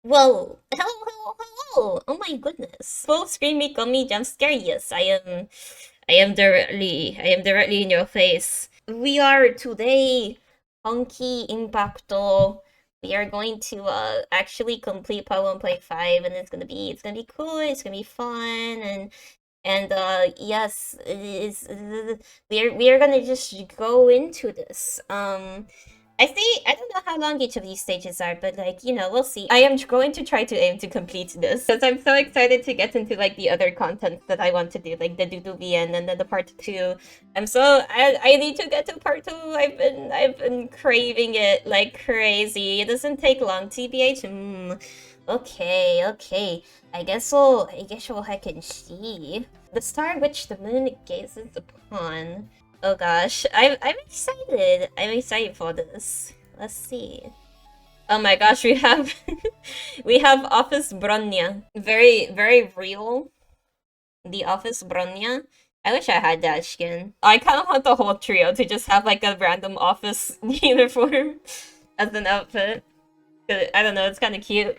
Well, hello! Oh my goodness. Full screen Micomi jump scare, yes, I am directly in your face. We are today, Honky Impacto. We are going to actually complete part 1.5 and it's gonna be cool, it's gonna be fun, and yes, it is, we are gonna just go into this. I don't know how long each of these stages are, but like, we'll see. I am going to try to aim to complete this because I'm so excited to get into like the other content that I want to do, like the Dudubian and then the part 2. I need to get to part 2. I've been craving it like crazy. It doesn't take long, TBH. Okay. I guess we'll heck and see. The star which the moon gazes upon. Oh gosh, I'm excited. I'm excited for this. Let's see. Oh my gosh, we have we have Office Bronya. Very real. The Office Bronya. I wish I had that skin. I kind of want the whole trio to just have like a random office uniform as an outfit. I don't know, it's kind of cute.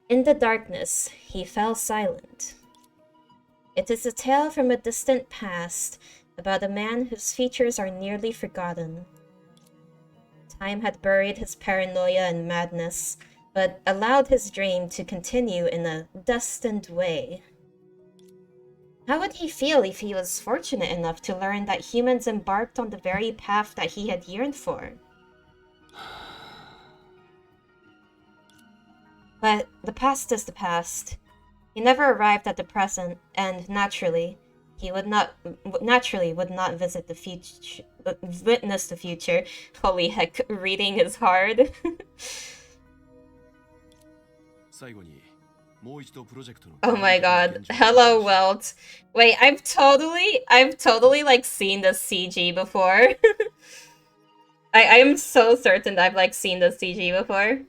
In the darkness, he fell silent. It is a tale from a distant past about a man whose features are nearly forgotten. Time had buried his paranoia and madness, but allowed his dream to continue in a destined way. How would he feel if he was fortunate enough to learn that humans embarked on the very path that he had yearned for? But the past is the past. He never arrived at the present, and naturally, he would not visit the future, witness the future. Holy heck, reading is hard. Oh my god. Hello, Welt. Wait, I've totally like seen this CG before. I am so certain I've like seen this CG before.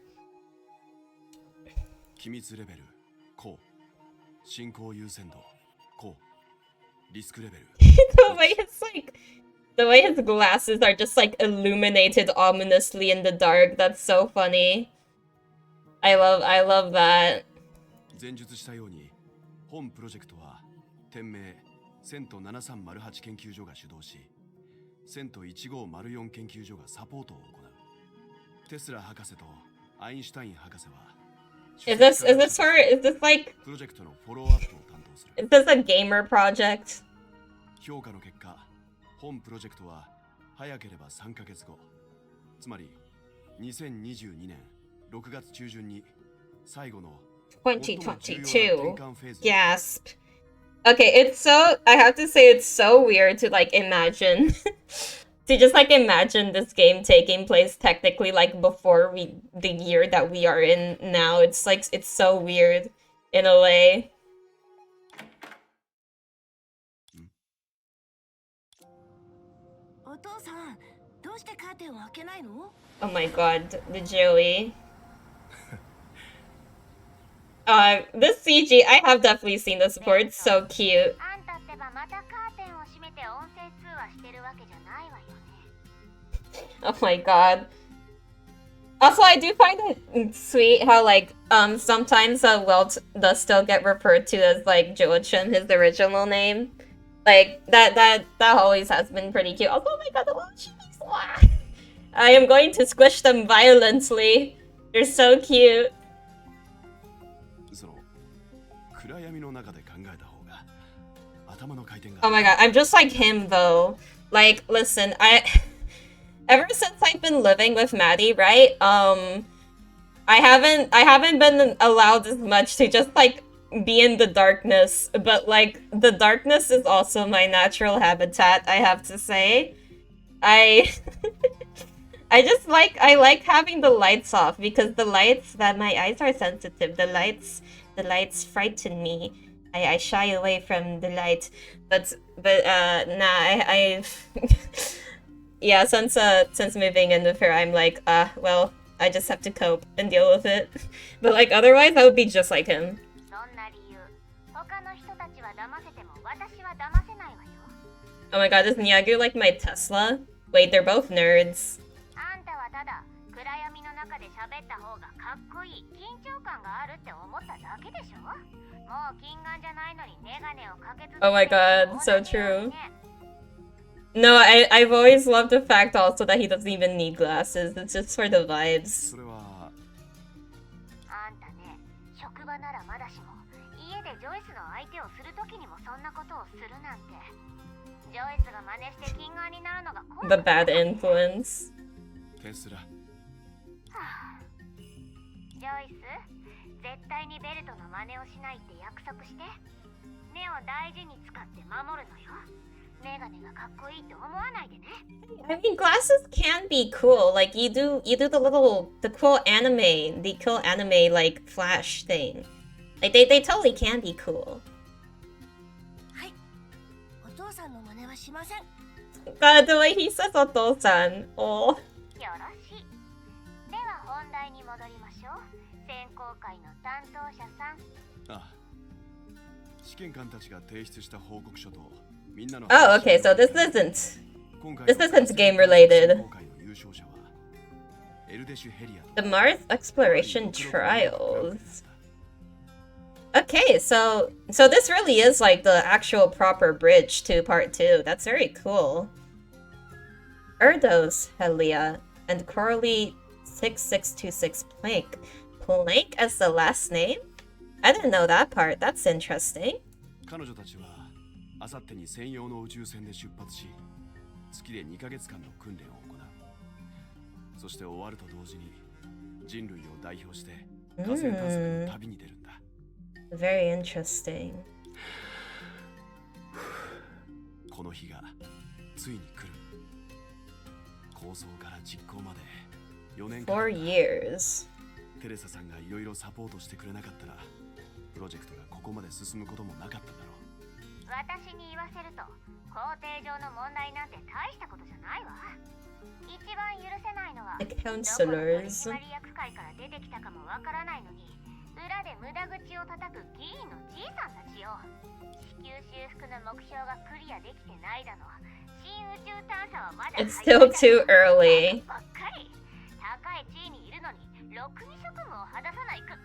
The way his glasses are just like illuminated ominously in the dark. That's so funny. I love that. 前述したように本プロジェクトは店名セント7308研究所が主導しセント1504研究所がサポートを行うテスラ博士とアインシュタイン博士は Is this like プロジェクトのフォローアップを担当する Is this a gamer project? 評価の結果本プロジェクトは早ければ3ヶ月後つまり2022年6月中旬に最後の 2022. Gasp. Okay, I have to say it's so weird to like imagine to just like imagine this game taking place technically like before the year that we are in now. It's like it's so weird in a way. Oh my god, the Joey. This CG, I have definitely seen this before. It's so cute. Oh my god. Also, I do find it sweet how, like, sometimes Welt does still get referred to as, like, Joachim, his original name. Like, that always has been pretty cute. Also, oh my god, the Welchies! I am going to squish them violently. They're so cute. Oh my god, I'm just like him, though. Like, listen, ever since I've been living with Maddie, right? I haven't been allowed as much to just like be in the darkness, but like the darkness is also my natural habitat, I have to say. I I like having the lights off because my eyes are sensitive. The lights frighten me. I shy away from the light, but nah, yeah, since moving in with her, I'm like, well, I just have to cope and deal with it. But like otherwise, I would be just like him. Oh my god, is Nyagu like my Tesla? Wait, they're both nerds. 喋った方がかっこいい緊張感があるって思っただけでしょ。もう近眼じゃないのにメガネをかけ続けて Oh my god, so true. No, I've always loved the fact also that he doesn't even need glasses. It's just for the vibes. それはあんたね、職場ならまだしも家でジョイスの相手をするときにもそんなことをするなんて。ジョイスが真似して近眼になるのが怖い。 The bad influence. テスラ。ジョイス、絶対にベルトの真似をしないって約束して。目を大事に使って守るのよ。メガネがかっこいいと思わないでね。I mean, glasses can be cool. Like you do the cool anime like flash thing. Like they totally can be cool. はい。お父さんの真似はしません。 God, the way he says Oto-san. Oh. よろしい。では本題に戻りましょう。選考会の担当者さん。ああ、試験官たちが提出した報告書とみんなの Oh, okay, so this isn't game related. The Mars exploration trials. Okay, so this really is like the actual proper bridge to part 2. That's very cool. Erdos, Helia, and Coralie 6626 Plank. Plank as the last name? I didn't know that part. That's interesting. 彼女たちはあさってに専用の宇宙船で出発し、月で2ヶ月間の訓練を行う。そして終わると同時に人類を代表して火星探索の旅に出るんだ。Very interesting. この日がついに来る。構想から実行まで4年間。4 years. テレサさんがいろいろサポートしてくれなかったら、プロジェクトがここまで進むこともなかっただろう。私に言わせると、工程上の問題なんて大したことじゃないわ。一番許せないのは、The どこの取 counselors. 締役会から出てきたかもわからないのに、裏で無駄口を叩く議員のじいさんたちよ。地球修復の目標がクリアできてないだの。新宇宙探査はまだ It's still too early. ばっかり。高い地位にいるのに、ろくに職務を果たさないか。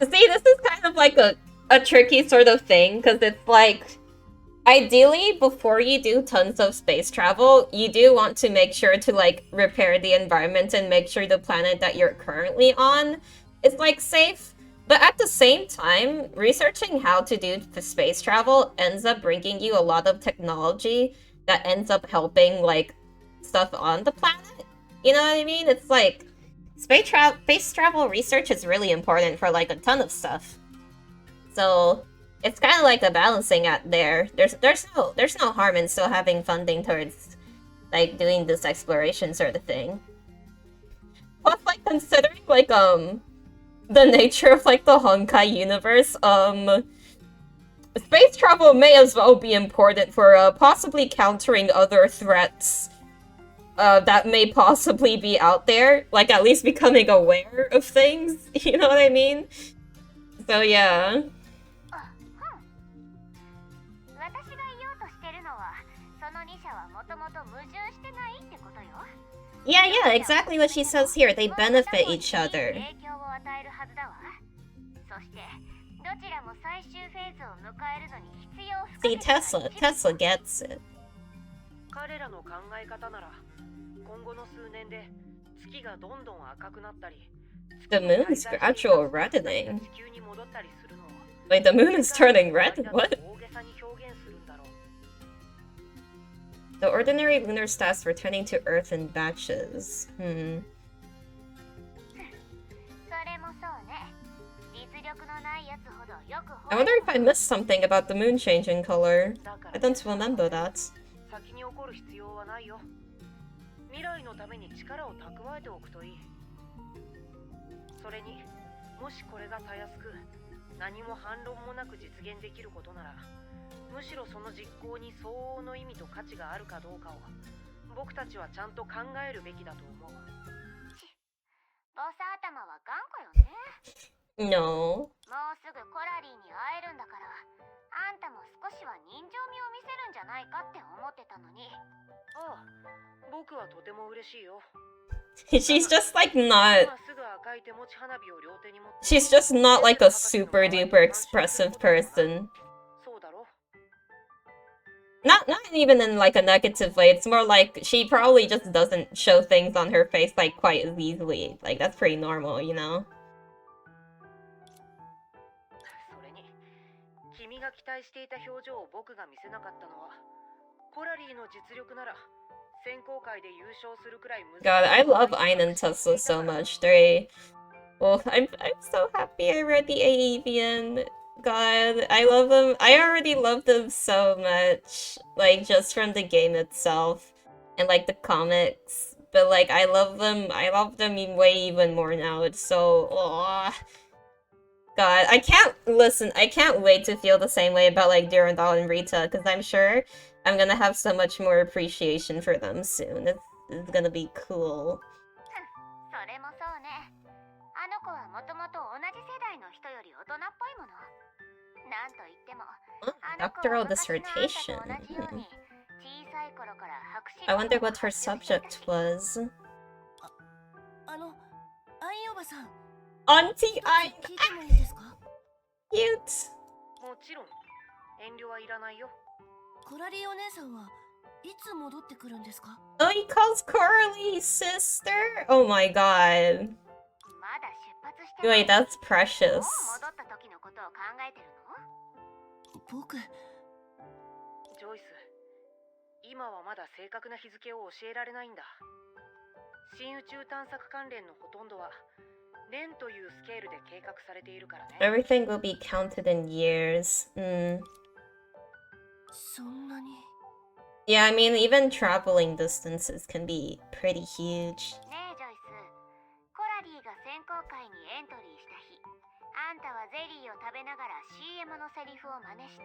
See, this is kind of like a tricky sort of thing, because it's like, ideally, before you do tons of space travel, you do want to make sure to like repair the environment and make sure the planet that you're currently on is like safe. But at the same time, researching how to do the space travel ends up bringing you a lot of technology that ends up helping like stuff on the planet. You know what I mean? It's like space travel research is really important for like a ton of stuff. So it's kind of like a balancing act there. There's no harm in still having funding towards like doing this exploration sort of thing. Plus, like considering like the nature of like the Honkai universe, space travel may as well be important for possibly countering other threats that may possibly be out there, like at least becoming aware of things, you know what I mean? So yeah. Yeah, exactly what she says here. They benefit each other. See, Tesla gets it. 彼らの考え方なら今後の数年で月がどんどん赤くなったり The moon's gradual reddening. Wait, the moon is turning red? What? The ordinary lunar stars returning to Earth in batches. I wonder if I missed something about the moon changing color. I don't remember that. 先に起こる必要はないよ。未来のために力を蓄えておくといい。それに、もしこれがたやすく、何も反論もなく実現できることなら、むしろその実行に相応の意味と価値があるかどうかを、僕たちはちゃんと考えるべきだと思う。ボス頭は頑固よね。No. もうすぐコラリーに会えるんだから、あんたも少しは人情味を見せるんじゃないかって思ってたのに。ああ、僕はとても嬉しいよ。She's just like not. 今すぐ赤い手持ち花火を両手に持って She's just not like a super duper expressive person. そうだろ Not even in like a negative way. It's more like she probably just doesn't show things on her face like quite as easily. Like that's pretty normal, you know. それに君が期待していた表情を僕が見せなかったのはコラリーの実力なら選考会で優勝するくらい難しい God, I love Ayn and Tesla so much. Well, I'm so happy I read the Avian. God, I love them. I already love them so much, like just from the game itself and like the comics. But like I love them even more now. It's so God, I can't wait to feel the same way about like Durandal and Rita, because I'm sure I'm gonna have so much more appreciation for them soon. It's gonna be cool. それもそうね。あの子はもともと同じ世代の人より大人っぽいもの。なんといっても、あの子は Doctoral 昔のあんたと dissertation. 同じように小さい頃から博士 I wonder what her subject was. アイおばさん、 Auntie I 聞いてもいいですか？ cute. もちろん遠慮はいらないよコラリーお姉さんはいつ戻ってくるんですか？ Oh, he calls Coralie sister? Oh my god. まだ出発してない Wait, that's precious. もう戻った時のことを考えてるの？僕、ジョイス今はまだ正確な日付を教えられないんだ新宇宙探索関連のほとんどは年というスケールで計画されているからね Everything will be counted in years. そんなに。 Yeah, I mean, even traveling distances can be pretty huge. ねえジョイス、コラリーが選考会にエントリーした日、あんたはゼリーを食べながら CM のセリフを真似して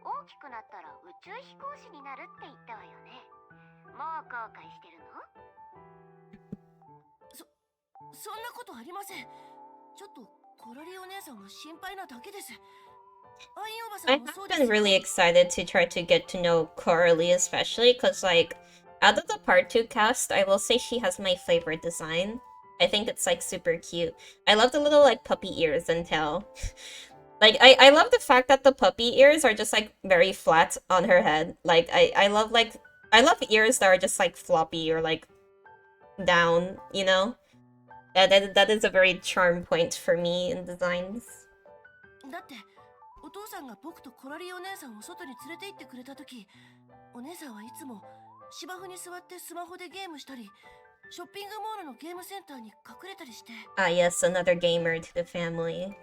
大きくなったら宇宙飛行士になるって言ったわよね。もう後悔してるの？そんなことありません。ちょっとコラリーお姉さんが心配なだけです。アイおばさ I んも have そうです been よ。 really excited to try to get to know Coralie, especially because, like, out of the part 2 cast, I will say she has my favorite design. I think it's, like, super cute. I love the little, like, puppy ears and tail. Like, I love the fact that the puppy ears are just, like, very flat on her head. Like, I love ears that are just, like, floppy or, like, down, you know? That is a very charm point for me in designs. だってお父さんが僕とコラリーお姉さんを外に連れて行ってくれた時、お姉さんはいつも芝生に座ってスマホでゲームしたり、ショッピングモールのゲームセンターに隠れたりして。 Ah, yes, another gamer to the family.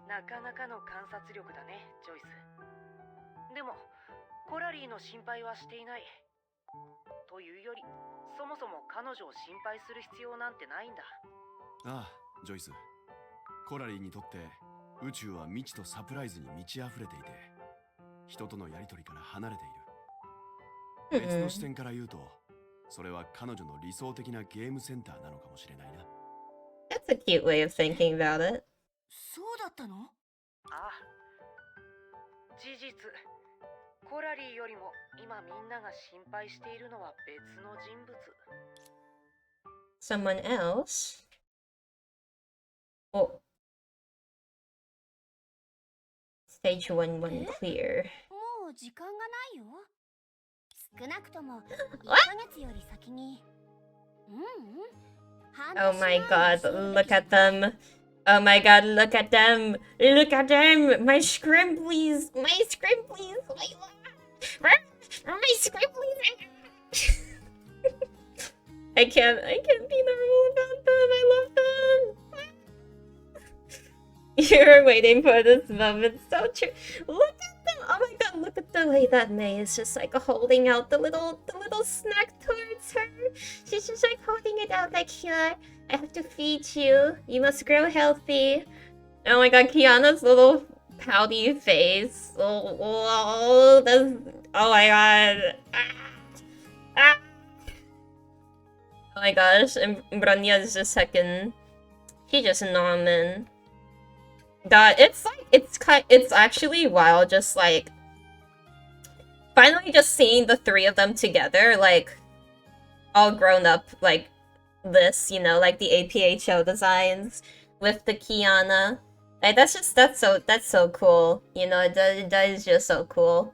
なかなかの観察力だねジョイスでもコラリーの心配はしていないというよりそもそも彼女を心配する必要なんてないんだああジョイスコラリーにとって宇宙は未知とサプライズに満ち溢れていて人とのやりとりから離れている別の視点から言うとそれは彼女の理想的なゲームセンターなのかもしれないな That's a cute way of thinking about it. そうだったの？ああ事実コラリーよりも今みんなが心配しているのは別の人物 Someone else? Oh. Stage 1 clear. もう時間がないよ。少なくとも1ヶ月より先に。Oh my god, look at them. Oh my god, look at them. Look at them. My scrimplies. My scrimplies. My scrimplies. I can't be normal about them. I love them. You're waiting for this moment. So true. Look at them. Oh my god, look at the way that May is just like holding out the little snack towards her. She's just like holding it out like, here, I have to feed you. You must grow healthy. Oh my god, Kiana's little pouty face. Oh my god. Oh my gosh, and Bronya is just second. He just Norman. God, it's actually wild just like finally just seeing the three of them together, like all grown up like this, you know, like the APHO designs with the Kiana. Like that's so cool. You know, that is just so cool.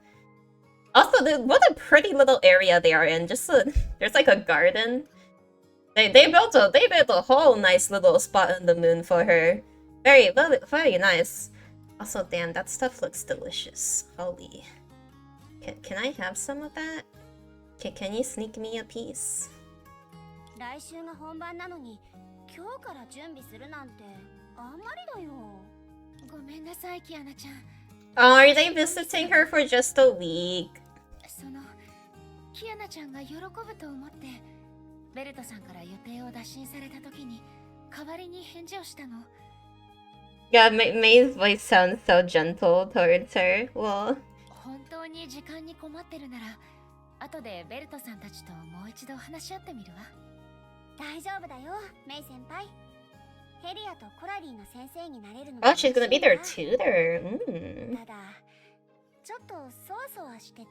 Also, what a pretty little area they are in. There's like a garden. They built a whole nice little spot on the moon for her. Very nice. Also, damn, that stuff looks delicious. Holy. Can I have some of that? Can you sneak me a piece? 来週が本番なのに今日から準備するなんてあんまりだよ。ごめんなさい、キアナちゃん。Oh, are they visiting her for just a week? そのキアナちゃんが喜ぶと思ってベルトさんから予定を打診された時に代わりに返事をしたの。Yeah, May's voice sounds so gentle towards her. Well, 本当に時間に困ってるなら後でベルトさんたちともう一度話し合ってみるわ。大丈夫だよ、メイ先輩。ヘリアとコラリーの先生になれるの。oh, she's gonna be their tutor. ただちょっとそわそわしてて。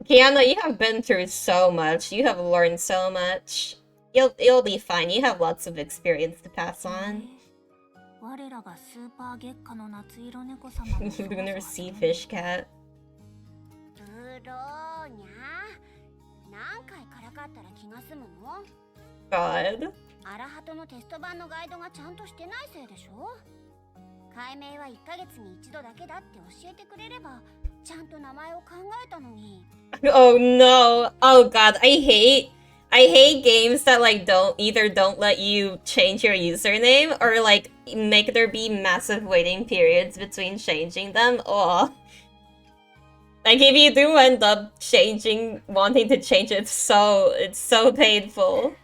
Kiana, you have been through so much. You have learned so much. You'll be fine. You have lots of experience to pass on. 我らがスーパー月下の夏色猫様。You're gonna receive fish cat. ブローニャ。何回からかったら気が済むの？ God. アラハトのテスト版のガイドがちゃんとしてないせいでしょ？解明は1ヶ月に1度だけだって教えてくれればちゃんと名前を考えたのに。Oh no. Oh god, I hate games that like don't let you change your username or like make there be massive waiting periods between changing them. Oh. Like if you do end up wanting to change it, it's so painful.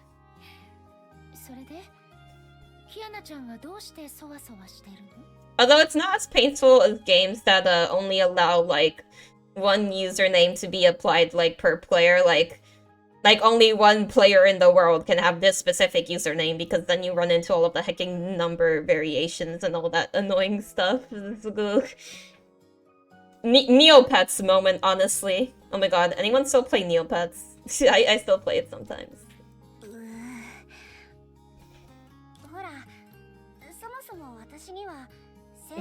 それでキアナちゃんはどうしてそわそわしてるの？ Although it's not as painful as games that only allow like one username to be applied like per player, like only one player in the world can have this specific username because then you run into all of the hecking number variations and all that annoying stuff. Neopets moment, honestly. Oh my god, anyone still play Neopets? I still play it sometimes. ほら、そもそも私には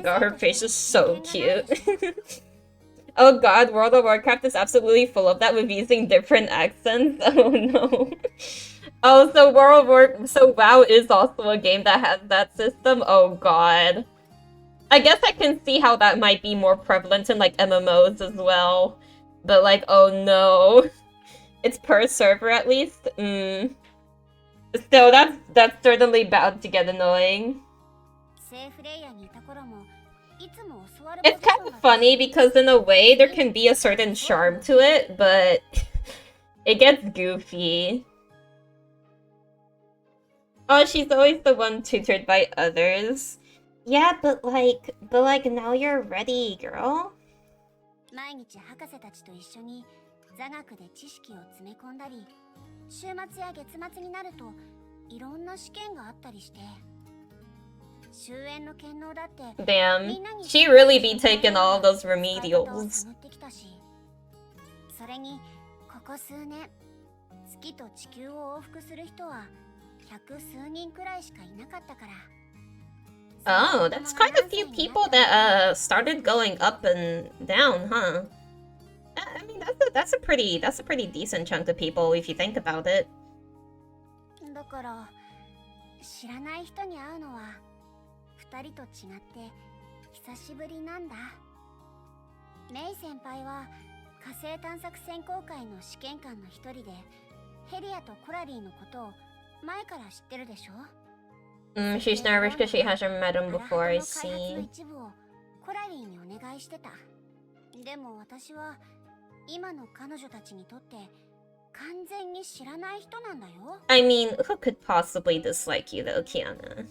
God, her face is so cute. Oh god, World of Warcraft is absolutely full of that with using different accents. Oh no. Oh, so WoW is also a game that has that system? Oh god. I guess I can see how that might be more prevalent in like MMOs as well. But like, oh no. It's per server at least? So that's certainly bound to get annoying. It's kind of funny because in a way there can be a certain charm to it, but it gets goofy. Oh, she's always the one tutored by others. Yeah, but like now you're ready, girl. 毎日博士たちと一緒に座学で知識を詰め込んだり、週末や月末になるといろんな試験があったりして。Damn, she really be taking all those remedials. それにここ数年月と地球を往復する人は百数人くらいしかいなかったから。Oh, that's quite a few people that started going up and down, huh? I mean, that's a pretty decent chunk of people if you think about it. だから知らない人に会うのは2人と違って久しぶりなんだ。メイ先輩は火星探索専攻会の試験官の一人でヘリアとコラリーのことを前から知ってるでしょ。She's nervous because she hasn't met him before, I see. 一部をコラリーにお願いしてた。でも私は今の彼女たちにとって完全に知らない人なんだよ。I mean, who could possibly dislike you though, Kiana?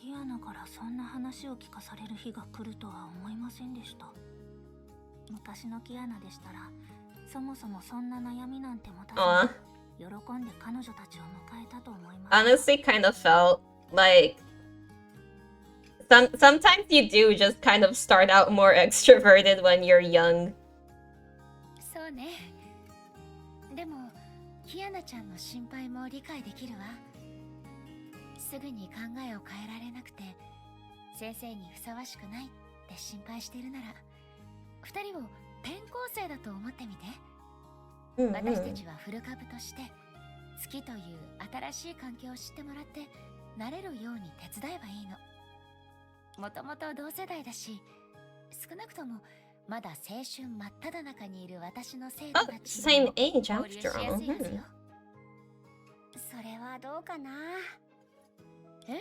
キアナからそんな話を聞かされる日が来るとは思いませんでした。昔のキアナでしたらそもそもそんな悩みなんて持たず喜んで彼女たちを迎えたと思います。Honestly, kind of felt like sometimes you do just kind of start out more extroverted when you're young. そうね。でもキアナちゃんの心配も理解できるわ。すぐに考えを変えられなくて先生にふさわしくないって心配しているなら、二人を転校生だと思ってみて。私たちはフル株として月という新しい環境を知ってもらって慣れるように手伝えばいいの。もともと同世代だし、少なくともまだ青春真っ只中にいる私の生徒たち Same age 交流しや after すい all. はずよ。それはどうかな。え？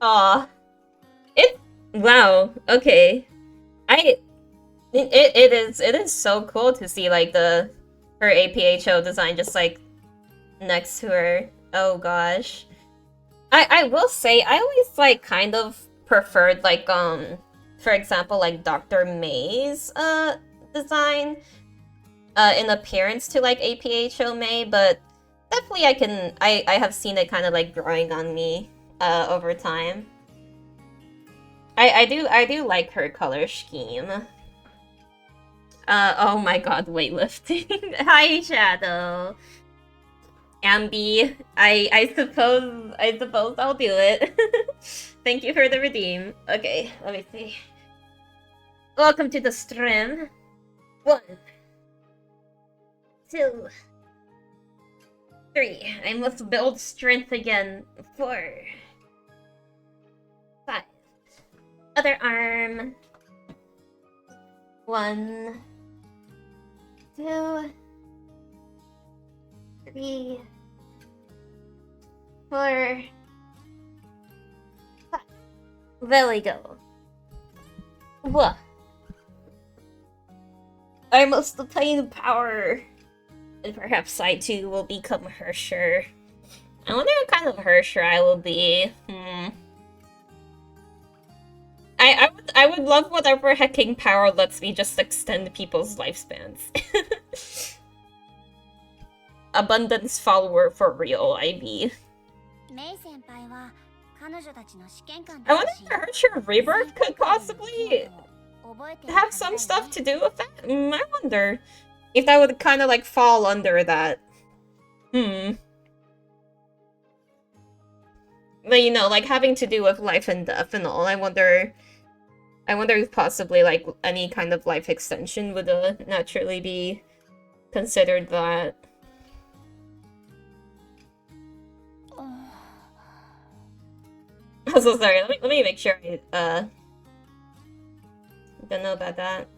Aw. Wow, okay. It is so cool to see like her APHO design just like next to her. Oh gosh. I will say I always like kind of preferred like for example like Dr. May's design in appearance to like APHO May, but definitely I have seen it kind of like growing on me over time. I do like her color scheme. Oh my god, weightlifting. Hi, Shadow. Ambi, I suppose I'll do it. Thank you for the redeem. Okay, let me see. Welcome to the stream. 1, 2, 3. I must build strength again. 4, 5. Other arm. 1, 2, 3, 4, 5. There we go. What? I must obtain power. And perhaps I too will become Hersher. I wonder what kind of Hersher I will be. I would love whatever hacking power lets me just extend people's lifespans. Abundance follower for real, I mean. I wonder if Hersher Rebirth could possibly have some stuff to do with that? I wonder if that would kind of like fall under that. But you know, like having to do with life and death and all, I wonder if possibly like any kind of life extension would naturally be considered that. I'm so sorry. Let me make sure I don't know about that.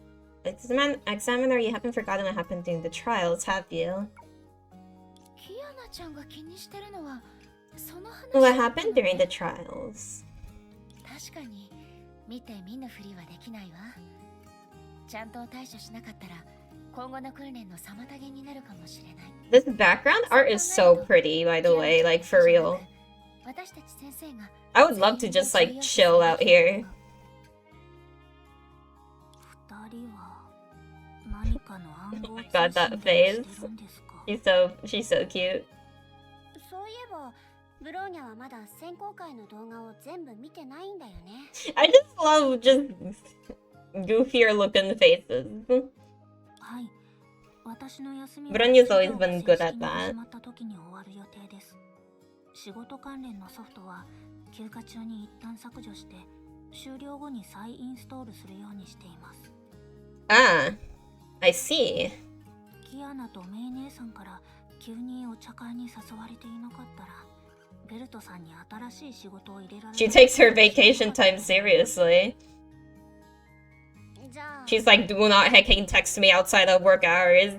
Examiner, you haven't forgotten what happened during the trials, have you? What happened during the trials? This background art is so pretty, by the way, like for real. I would love to just like chill out here. Oh my god, that face. She's so cute. I just love just goofier looking faces. Bronya's always been good at that. Ah, I see. She takes her vacation time seriously. She's like, do not hecking text me outside of work hours.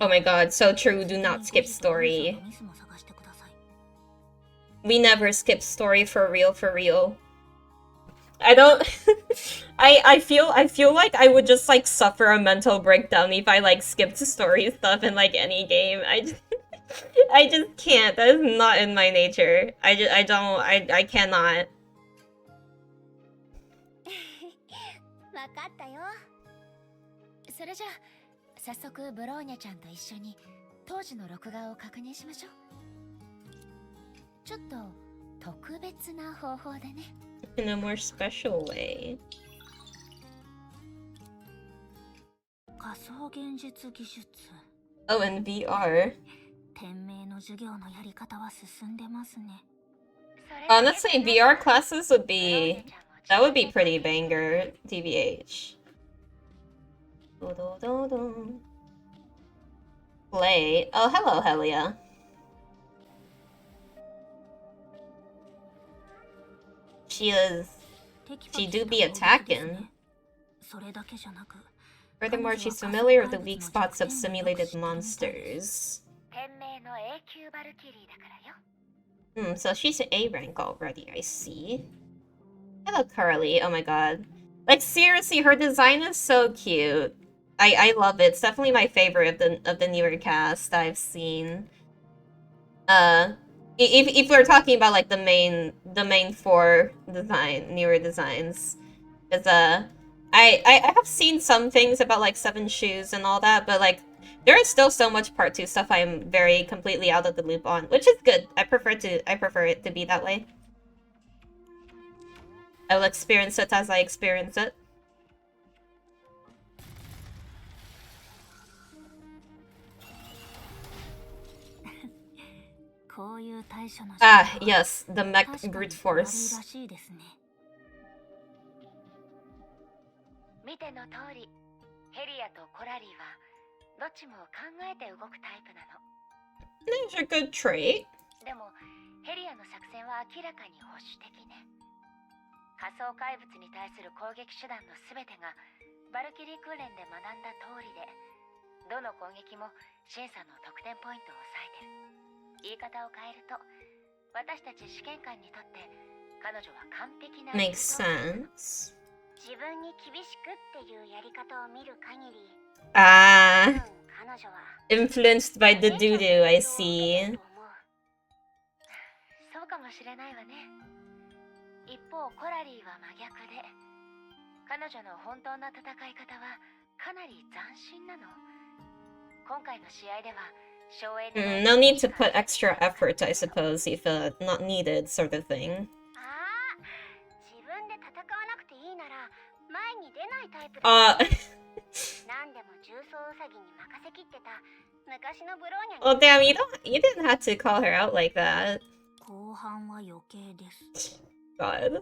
Oh my god, so true, do not skip story. We never skip story for real. I don't I feel like I would just like suffer a mental breakdown if I like skipped story stuff in like any game. I just can't. That is not in my nature. I cannot. それじゃあ早速ブローニャちゃんと一緒に当時の録画を確認しましょう。ちょっと特別な方法でね。in a more special way. 仮想現実技術 Oh, and VR. 天命の授業のやり方は進んでますね Honestly, VR classes would be... That would be pretty banger, TBH. Play. Oh, hello, Helia. She do be attacking. それだけじゃなく Furthermore, she's familiar with the weak spots of simulated monsters. 天命の永久バルキリーだからよ So she's an A rank already, I see. Hello, Carly. Oh my god. Like, seriously, her design is so cute. I love it. It's definitely my favorite of the newer cast I've seen. If we're talking about like the main 4 newer designs. Because I have seen some things about like 7 Shoes and all that, but like there is still so much part 2 stuff I'm very completely out of the loop on, which is good. I prefer it to be that way. I will experience it as I experience it. Ah, yes, the mech brute force. 見ての通りヘリアとコラリーはどっちも考えて動くタイプなの There's a good trait. でもヘリアの作戦は明らかに保守的ね仮想怪物に対する攻撃手段の全てがバルキリー訓練で学んだ通りでどの攻撃も審査の得点ポイントを抑えてる言い方を変えると私たち試験官にとって彼女は完璧な Makes sense. 自分に厳しくっていうやり方を見る限り Ah, 彼女は influenced by the doo-doo, I see. そうかもしれないわね一方コラリーは真逆で彼女の本当な戦い方はかなり斬新なの今回の試合では No need to put extra effort, I suppose, if not needed, sort of thing. 自分で戦わなくていいなら前に出ないタイプ何でも重装ウサギに任せきってた昔のブローニャ Well, damn, you didn't have to call her out like that. 後半は余計です God.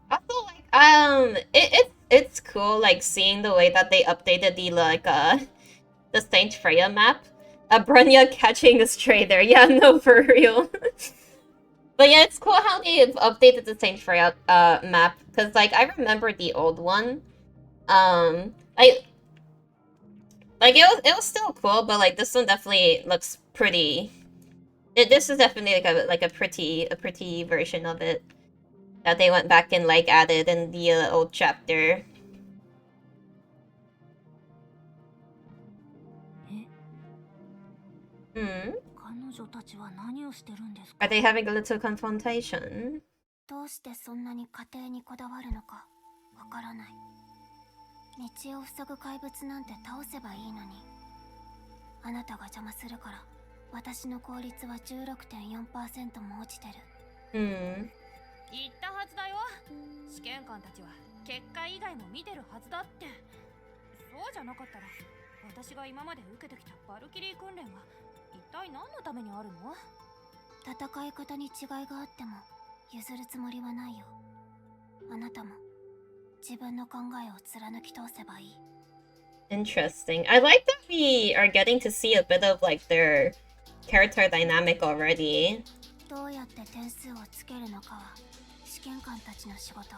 Also, like, it's cool, like, seeing the way that they updated the, like, the Saint Freya map. Bronya catching a stray there. Yeah, no, for real. But yeah, it's cool how they've updated the Saint Freya, map. Because, like, I remember the old one. Like, it was still cool, but, like, this one definitely looks pretty... This is definitely, like a pretty version of it. That they went back and like added in the old chapter. Are they having a little confrontation? どうしてそんなに家庭にこだわるのかわからない道を塞ぐ怪物なんて倒せばいいのにあなたが邪魔するから私の効率は 16.4% も落ちてる言ったはずだよ試験官たちは結果以外も見てるはずだってそうじゃなかったら私が今まで受けてきたバルキリー訓練は一体何のためにあるの戦い方に違いがあっても譲るつもりはないよあなたも自分の考えを貫き通せばいい Interesting. I like that we are getting to see a bit of like their character dynamic already. どうやって点数をつけるのかは試験官たちの仕事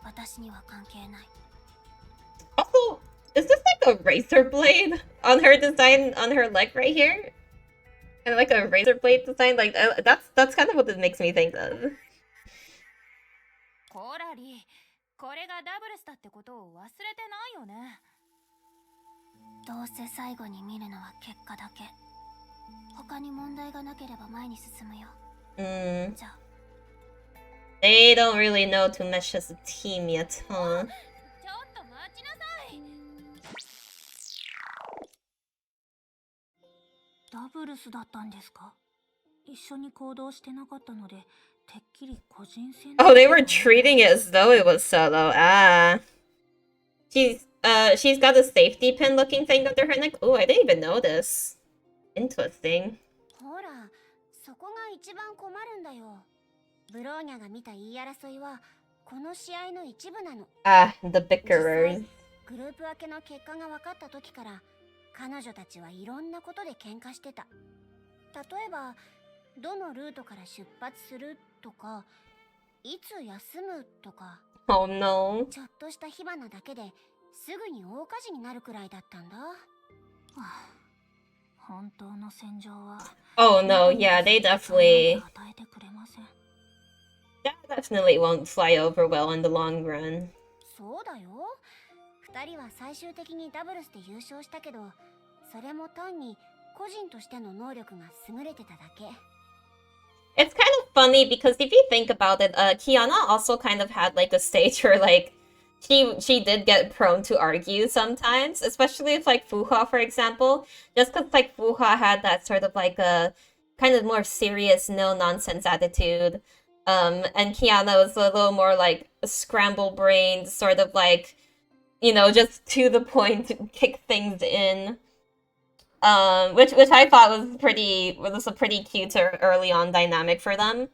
私には関係ない Also, is this like a razor blade on her design on her leg right here? Kind of like a razor blade design, like that's kind of what it makes me think of. コラリー、これがダブルスだってことを忘れてないよね。どうせ最後に見るのは結果だけ。他に問題がなければ前に進むよ。じゃあ。They don't really know to mesh as a team yet, huh? ちょっと待ちなさい。ルスだったんですか？一緒に行動してなかったので、てっきり個人戦。 Oh, they were treating it as though it was solo. Ah. She's got a safety pin looking thing under her neck. Oh, I didn't even know this. Interesting. ほら、そこが一番困るんだよ。ブローニャが見た言い争いはこの試合の一部なの。Ah, the bickerers. グループ分けの結果が分かった時から彼女たちはいろんなことで喧嘩してた。例えばどのルートから出発するとか、いつ休むとか。 Oh no. ちょっとした火花だけですぐに大火事になるくらいだったんだ。本当の戦場は Oh no, yeah, they definitely won't fly over well in the long run. そうだよ。二人は最終的にダブルスで優勝したけど、それも単に個人としての能力が優れてただけ。 It's kind of funny because if you think about it, Kiana also kind of had like a stage where like she did get prone to argue sometimes, especially with like Fuha, for example. Just because like Fuha had that sort of like a kind of more serious, no nonsense attitude, and Kiana was a little more like scramble-brained, sort of like, you know, just to the point, kick things in. Which I thought was a pretty cute early on dynamic for them.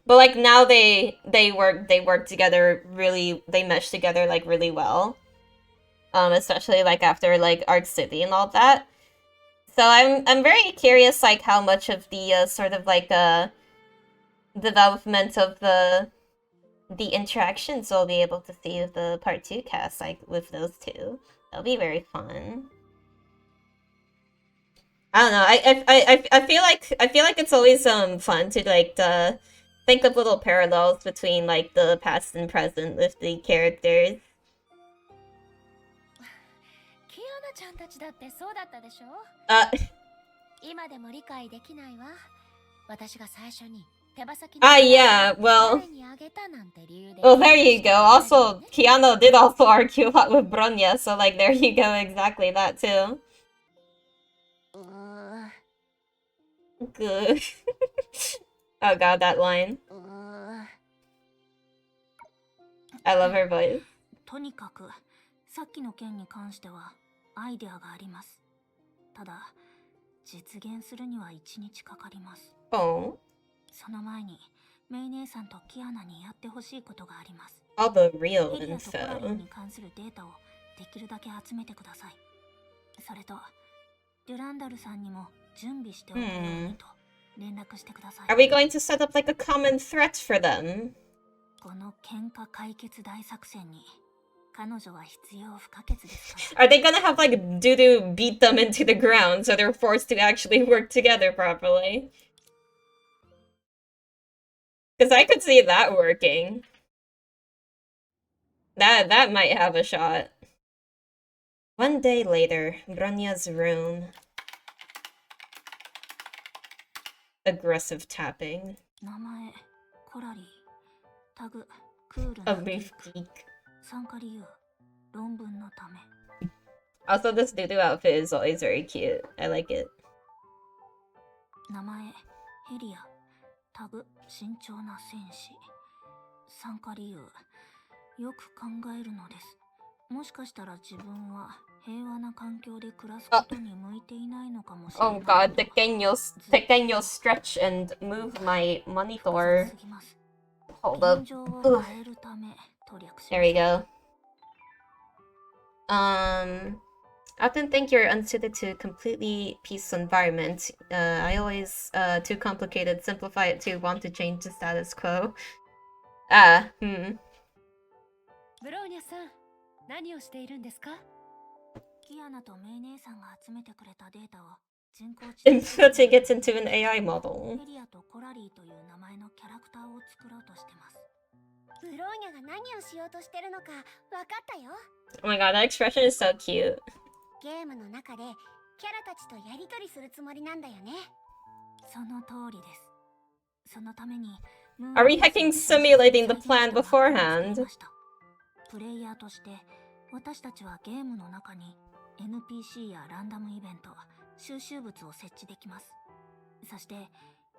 But like now they work together really, they mesh together like really well. Especially like after like Arc City and all that. So I'm very curious like how much of the sort of like development of the interactions we'll be able to see with the part 2 cast, like with those two. That'll be very fun. I don't know. I feel like it's always fun to like think of little parallels between like the past and present with the characters. キアナちゃんたちだってそうだったでしょ。今でも理解できないわ。私が最初に手羽先に yeah, well, there you go. Also, Kiana did also argue a lot with Bronya, so like there you go, exactly that too. Good. Oh god, that line. I love her voice. とにかくさっきの件に関してはアイデアがあります。ただ実現するには1日かかります。Oh. その前にメイ姉さんとキアナにやってほしいことがあります。 All the real ヘリアとコラリ info. ンに関するデータをできるだけ集めてください。それとデュランダルさんにも準備しておくようにと連絡してください。 Are we going to set up like a common threat for them? この喧嘩解決大作戦に彼女は必要不可欠ですか？ Are they gonna have like Dudu beat them into the ground so they're forced to actually work together properly? Because I could see that working. That might have a shot. One day later, Bronya's room. Aggressive tapping. 名前コラリー、タグクール A な brief geek. 参加理由論文のため。 Also, this Dudu outfit is always very cute. I like it. 名前ヘリア、タグ慎重な戦士。参加理由よく考えるのです。もしかしたら自分は平和な環境で暮らすことに向いていないのかもしれない。 Oh god, Tekenyo stretch and move my monitor. Hold up. 現状を変えるためと略します。 There we go. I often think you're unsuited to completely peaceful environment. I always too complicated, simplify it to want to change the status quo. ブローニャさん、何をしているんですか？キアナとメイ姉さんが集めてくれたデータを人工知 Inputting it into an AI model. ヘリアとコラリーという名前のキャラクターを作ろうとしてます。ブローニャが何をしようとしてるのか分かったよ。 Oh my god, that expression is so cute. ゲームの中でキャラたちとやり取りするつもりなんだよね。その通りです。そのために Are we hacking simulating the plan beforehand? プレイヤーとして私たちはゲームの中に NPC やランダムイベント、収集物を設置できます。そして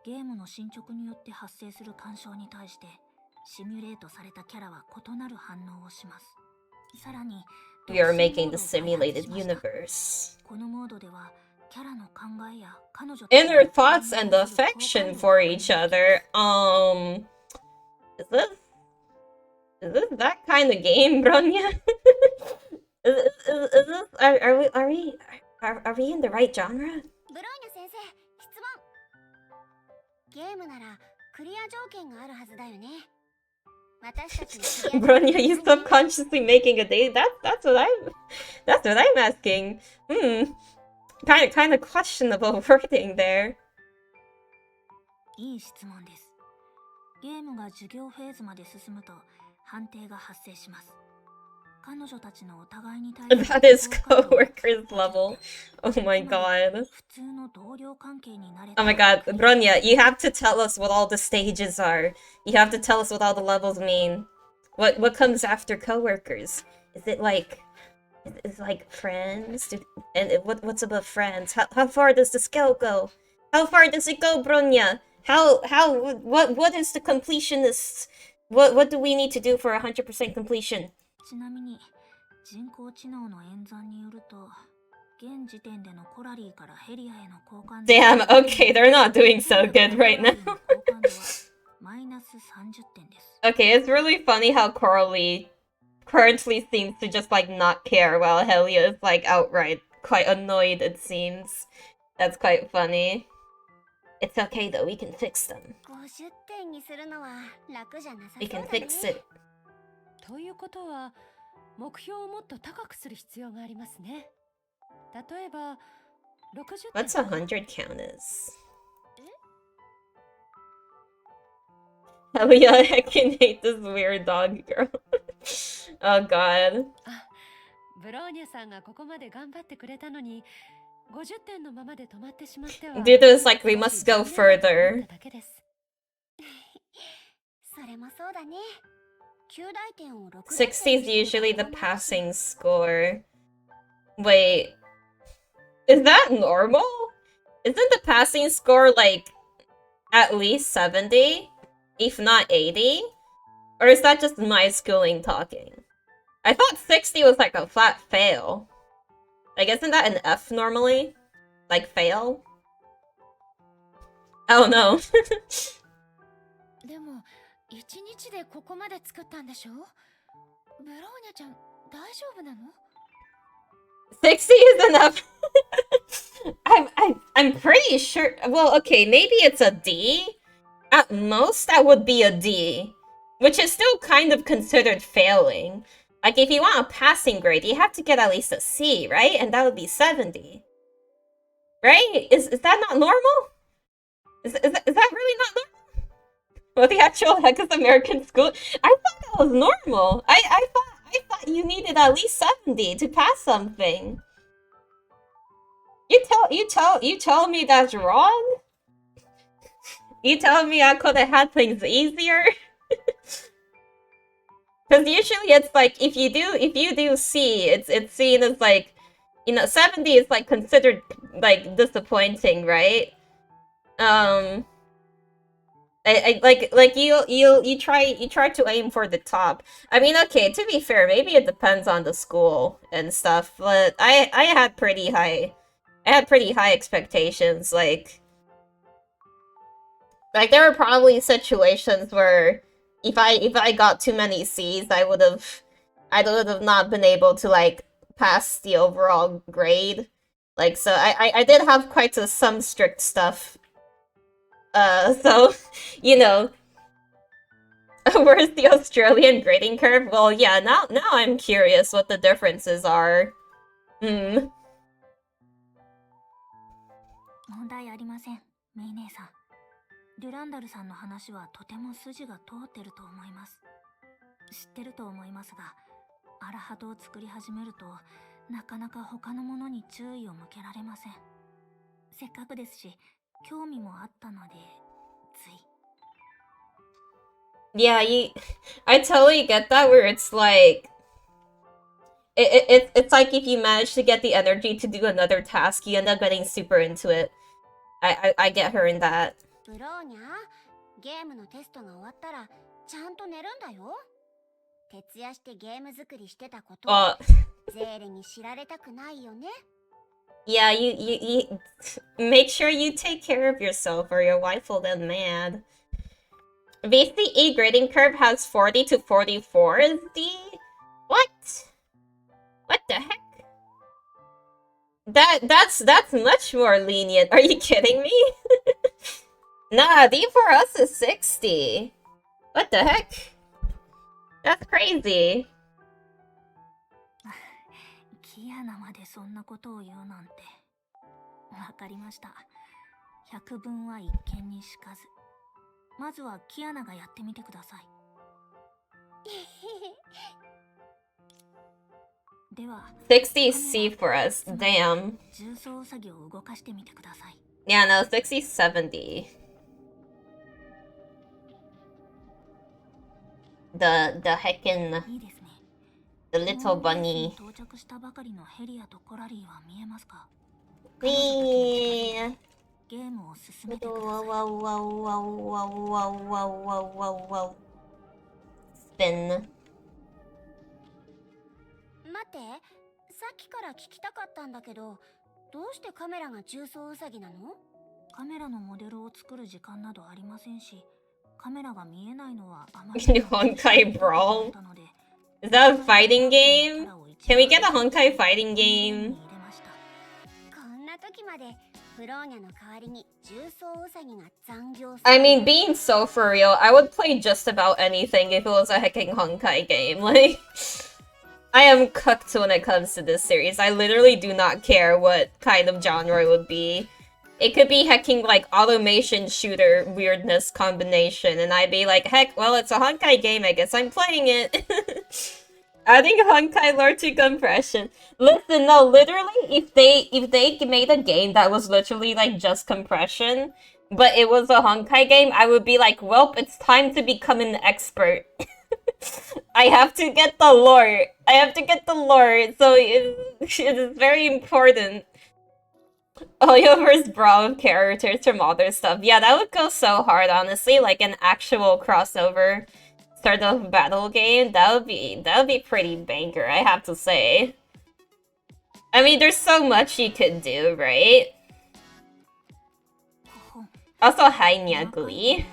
ゲームの進捗によって発生する干渉に対してシミュレートされたキャラは異なる反応をします。さらに We are making the simulated universe. このモードではキャラの考えや彼女 Inner thoughts and affection for each other. Is this that kind of game, Bronya? is this are we in the right genre? ブローニャ先生、質問。ゲームならクリア条件があるはずだよね。私たちのクリア Bronya, you subconsciously making a date? That's what I'm asking. Kind of questionable wording there. いい質問です。ゲームが授業フェーズまで進むと判定が発生します。彼女たちのお互いに対する That is coworkers level. Oh my god. 普通の同僚関係になれ Oh my god, Bronya, you have to tell us what all the stages are. You have to tell us what all the levels mean. What comes after coworkers? Is it like friends? And what's above friends? How far does the scale go? How far does it go, Bronya? What is the completionist? What do we need to do for 100% completion? ちなみに人工知能の演算によると現時点でのコラリーからヘリアへの交換 Damn, okay, they're not doing so good right now. マイナス30点です。Okay, it's really funny how Coralie currently seems to just like not care while Helia is like outright quite annoyed, it seems. That's quite funny. It's okay though, we can fix them. 50点にするのは楽じゃなさそう We だ can ね。 fix it. ということは目標をもっと高くする必要がありますね。例えば60 What's 100 count as? Helia, I can hate this weird dog girl. Oh god. ブローニャさんがここまで頑張ってくれたのに50点のままで止まってしまっては Dude, it's like we must go further. だけです。それもそうだね。9大点を6 60 is usually the passing score. Wait. Is that normal? Isn't the passing score like at least 70? If not 80? Or is that just my schooling talking? I thought 60 was like a flat fail. Like, isn't that an F normally? Like, fail? Oh no. でも1日でここまで作ったんでしょ？ブローニャちゃん大丈夫なの？ 60 is enough. I'm pretty sure. Well, okay, maybe it's a D. At most, that would be a D, which is still kind of considered failing. Like, if you want a passing grade, you have to get at least a C, right? And that would be 70. Right? Is that not normal? Is that really not normal? Well, the actual heck is American school. I thought that was normal. I thought you needed at least 70 to pass something. You tell me that's wrong? You tell me I could have had things easier? Because usually it's like if you do C, it's seen as like, you know, 70 is like considered like disappointing, right? You try to aim for the top. I mean, okay, to be fair, maybe it depends on the school and stuff, but I had pretty high expectations. Like there were probably situations where if I got too many C's, I would have not been able to like pass the overall grade. Like, so I did have quite some strict stuff. So, you know, where's the Australian grading curve? Well, yeah, now I'm curious what the differences are. 問題ありません、メイ姉さん。デュランダルさんの話はとても筋が通ってると思います。知ってると思いますが、アラハトを作り始めると、なかなか他のものに注意を向けられません。せっかくですし、興味もあったので、つい。Yeah, I totally get that, where it's like it's like if you manage to get the energy to do another task, you end up getting super into it. I get her in that. ブローニャ、ゲームのテストが終わったらちゃんと寝るんだよ。徹夜してゲーム作りしてたことを ゼーレに知られたくないよね。Yeah, you make sure you take care of yourself or your wife will get mad. VCE grading curve has 40 to 44 is D? What? What the heck? That's much more lenient. Are you kidding me? Nah, D for us is 60. What the heck? That's crazy. キアナまでそんなことを言うなんて。わかりました。百聞は一見にしかず。まずはキアナがやってみてください。では、60C for us. Damn. 重装ウサギを動かしてみてください。Yeah, no, 60, 70. The heckin' いいですね。 the little bunny. 到着したばかりのヘリアとコラリーは見えますか？ Wee. ゲームを進めてください。 Spin. 待って、さっきから聞きたかったんだけど、どうしてカメラが重装ウサギなの？カメラのモデルを作る時間などありませんし、カメラが見えないのはあまり Honkai Brawl? Is that a fighting game? Can we get a Honkai fighting game? こんな時までブローニャの代わりに重装ウサギが残業する。 I mean, being so for real, I would play just about anything if it was a hecking Honkai game. Like, I am cooked when it comes to this series. I literally do not care what kind of genre it would be. It could be hecking like automation shooter weirdness combination, and I'd be like, heck, well, it's a Honkai game, I guess I'm playing it. Adding Honkai lore to compression. Listen, no, literally, if they made a game that was literally like just compression, but it was a Honkai game, I would be like, well, it's time to become an expert. I have to get the lore. So it is very important. Oyover's Brawl characters from other stuff. Yeah, that would go so hard, honestly. Like an actual crossover sort of battle game. That would be pretty banger, I have to say. I mean, there's so much you could do, right? Also, hi Nyagui.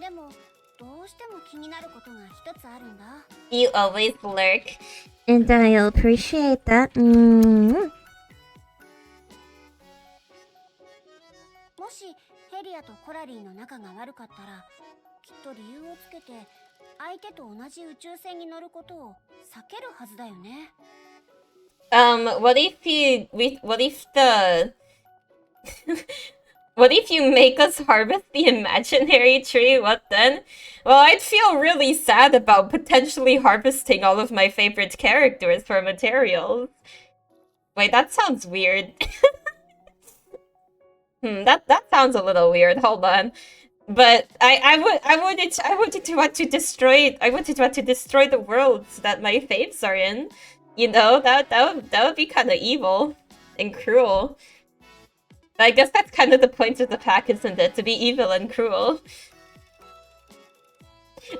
でもどうしても気になることが一つあるんだ。 You always lurk. And I appreciate that. Mm. もしヘリアとコラリーの仲が悪かったら、きっと理由をつけて相手と同じ宇宙船に乗ることを避けるはずだよね。What if what if you make us harvest the imaginary tree? What then? Well, I'd feel really sad about potentially harvesting all of my favorite characters for materials. Wait, that sounds weird. That sounds a little weird. Hold on. But I wanted to want to destroy the worlds that my faves are in. You know, that would be kind of evil and cruel. But I guess that's kind of the point of the pack, isn't it? To be evil and cruel.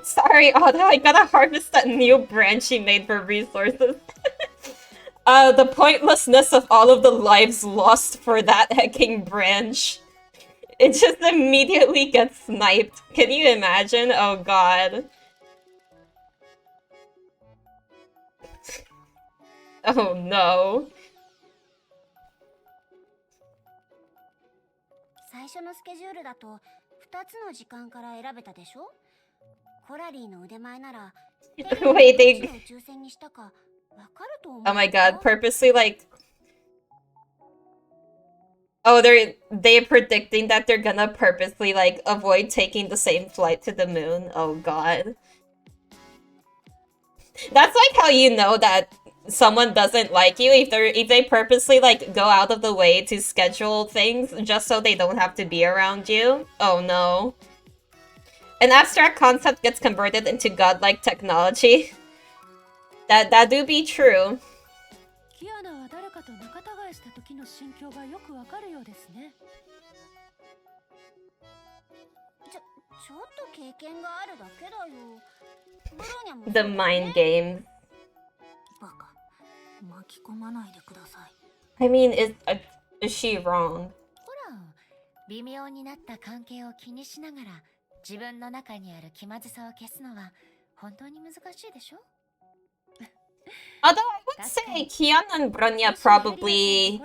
Sorry, Otto, I gotta harvest that new branch you made for resources. The pointlessness of all of the lives lost for that hecking branch. It just immediately gets sniped. Can you imagine? Oh god. Oh no. 最初のスケジュールだと2つの時間から選べたでしょ。コラリーの腕前なら Wait, they... 宇宙船にしたかわかると思う。 Oh my god, purposely like... Oh, they're predicting that they're gonna purposely like avoid taking the same flight to the moon. Oh god. That's like how you know that someone doesn't like you if they purposely like go out of the way to schedule things just so they don't have to be around you. Oh no. An abstract concept gets converted into godlike technology. That do be true. キアナは誰かと仲違いした時の心境ろがよくわかるようですね。ちょっと経験があるだけだよ。ブローニャも The mind game. バカ、巻き込まないでください。I mean, is she wrong? ほら、微妙になった関係を気にしながら自分の中にある気まずさを消すのは本当に難しいでしょ？ Although I would say Kiana and Bronya probably...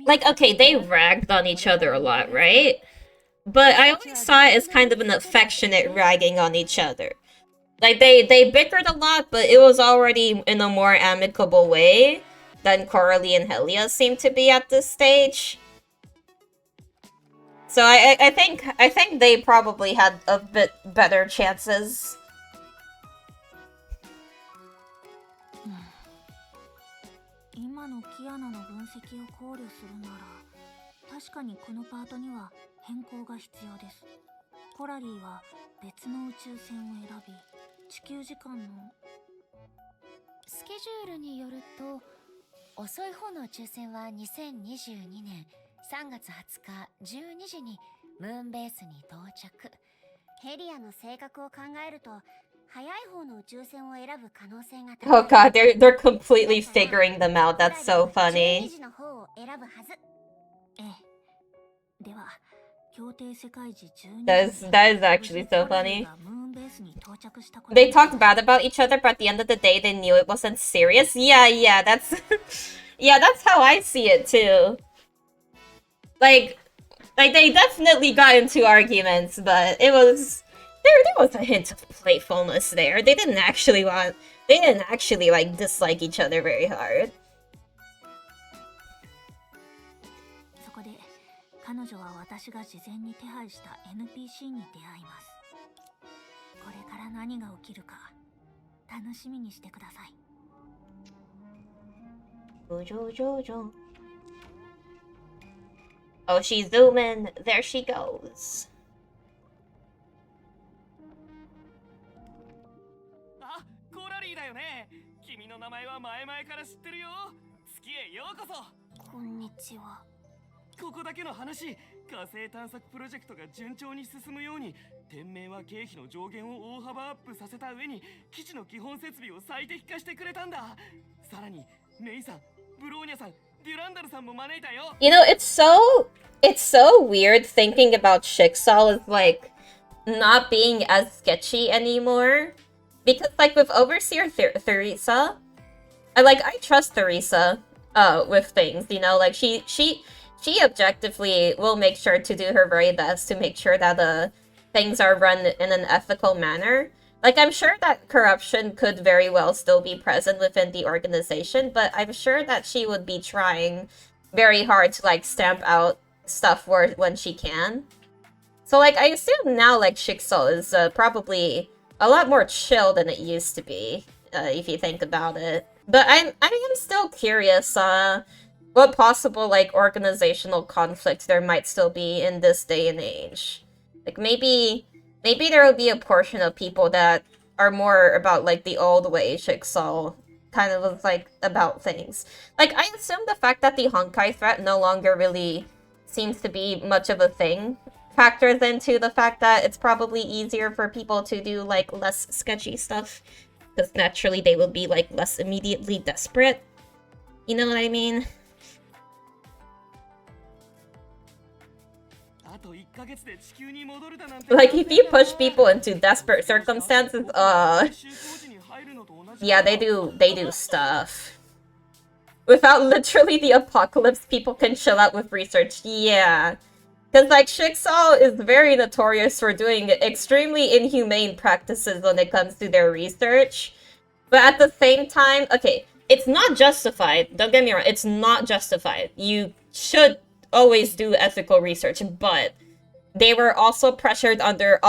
Like, okay, they ragged on each other a lot, right? But I always saw it as kind of an affectionate ragging on each other. Like, they bickered a lot, but it was already in a more amicable way than Coralie and Helia seem to be at this stage. So I think they probably had a bit better chances. 今のキアナの分析を考慮するなら、確かにこのパートには変更が必要です。コラリーは別の宇宙船を選び、地球時間のスケジュールによると、遅い方の宇宙船は2022年3月20日12時にムーンベースに到着。ヘリアの性格を考えると、早い方の宇宙船を選ぶ可能性が Oh god, they're completely figuring them out. That's so funny. 12時の方を選ぶはず。ええ。では、協定世界時12 That is actually so funny. ムーンベースに到着したこと They talked bad about each other, but at the end of the day, they knew it wasn't serious. Yeah, that's... yeah, that's how I see it, too. Like, they definitely got into arguments, but it was... There was a hint of playfulness there. They didn't actually, like, dislike each other very hard. そこで、彼女は私が事前に手配した NPC に出会います。これから何が起きるか、楽しみにしてください。Oh, she's zooming. There she goes. あ、コラリーだよね。君の名前は前々から知ってるよ。月へようこそ。こんにちは。ここだけの話、火星探索プロジェクトが順調に進むように、天命は経費の上限を大幅アップさせた上に、基地の基本設備を最適化してくれたんだ。さらに、メイさん、ブローニャさん、デュランダルさんも招いたよ。You know, it's so weird thinking about Shixal as, like, not being as sketchy anymore. Because, like, with Overseer Theresa, I trust Theresa, with things, you know? Like, she objectively will make sure to do her very best to make sure that, things are run in an ethical manner. Like, I'm sure that corruption could very well still be present within the organization, but I'm sure that she would be trying very hard to, like, stamp out stuff when she can. So, like, I assume now, like, Shixal is probably a lot more chill than it used to be, if you think about it. But I am still curious, what possible, like, organizational conflicts there might still be in this day and age. Like, maybe there will be a portion of people that are more about, like, the old way Shixal kind of was, like, about things. Like, I assume the fact that the Honkai threat no longer really seems to be much of a thing factors into the fact that it's probably easier for people to do, like, less sketchy stuff. Because naturally they will be, like, less immediately desperate. You know what I mean? Like, if you push people into desperate circumstances, yeah, they do stuff. Without literally the apocalypse, people can chill out with research, yeah. Because, like, Shixal is very notorious for doing extremely inhumane practices when it comes to their research. But at the same time, okay, it's not justified, don't get me wrong, it's not justified. You should always do ethical research, but they were also pressured under,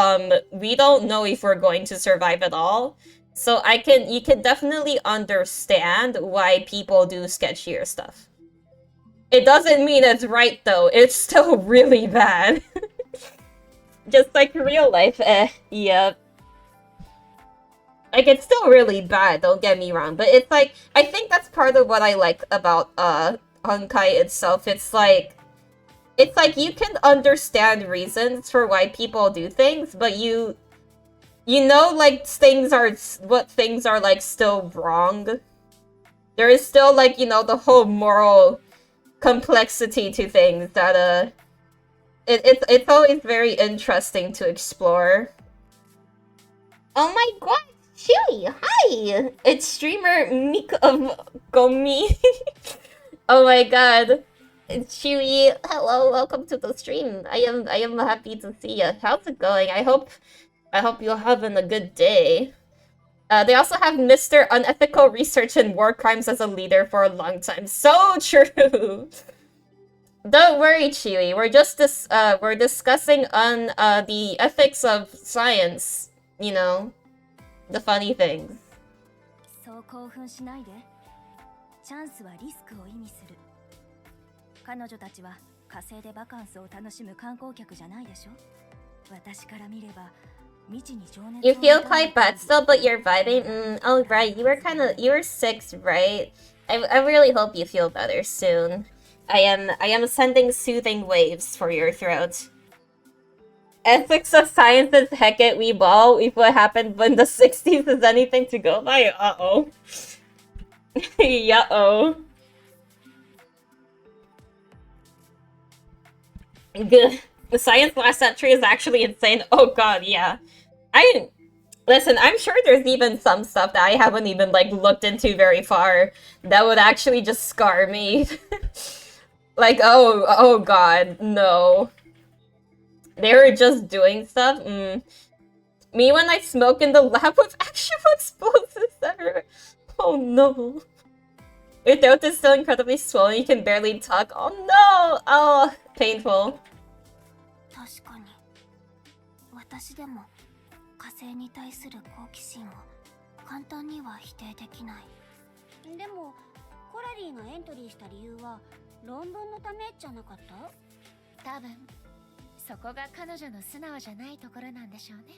we don't know if we're going to survive at all. So you can definitely understand why people do sketchier stuff. It doesn't mean it's right though, it's still really bad. Just like real life, yep. Like, it's still really bad, don't get me wrong, but it's like, I think that's part of what I like about, Honkai itself, it's like you can understand reasons for why people do things, but you know, like, what things are, like, still wrong. There is still, like, you know, the whole moral complexity to things that, it's always very interesting to explore. Oh my god, Chewy, hi! It's streamer Micomi. Oh my god. It's Chewy. Hello, welcome to the stream. I am happy to see you. How's it going? I hope you're having a good day. They also have Mr. Unethical Research and War Crimes as a leader for a long time. So true! Don't worry, Chewy. We're discussing on the ethics of science. You know, the funny things. そう興奮しないで。チャンスはリスクを意味する。彼女たちは火星でバカンスを楽しむ観光客じゃないでしょ。私から見れば。You feel quite bad still, but you're vibing? Oh right, you were 6, right? I really hope you feel better soon. I am sending soothing waves for your throat. Ethics of science is Hecate we ball. If what happened in the 60s is anything to go by, uh-oh. Yeah-oh. Good. The science last century is actually insane. Oh god, yeah. Listen, I'm sure there's even some stuff that I haven't even, like, looked into very far that would actually just scar me. Like, oh god, no. They were just doing stuff? Me when I smoke in the lab with actual explosives everywhere. Oh no. Your throat is still incredibly swollen, you can barely talk. Oh no! Oh, painful. 確かに私でも火星に対する好奇心を簡単には否定できない。でもコラリーがエントリーした理由は論文のためじゃなかった？多分そこが彼女の素直じゃないところなんでしょうね。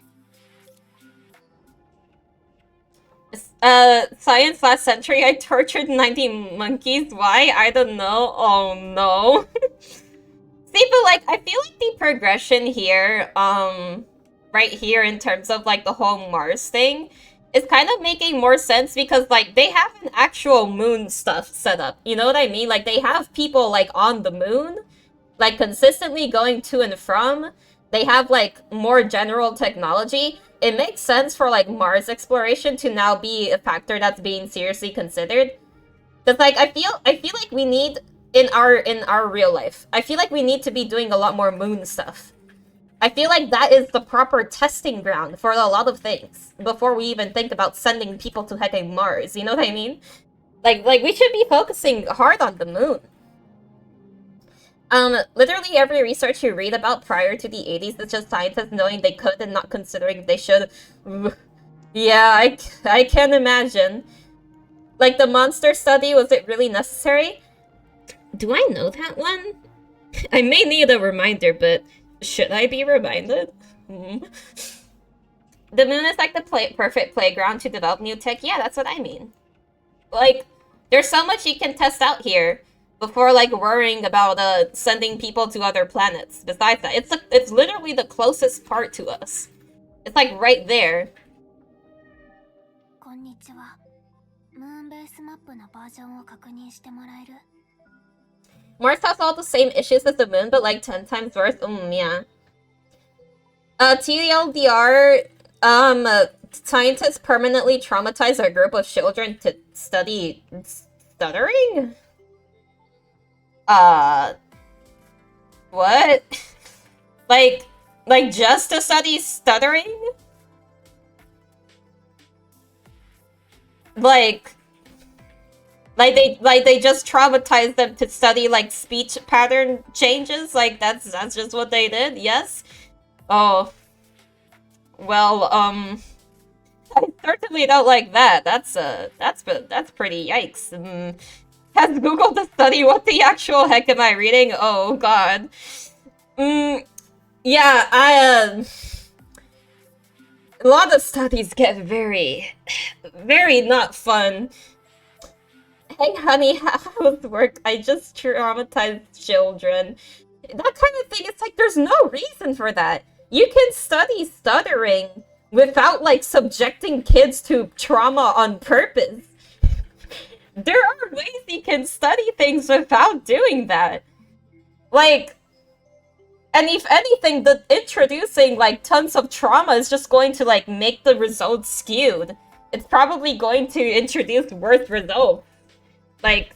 Science last century, I tortured 90 monkeys. Why? I don't know. Oh no. See, but like, I feel like the progression here, right here in terms of like the whole Mars thing, is kind of making more sense because like they have an actual moon stuff set up. You know what I mean? Like they have people like on the moon, like consistently going to and from. They have like more general technology. It makes sense for like Mars exploration to now be a factor that's being seriously considered. Cause like I feel like we need in our real life, I feel like we need to be doing a lot more moon stuff. I feel like that is the proper testing ground for a lot of things before we even think about sending people to hecking Mars. You know what I mean? Like we should be focusing hard on the moon. Literally every research you read about prior to the 80s is just scientists knowing they could and not considering they should. Yeah, I can imagine. Like the monster study, was it really necessary? Do I know that one? I may need a reminder, but should I be reminded? The moon is like the perfect playground to develop new tech. Yeah, that's what I mean. Like, there's so much you can test out here before like worrying about sending people to other planets. Besides that, it's literally the closest part to us. It's like right there. こんにちは。ムーンベースマップのバージョンを確認してもらえる？ Mars has all the same issues as the moon, but like 10 times worse. Yeah. TLDR, scientists permanently traumatize a group of children to study stuttering? What? like just to study stuttering? Like they just traumatized them to study like speech pattern changes. Like that's just what they did. Yes. Oh. Well, I certainly don't like that. That's pretty yikes. Has Google to study what the actual heck am I reading? Oh god. Yeah, a lot of studies get very not fun. Hey honey, how's work? I just traumatized children. That kind of thing, it's like there's no reason for that. You can study stuttering without like subjecting kids to trauma on purpose. There are ways you can study things without doing that. Like, and if anything, the introducing like tons of trauma is just going to like make the results skewed. It's probably going to introduce worse results. Like,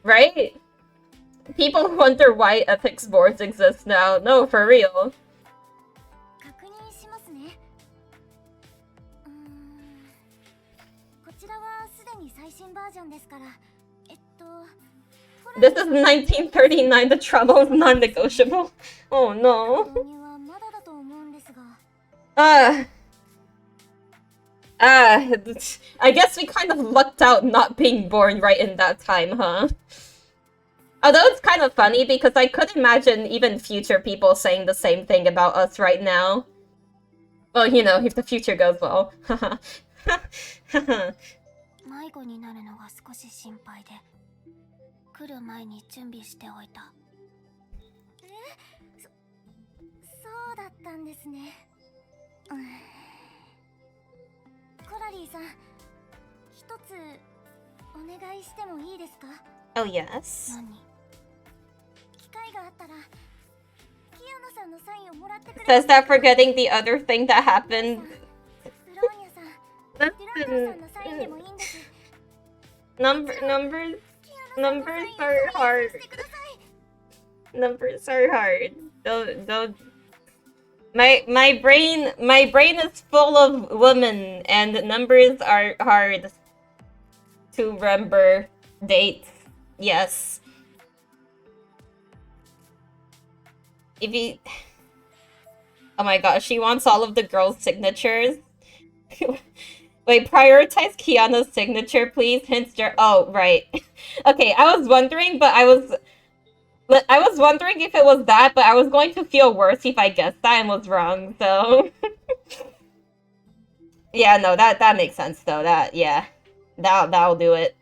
right? People wonder why ethics boards exist now. No, for real. 確認しますね。こちらはすでに最新バージョンですから、This is 1939. The trouble is non-negotiable. Oh no. 導入はまだだと思うんですが。I guess we kind of lucked out not being born right in that time, huh? Although it's kind of funny because I could imagine even future people saying the same thing about us right now. Well, you know, if the future goes well. 迷子になるのが少し心配で、来る前に準備しておいた。そうだったんですね。コラリーさん、一つお願いしてもいいですか？ Oh yes. 何？機会があったら、キアナさんのサインをもらってくれ。Says that forgetting the other thing that happened. ブローニャさん、デュランドルさんのサインでもいいんです。Numbers are hard. Numbers are hard. Don't. My brain is full of women, and numbers are hard to remember. Dates, yes. If you, oh my gosh, she wants all of the girls' signatures. Wait, prioritize Kiana's signature, please. Hints. Oh, right. Okay, I was wondering, but I was wondering if it was that, but I was going to feel worse if I guessed that and was wrong, so... Yeah, no, that makes sense, though. That'll do it.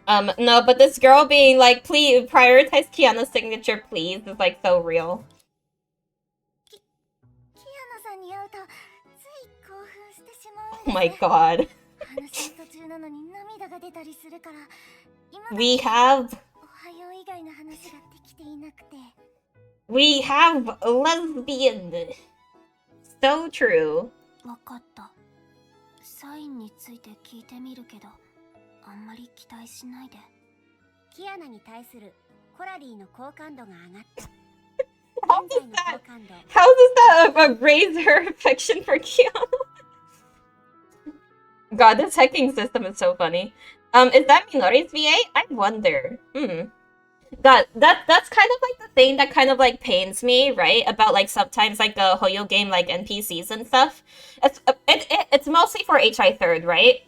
No, but this girl being like, please, prioritize Kiana's signature, please, is, like, so real. Oh my god. We have lesbian. So true. わかった。サインについて聞いてみるけど、あんまり期待しないで。キアナに対するコラリーの好感度が上がった。How does that raise her affection for Kiana? God, this hacking system is so funny. Is that Minori's VA? I wonder. God, that's kind of like the thing that kind of like pains me, right? About like sometimes like the Hoyo game like NPCs and stuff. It's mostly for HI3, right?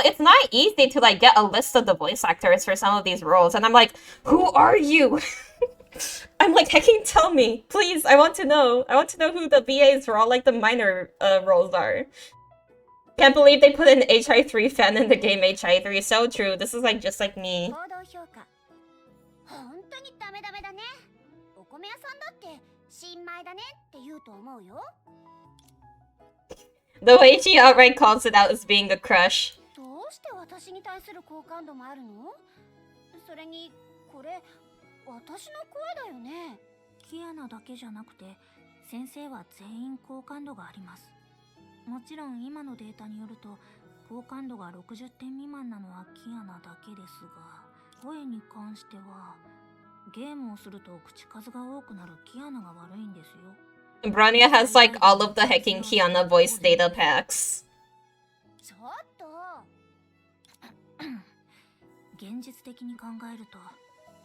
It's not easy to like get a list of the voice actors for some of these roles, and I'm like, who are you? I'm like, hecking tell me, please. I want to know who the VAs for all like the minor roles are. Can't believe they put an HI3 fan in the game HI3. So true. This is like just like me. The way she outright calls it out as being a crush. 私の声だよね。キアナだけじゃなくて、先生は全員好感度があります。もちろん今のデータによると、好感度が60点未満なのはキアナだけですが、声に関しては、ゲームをすると口数が多くなるキアナが悪いんですよ。Bronya has like all of the hacking Kiana voice data packs. ちょっと。現実的に考えると、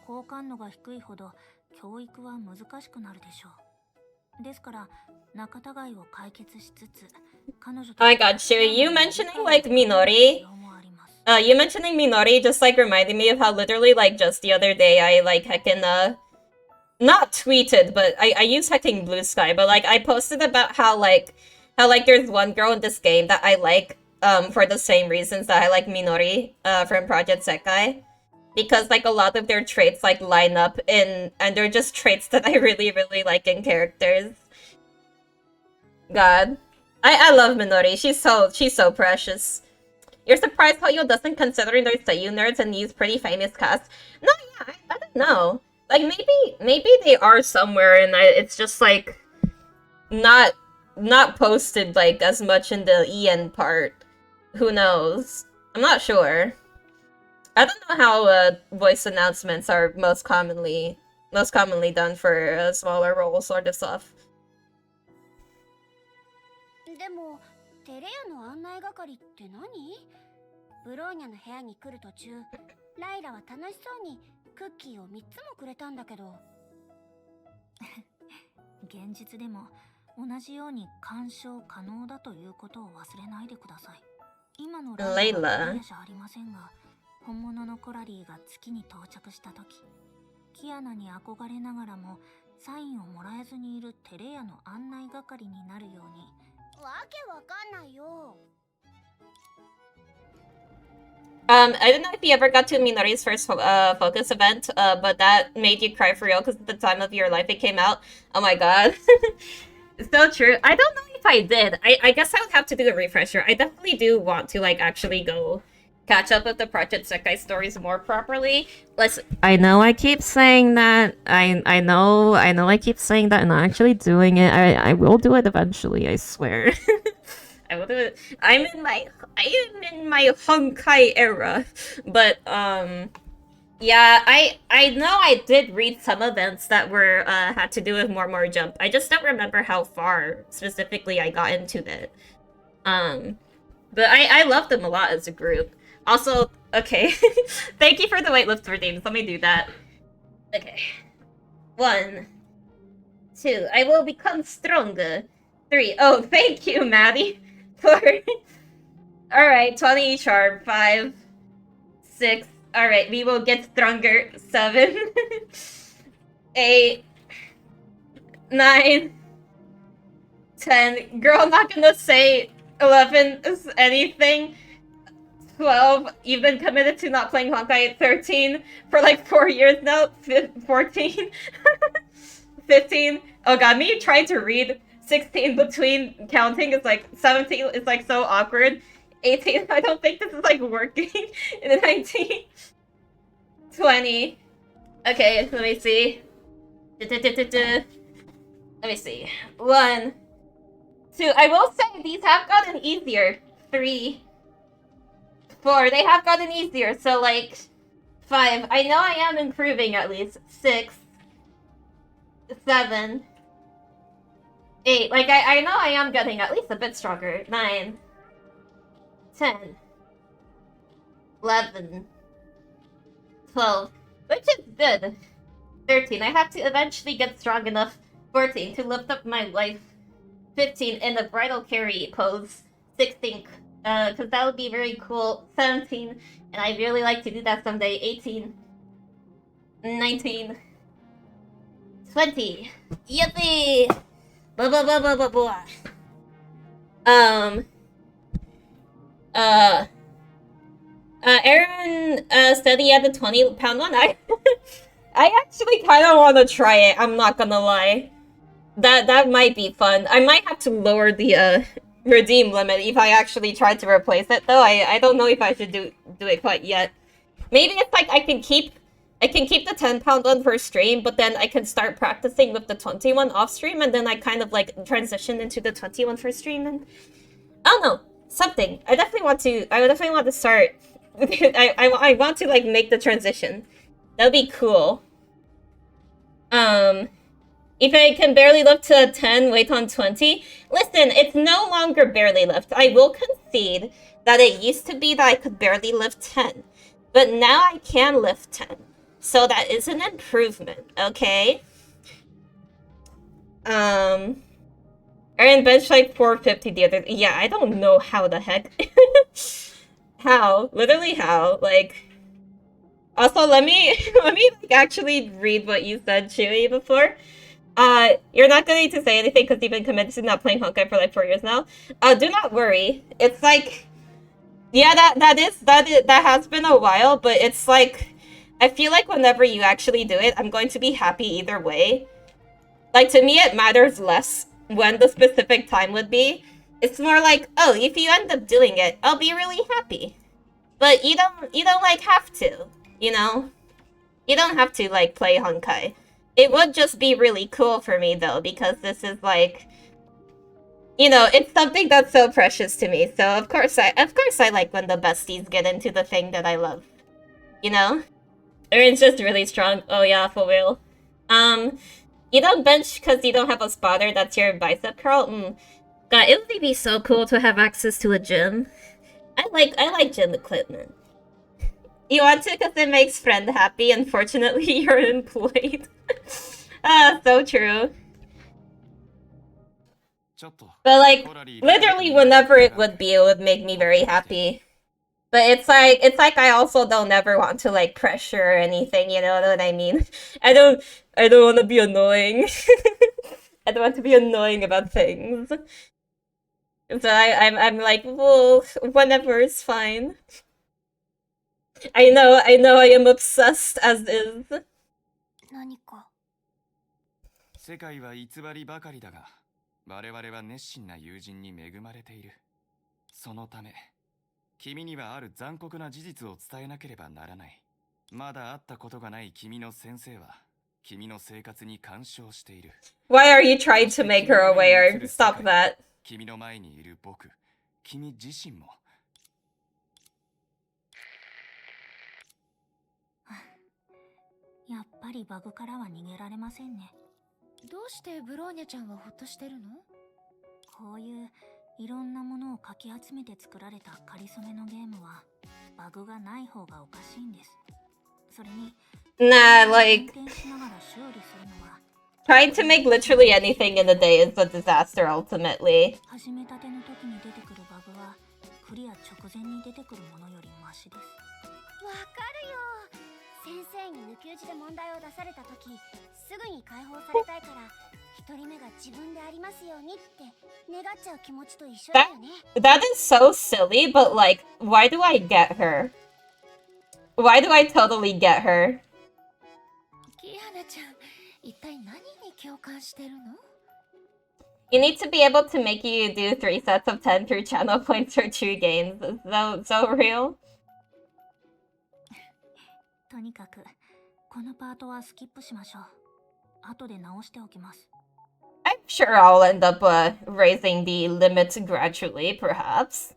好感度が低いほど教育は難しくなるでしょう。ですから仲違いを解決しつつ、彼女と Oh my god, Shui, you mentioning like Minori? You mentioning Minori just like reminded me of how literally like just the other day I like heckin' not tweeted, but I use hecking Blue Sky, but like I posted about how like there's one girl in this game that I like for the same reasons that I like Minori from Project Sekai. Because like a lot of their traits like line up and they're just traits that I really, really like in characters. God. I love Minori. She's so precious. You're surprised how you doesn't considering their Seiyu nerds and use pretty famous cast? No, yeah, I don't know. Like maybe they are somewhere and it's just like not posted like as much in the EN part. Who knows? I'm not sure. I don't know how voice announcements are most commonly done for smaller roles sort of stuff. でもテレ屋の案内係って何？ブローニャの部屋に来る途中、ライラは楽しそうにクッキーを3つもくれたんだけど。現実でも同じように干渉可能だということを忘れないでください。今のライラはクリアじゃありませんが、本物のコラリーが月に到着した時、キアナに憧れながらもサインをもらえずにいるテレ屋の案内係になるように。わけわかんないよ。I don't know if you ever got to Minori's first focus event, but that made you cry for real because at the time of your life it came out. Oh my god. So true. I don't know if I did. I guess I would have to do a refresher. I definitely do want to like actually go catch up with the Project Sekai stories more properly. Listen, I know I keep saying that. I know I keep saying that and not actually doing it. I will do it eventually, I swear. I will do it. I am in my Honkai era. But yeah, I know I did read some events that were had to do with more jump. I just don't remember how far specifically I got into it. But I love them a lot as a group. Also, okay. Thank you for the weightlifts redeems. Let me do that. Okay. 1, 2. I will become stronger. 3. Oh, thank you, Maddie. 4. Alright, 20 charm. 5. 6. Alright, we will get stronger. 7. 8. 9. 10. Girl, I'm not gonna say 11 is anything. 12. You've been committed to not playing Honkai. 13. For like 4 years now. 14. 15. Oh god, me trying to read 16 between counting is like 17 is like so awkward. 18. I don't think this is like working. 19. 20. Okay, let me see. Let me see. 1. 2. I will say these have gotten easier. 3. 4. They have gotten easier, so like 5. I know I am improving at least. 6. 7. 8. Like I know I am getting at least a bit stronger. 9. 10. 11. 12. Which is good. 13. I have to eventually get strong enough. 14. To lift up my life. 15. In the bridal carry pose. 16. Because that would be very cool. 17. And I'd really like to do that someday. 18. 19. 20. Yippee! Blah blah blah blah blah blah. Aaron said he had the 20-pound one. I actually kind of want to try it. I'm not gonna lie. That might be fun. I might have to lower the redeem limit if I actually try to replace it though. I don't know if I should do it quite yet. Maybe it's like I can keep the 10-pound one for stream, but then I can start practicing with the 21 off stream, and then I kind of like transition into the 21 for stream, and I don't know, something. I definitely want to start. I want to like make the transition. That'd be cool. If I can barely lift to 10, wait on 20. Listen, it's no longer barely lift. I will concede that it used to be that I could barely lift 10, but now I can lift 10. So that is an improvement, okay? I ran bench like 450 the other. Yeah, I don't know how the heck. How? Literally how? Like. Also, let me like, actually read what you said, Chewy, before. You're not going to say anything because you've been committed to not playing Honkai for like 4 years now. Do not worry. It's like Yeah, that has been a while, but it's like I feel like whenever you actually do it, I'm going to be happy either way. Like, to me, it matters less when the specific time would be. It's more like, oh, if you end up doing it, I'll be really happy. But you don't like have to, you know? You don't have to like play Honkai. It would just be really cool for me though, because this is like, you know, it's something that's so precious to me. So of course I like when the besties get into the thing that I love. You know? Erin's just really strong. Oh yeah, for real. You don't bench because you don't have a spotter that's your bicep curl? God, it would be so cool to have access to a gym. I like gym equipment. You want to because it makes friend happy. Unfortunately, you're employed. So true. But like, literally whenever it would make me very happy. But it's like I also don't ever want to like pressure or anything, you know what I mean? I don't want to be annoying. I don't want to be annoying about things. So I'm like, well, whenever is fine. I know I am obsessed as is. 何か世界は偽りばかりだが、我々は熱心な友人に恵まれている。そのため、君にはある残酷な事実を伝えなければならない。まだ会ったことがない君の先生は、君の生活に干渉している。Why are you trying to make her aware? Stop that. 君の前にいる僕、君自身も。やっぱりバグからは逃げられませんね。どうしてブローニャちゃんはほっとしてるの？こういういろんなものをかき集めて作られたかりそめのゲームはバグがない方がおかしいんです。それに、Nah, like 運転しながら修理するのは trying to make literally anything in a day is a disaster ultimately. 始めたての時に出てくるバグはクリア直前に出てくるものよりマシです。わかるよ。先生に抜き打ちで問題を出された時、すぐに解放されたいから一人目が自分でありますようにって願っちゃう気持ちと一緒だよね。That is so silly, but like, why do I get her? Why do I totally get her? キハナちゃん、一体何に共感してるの？ You need to be able to make you do 3 sets of 10 through channel points for 2 games. So real. とにかくこのパートはスキップしましょう。後で直しておきます。I'm sure I'll end up raising the limits gradually, perhaps.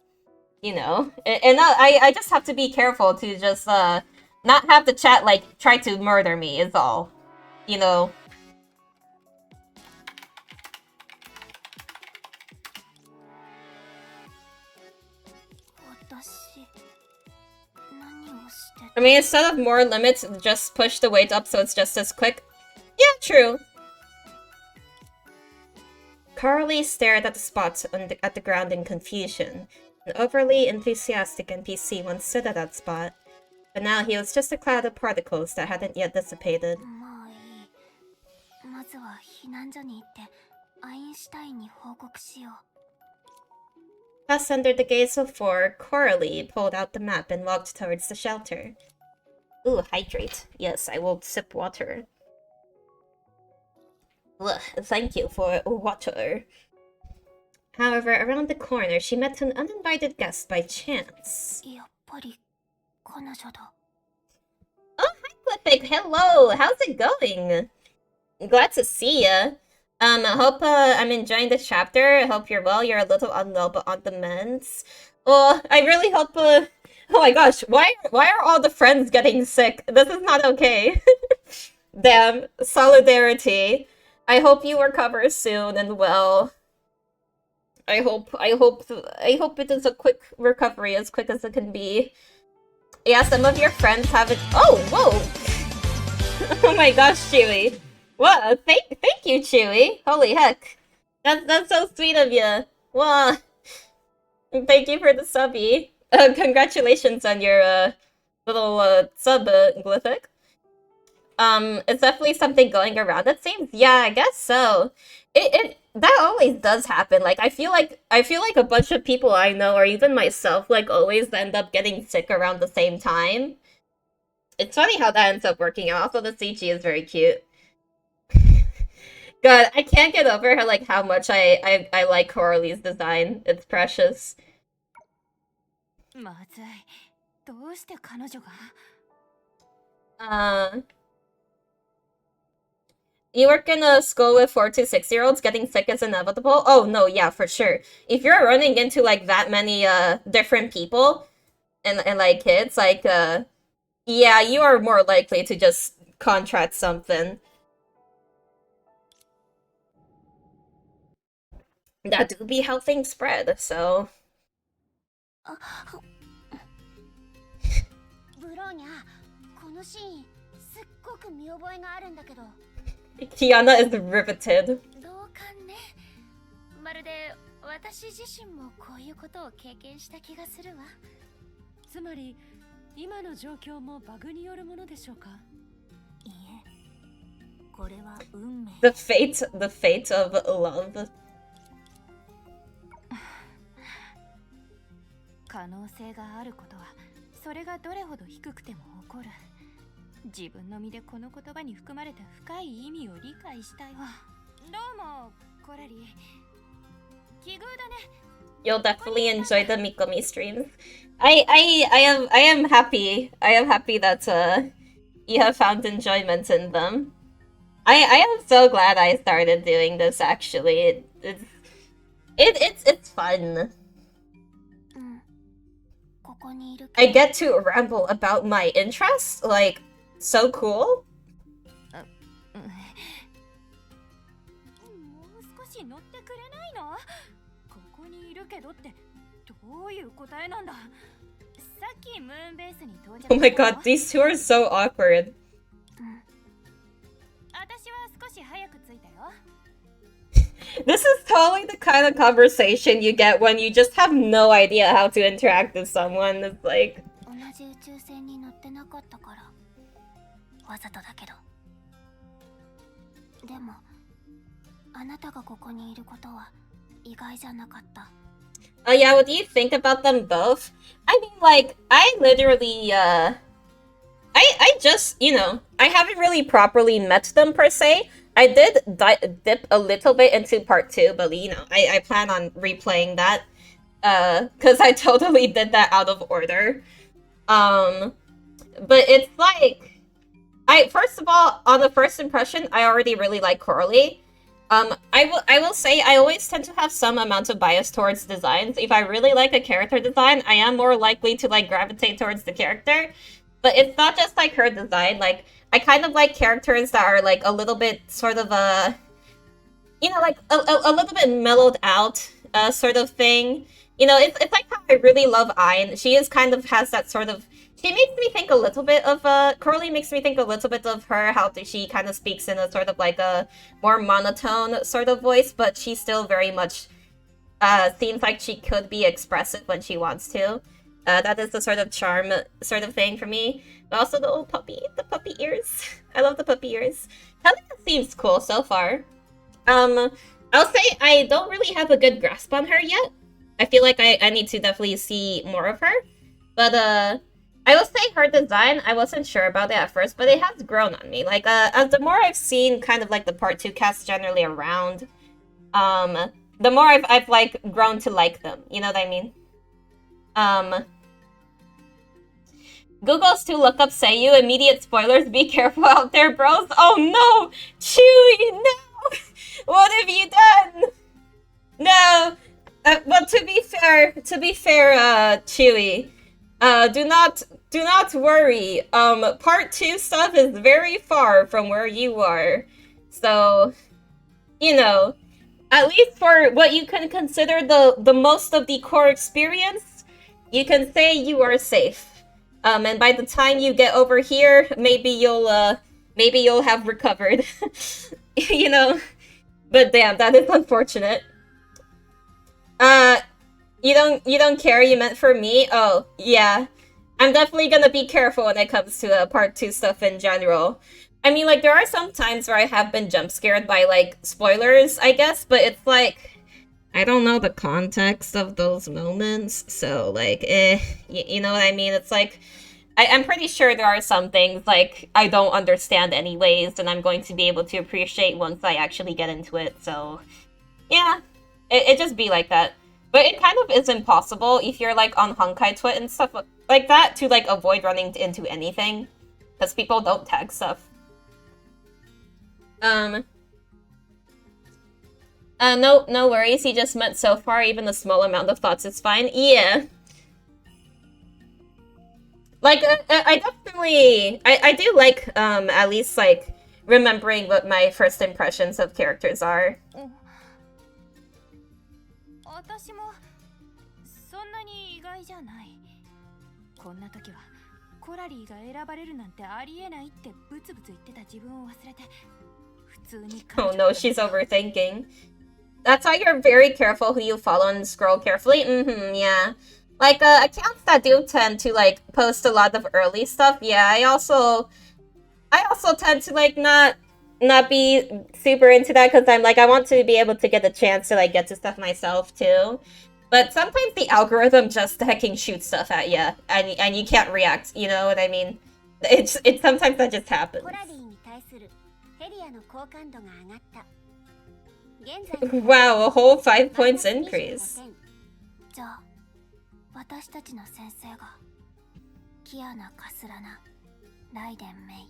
You know, and I just have to be careful to just not have the chat like try to murder me is all. You know. 私何をして I mean, instead of more limits, just push the weight up so it's just as quick. Yeah, true. Carly stared at the spots at the ground in confusion. An overly enthusiastic NPC once stood at that spot, but now he was just a cloud of particles that hadn't yet dissipated. まあいい。まずは避難所に行ってアインシュタインに報告しよう。Thus, under the gaze of 4, Coralie pulled out the map and walked towards the shelter. Ooh, hydrate. Yes, I will sip water. Ugh, thank you for water. However, around the corner, she met an uninvited guest by chance. やっぱり彼女だ。 Oh, hi, Clippic. Hello. How's it going? Glad to see ya. I hope I'm enjoying the chapter. I hope you're well. You're a little unwell, but on the mends. Oh, I really hope. Oh my gosh, why are all the friends getting sick? This is not okay. Damn, solidarity. I hope you recover soon and well. I hope it is a quick recovery, as quick as it can be. Yeah, some of your friends haven't. Oh, whoa! Oh my gosh, Chewy. What? Thank you, Chewy. Holy heck, that's so sweet of you. Wow. Thank you for the subby. Congratulations on your little sub glyphic. It's definitely something going around, it seems. Yeah, I guess so. that always does happen. Like I feel like a bunch of people I know, or even myself, like always end up getting sick around the same time. It's funny how that ends up working out. Also, the CG is very cute. God, I can't get over her, like how much I like Coralie's design. It's precious. まずい。どうして彼女が You work in a school with 4 to 6-year-olds. Getting sick is inevitable. Oh no, yeah, for sure. If you're running into like that many different people and like kids, like yeah, you are more likely to just contract something. That do be how things spread, so. ブローニャ、このシーンすっごく見覚えがあるんだけど。Kiana is riveted. 同感ね。まるで私自身もこういうことを経験した気がするわ。つまり今の状況もバグによるものでしょうか。いえ、これは運命。The fate of love. 可能性があることはそれがどれほど低くても起こる。自分の身でこの言葉に含まれた深い意味を理解したよ。どうも、コラリー。奇遇だね。You'll definitely enjoy the Micomi streams. I am happy. I am happy that you have found enjoyment in them. I am so glad I started doing this actually. It's fun. I get to ramble about my interests, like, so cool. もう少し乗ってくれないの？ここにいるけどってどういう答えなんだ？さっきムーンベースに到着。 Oh my god, these two are so awkward. 私は少し早く着いたよ。This is totally the kind of conversation you get when you just have no idea how to interact with someone. It's like... 同じ宇宙船に乗ってなかったからわざとだけど。でもあなたがここにいることは意外じゃなかった。Yeah, what do you think about them both? I mean, like, I literally, I just, you know, I haven't really properly met them per se. I did dip a little bit into part 2, but, you know, I plan on replaying that, because I totally did that out of order. But it's like, first of all, on the first impression, I already really like Coralie. I will say I always tend to have some amount of bias towards designs. If I really like a character design, I am more likely to like gravitate towards the character. But it's not just like her design. Like I kind of like characters that are like a little bit sort of you know, like a little bit mellowed out sort of thing. You know, it's like how I really love Ayn. She is kind of has that sort of. She makes me think a little bit of Coralie makes me think a little bit of her. How she kind of speaks in a sort of like a more monotone sort of voice, but she still very much seems like she could be expressive when she wants to. That is the sort of charm sort of thing for me. But also the old puppy, the puppy ears. I love the puppy ears. Helena seems cool so far. I'll say I don't really have a good grasp on her yet. I feel like I need to definitely see more of her. But I will say her design, I wasn't sure about it at first, but it has grown on me. Like, as the more I've seen kind of like the part 2 cast generally around, the more I've like grown to like them. You know what I mean? Google's to look up Seiyu. Immediate spoilers. Be careful out there, bros. Oh no! Chewie, no! What have you done? No! Well, to be fair, Chewie, do not worry. Part 2 stuff is very far from where you are. So, you know, at least for what you can consider the most of the core experience, you can say you are safe. And by the time you get over here, maybe you'll have recovered. You know? But damn, that is unfortunate. You don't care, you meant for me? Oh, yeah. I'm definitely gonna be careful when it comes to part 2 stuff in general. I mean, like, there are some times where I have been jump scared by, like, spoilers, I guess, but it's like, I don't know the context of those moments, so, like, you know what I mean? It's like, I'm pretty sure there are some things, like, I don't understand anyways, and I'm going to be able to appreciate once I actually get into it, so, yeah, it just be like that. But it kind of is impossible if you're, like, on Honkai Twit and stuff like that to, like, avoid running into anything, because people don't tag stuff. No worries, he just meant so far, even a small amount of thoughts is fine. Yeah. Like, I definitely, I do like, at least, like, remembering what my first impressions of characters are. 私もそんなに意外じゃない。こんな時はコラリーが選ばれるなんてありえないってブツブツ言ってた自分を忘れて普通に。Oh no, she's overthinking. That's why you're very careful who you follow and scroll carefully. Yeah. Like, accounts that do tend to, like, post a lot of early stuff, yeah, I also tend to, like, not be super into that, because I'm, like, I want to be able to get the chance to, like, get to stuff myself, too. But sometimes the algorithm just hecking shoots stuff at you, and you can't react, you know what I mean? It's sometimes that just happens. Wow, a whole 5 points increase. 私たちの先生がキアナ・カスラナ、ライデン・メイ、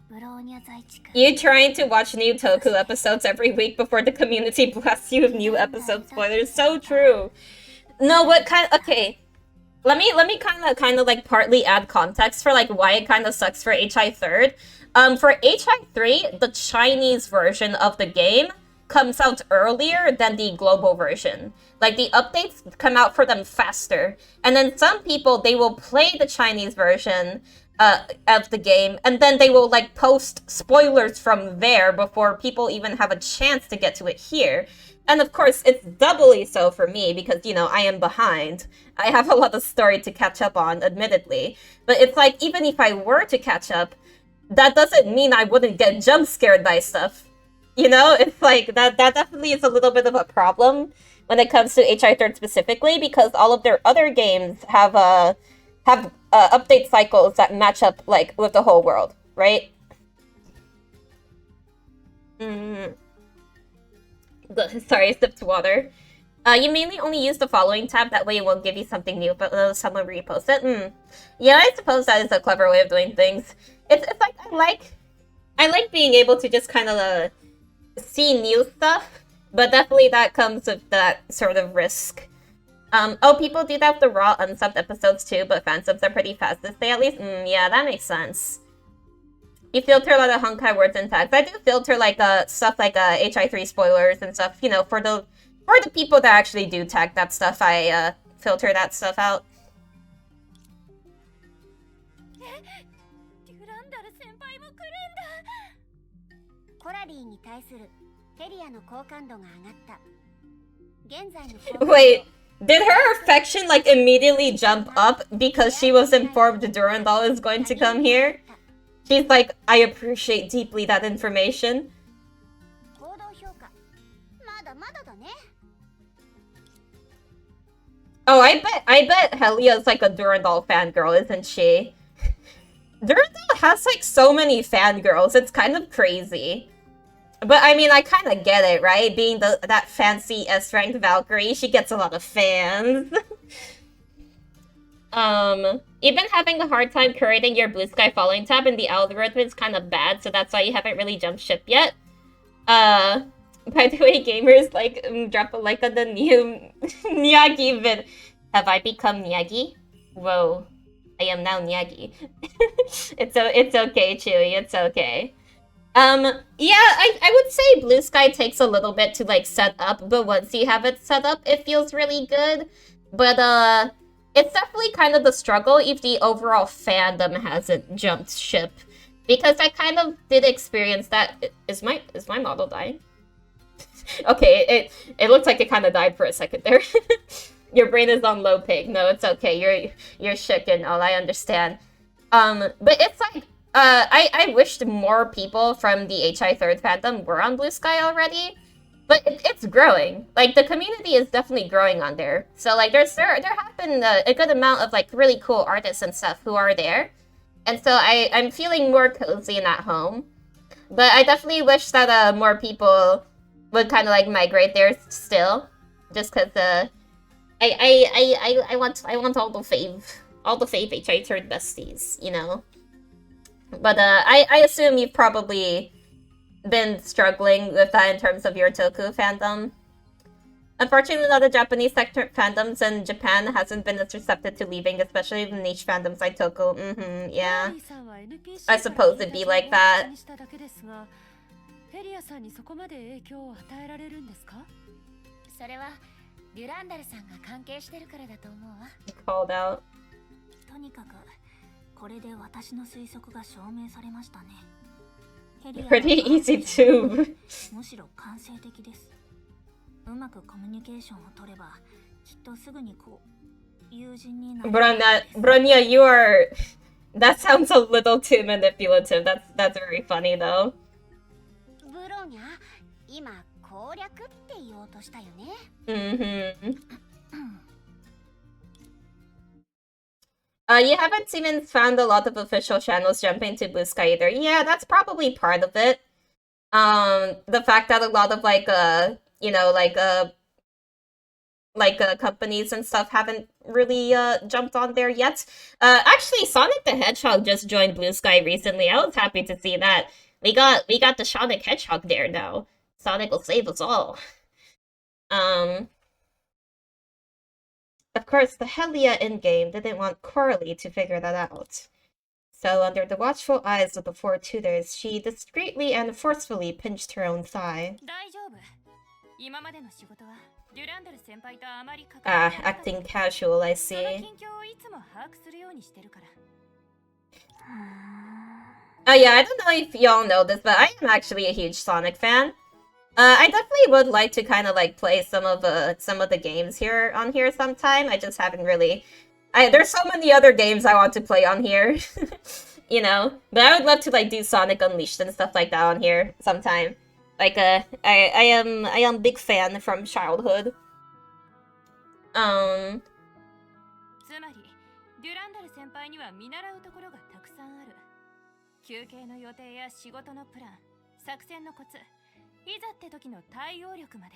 ブローニャ在地区。You trying to watch new Toku episodes every week before the community blasts you with new episode spoilers? So true. No, what kind? Okay, let me kind of like partly add context for like why it kind of sucks for HI3. For HI3, the Chinese version of the game comes out earlier than the global version. Like, the updates come out for them faster. And then some people, they will play the Chinese version of the game, and then they will, like, post spoilers from there before people even have a chance to get to it here. And of course, it's doubly so for me because, you know, I am behind. I have a lot of story to catch up on, admittedly. But it's like, even if I were to catch up, that doesn't mean I wouldn't get jump scared by stuff. You know, it's like, that definitely is a little bit of a problem when it comes to HI3 specifically, because all of their other games have update cycles that match up, like, with the whole world, right? Sorry, I sipped water. You mainly only use the following tab, that way it won't give you something new, but someone repost it. Yeah, I suppose that is a clever way of doing things. It's like, I like being able to just kind of, see new stuff, but definitely that comes with that sort of risk. Oh, people do that with the raw unsubbed episodes too, but fan subs are pretty fast this day at least. Yeah, that makes sense. You filter a lot of Honkai words and tags. I do filter like stuff like HI3 spoilers and stuff, you know, for the people that actually do tag that stuff, I filter that stuff out. コラリーに対するヘリアの好感度が上がった。現在の Wait, did her affection like immediately jump up because she was informed Durandal is going to come here? She's like, I appreciate deeply that information. 行動評価まだまだだね。 Oh, I bet Helia's like a Durandal fangirl, isn't she? Durandal has like so many fangirls, it's kind of crazy. But I mean, I kind of get it, right? Being that fancy S-ranked Valkyrie, she gets a lot of fans. You've been having a hard time curating your Blue Sky following tab, and the algorithm is kind of bad, so that's why you haven't really jumped ship yet. By the way, gamers, like, drop a like on the new Miyagi vid. Have I become Miyagi? Whoa. I am now Miyagi. It's okay, Chewy, it's okay. Yeah, I would say Blue Sky takes a little bit to, like, set up, but once you have it set up, it feels really good. But, it's definitely kind of the struggle if the overall fandom hasn't jumped ship. Because I kind of did experience that. Is my model dying? Okay, it looks like it kind of died for a second there. Your brain is on low pig. No, it's okay. You're shook and all, I understand. But it's like, I wished more people from the HI3 fandom were on Blue Sky already, but it's growing. Like, the community is definitely growing on there. So, like, there have been a good amount of, like, really cool artists and stuff who are there. And so I'm feeling more cozy and at home. But I definitely wish that more people would kind of, like, migrate there still. Just because, I want all the fave HI3 besties, you know? But I assume you've probably been struggling with that in terms of your Toku fandom. Unfortunately, a lot of Japanese sector fandoms in Japan hasn't been as receptive to leaving, especially the niche fandoms like Toku. Yeah. I suppose it'd be like that. フェリアさんにそこまで影響を与えられるんですか？それはデュランダルさんが関係してるからだと思うわ。Called out. とにかくこれで私の推測が証明されましたね。Pretty easy to. むしろ感性的です。うまくコミュニケーションを取ればきっとすぐにこう友人になる。Bronya, you are. That sounds a little too manipulative. That's very funny though. ブローニャ、今攻略って言おうとしたよね。You haven't even found a lot of official channels jumping to Blue Sky either. Yeah, that's probably part of it. The fact that a lot of you know, companies and stuff haven't really jumped on there yet. Actually, Sonic the Hedgehog just joined Blue Sky recently. I was happy to see that. We got the Sonic Hedgehog there now. Sonic will save us all. Of course, the Helia in-game didn't want Coralie to figure that out. So, under the watchful eyes of the four tutors, she discreetly and forcefully pinched her own thigh. Acting casual, I see. Yeah, I don't know if y'all know this, but I am actually a huge Sonic fan. I definitely would like to kind of like play some of the games here sometime. I just haven't really. There's so many other games I want to play on here, you know. But I would love to like do Sonic Unleashed and stuff like that on here sometime. Like I am big fan from childhood. つまりデュランダル先輩には見習うところがたくさんある。休憩の予定や仕事のプラン、作戦のコツ、いざって時の対応力まで。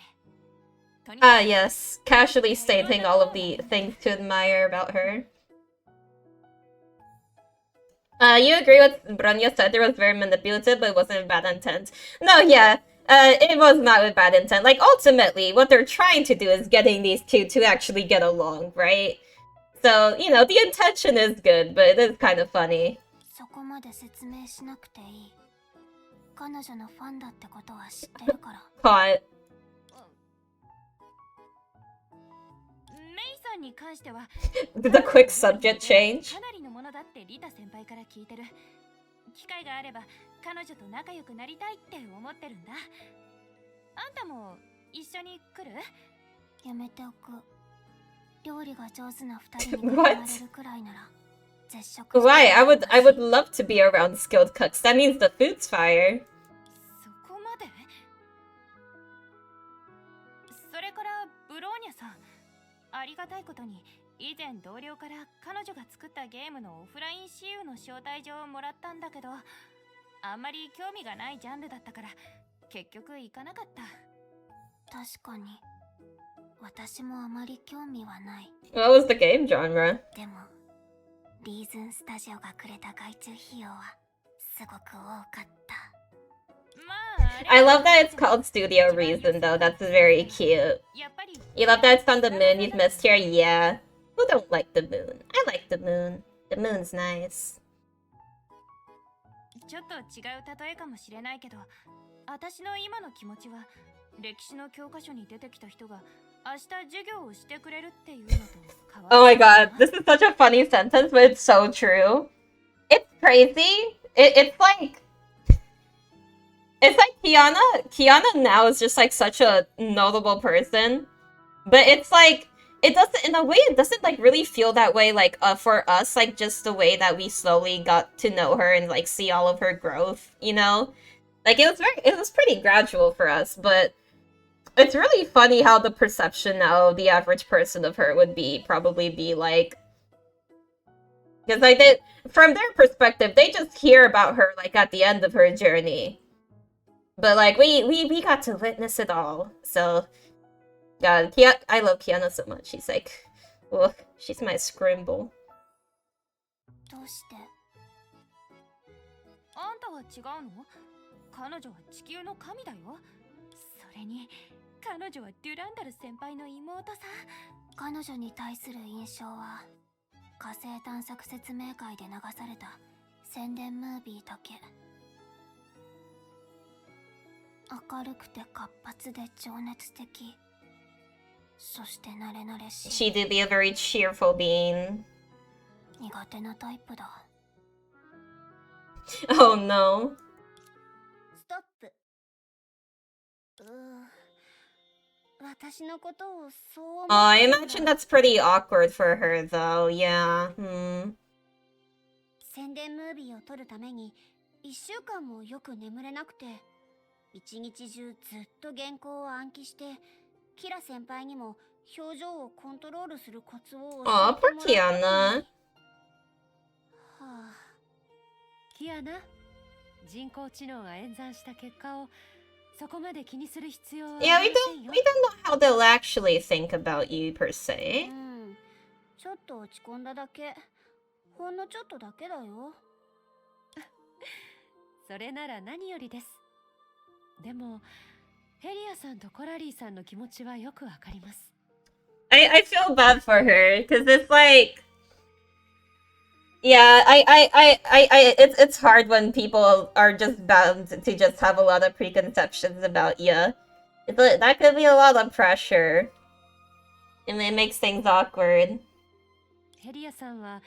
Yes, casually stating all of the things to admire about her. You agree with Bronya said it was very manipulative, but it wasn't with bad intent. No, yeah, it was not with bad intent. Like, ultimately, what they're trying to do is getting these two to actually get along, right? So, you know, the intention is good, but it is kind of funny. そこまで説明しなくていい。彼女のファンだってことは知ってるから。Caught. メイさんに関しては Did the quick subject change? かなりのものだってリタ先輩から聞いてる。機会があれば彼女と仲良くなりたいって思ってるんだ。あんたも一緒に来る？やめておく。料理が上手な二人に囲まれるくらいなら。Why? I would love to be around skilled cooks. That means the food's fire. そこまで？それからブローニャさん、ありがたいことに以前同僚から彼女が作ったゲームのオフライン私有の招待状をもらったんだけど、あんまり興味がないジャンルだったから結局行かなかった。確かに私もあまり興味はない。What was the game genre? でもリーズンスタジオがくれた外注費用はすごく多かった。I love that it's called Studio Reason though, that's very cute. You love that it's on the moon you've missed here? Yeah. Who don't like the moon? I like the moon. The moon's nice. ちょっと違う例えかもしれないけど、私の今の気持ちは歴史の教科書に出てきた人が明日授業をしてくれるっていうのと変わる。 Oh my god, this is such a funny sentence, but it's so true. It's crazy. It's like Kiana now is just like such a notable person. But it's like it doesn't, in a way, it doesn't like really feel that way like for us, like just the way that we slowly got to know her and like see all of her growth, you know? Like it was pretty gradual for us, but it's really funny how the perception now of the average person of her would probably be like, because like from their perspective, they just hear about her like at the end of her journey. But like we got to witness it all. So God, I love Kiana so much. She's like, well, she's my scrimble. どうして？あんたは違うの？彼女は地球の神だよ。それに彼女はデュランダル先輩の妹さ。彼女に対する印象は火星探索説明会で流された宣伝ムービーだけ。明るくて活発で情熱的。そして慣れ慣れしい。She did be a very cheerful being. 苦手なタイプだ。Oh no. ストップ。私のことをそう思う。I imagine that's pretty awkward for her though. Yeah. Hmm. 宣伝ムービーを撮るために1週間もよく眠れなくて、一日中ずっと原稿を暗記して、キラ先輩にも表情をコントロールするコツを教えてもらったのに。Oh, poor Kiana. はあ。キアナ、人工知能が演算した結果をそこまで気にする必要はありま Yeah, せんよ。we don't know how they'll actually think about you per se. ちょっと落ち込んだだけ。ほんのちょっとだけだよ。それなら何よりです。でもヘリアさんとコラリーさんの気持ちはよくわかります。I feel bad for her because it's like, yeah, it's hard when people are just bound to just have a lot of preconceptions about you. That could be a lot of pressure, and it makes things awkward. ヘリアさんは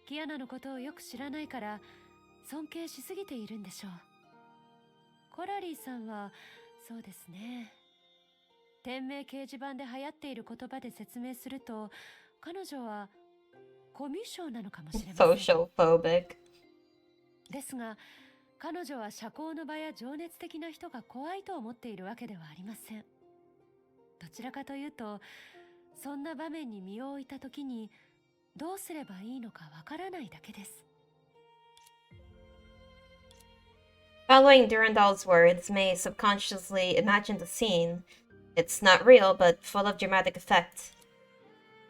キアナのことをよく知らないから尊敬しすぎているんでしょう。コラリーさんはそうですね。店名掲示板で流行っている言葉で説明すると、彼女はコミュ障なのかもしれません。Social phobic. ですが、彼女は社交の場や情熱的な人が怖いと思っているわけではありません。どちらかというと、そんな場面に身を置いたときにどうすればいいのかわからないだけです。Following Durandal's words, May subconsciously imagined a scene. It's not real, but full of dramatic effect.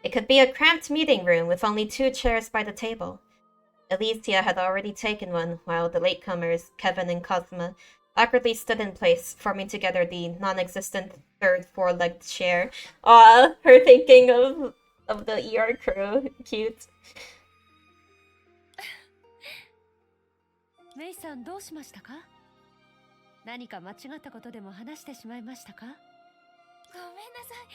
It could be a cramped meeting room with only 2 chairs by the table. Alicia had already taken one, while the latecomers, Kevin and Cosma, awkwardly stood in place, forming together the non-existent third 4-legged chair. Aw, her thinking of the ER crew. Cute. メイさんどうしましたか？何か間違ったことでも話してしまいましたか？ごめんなさい。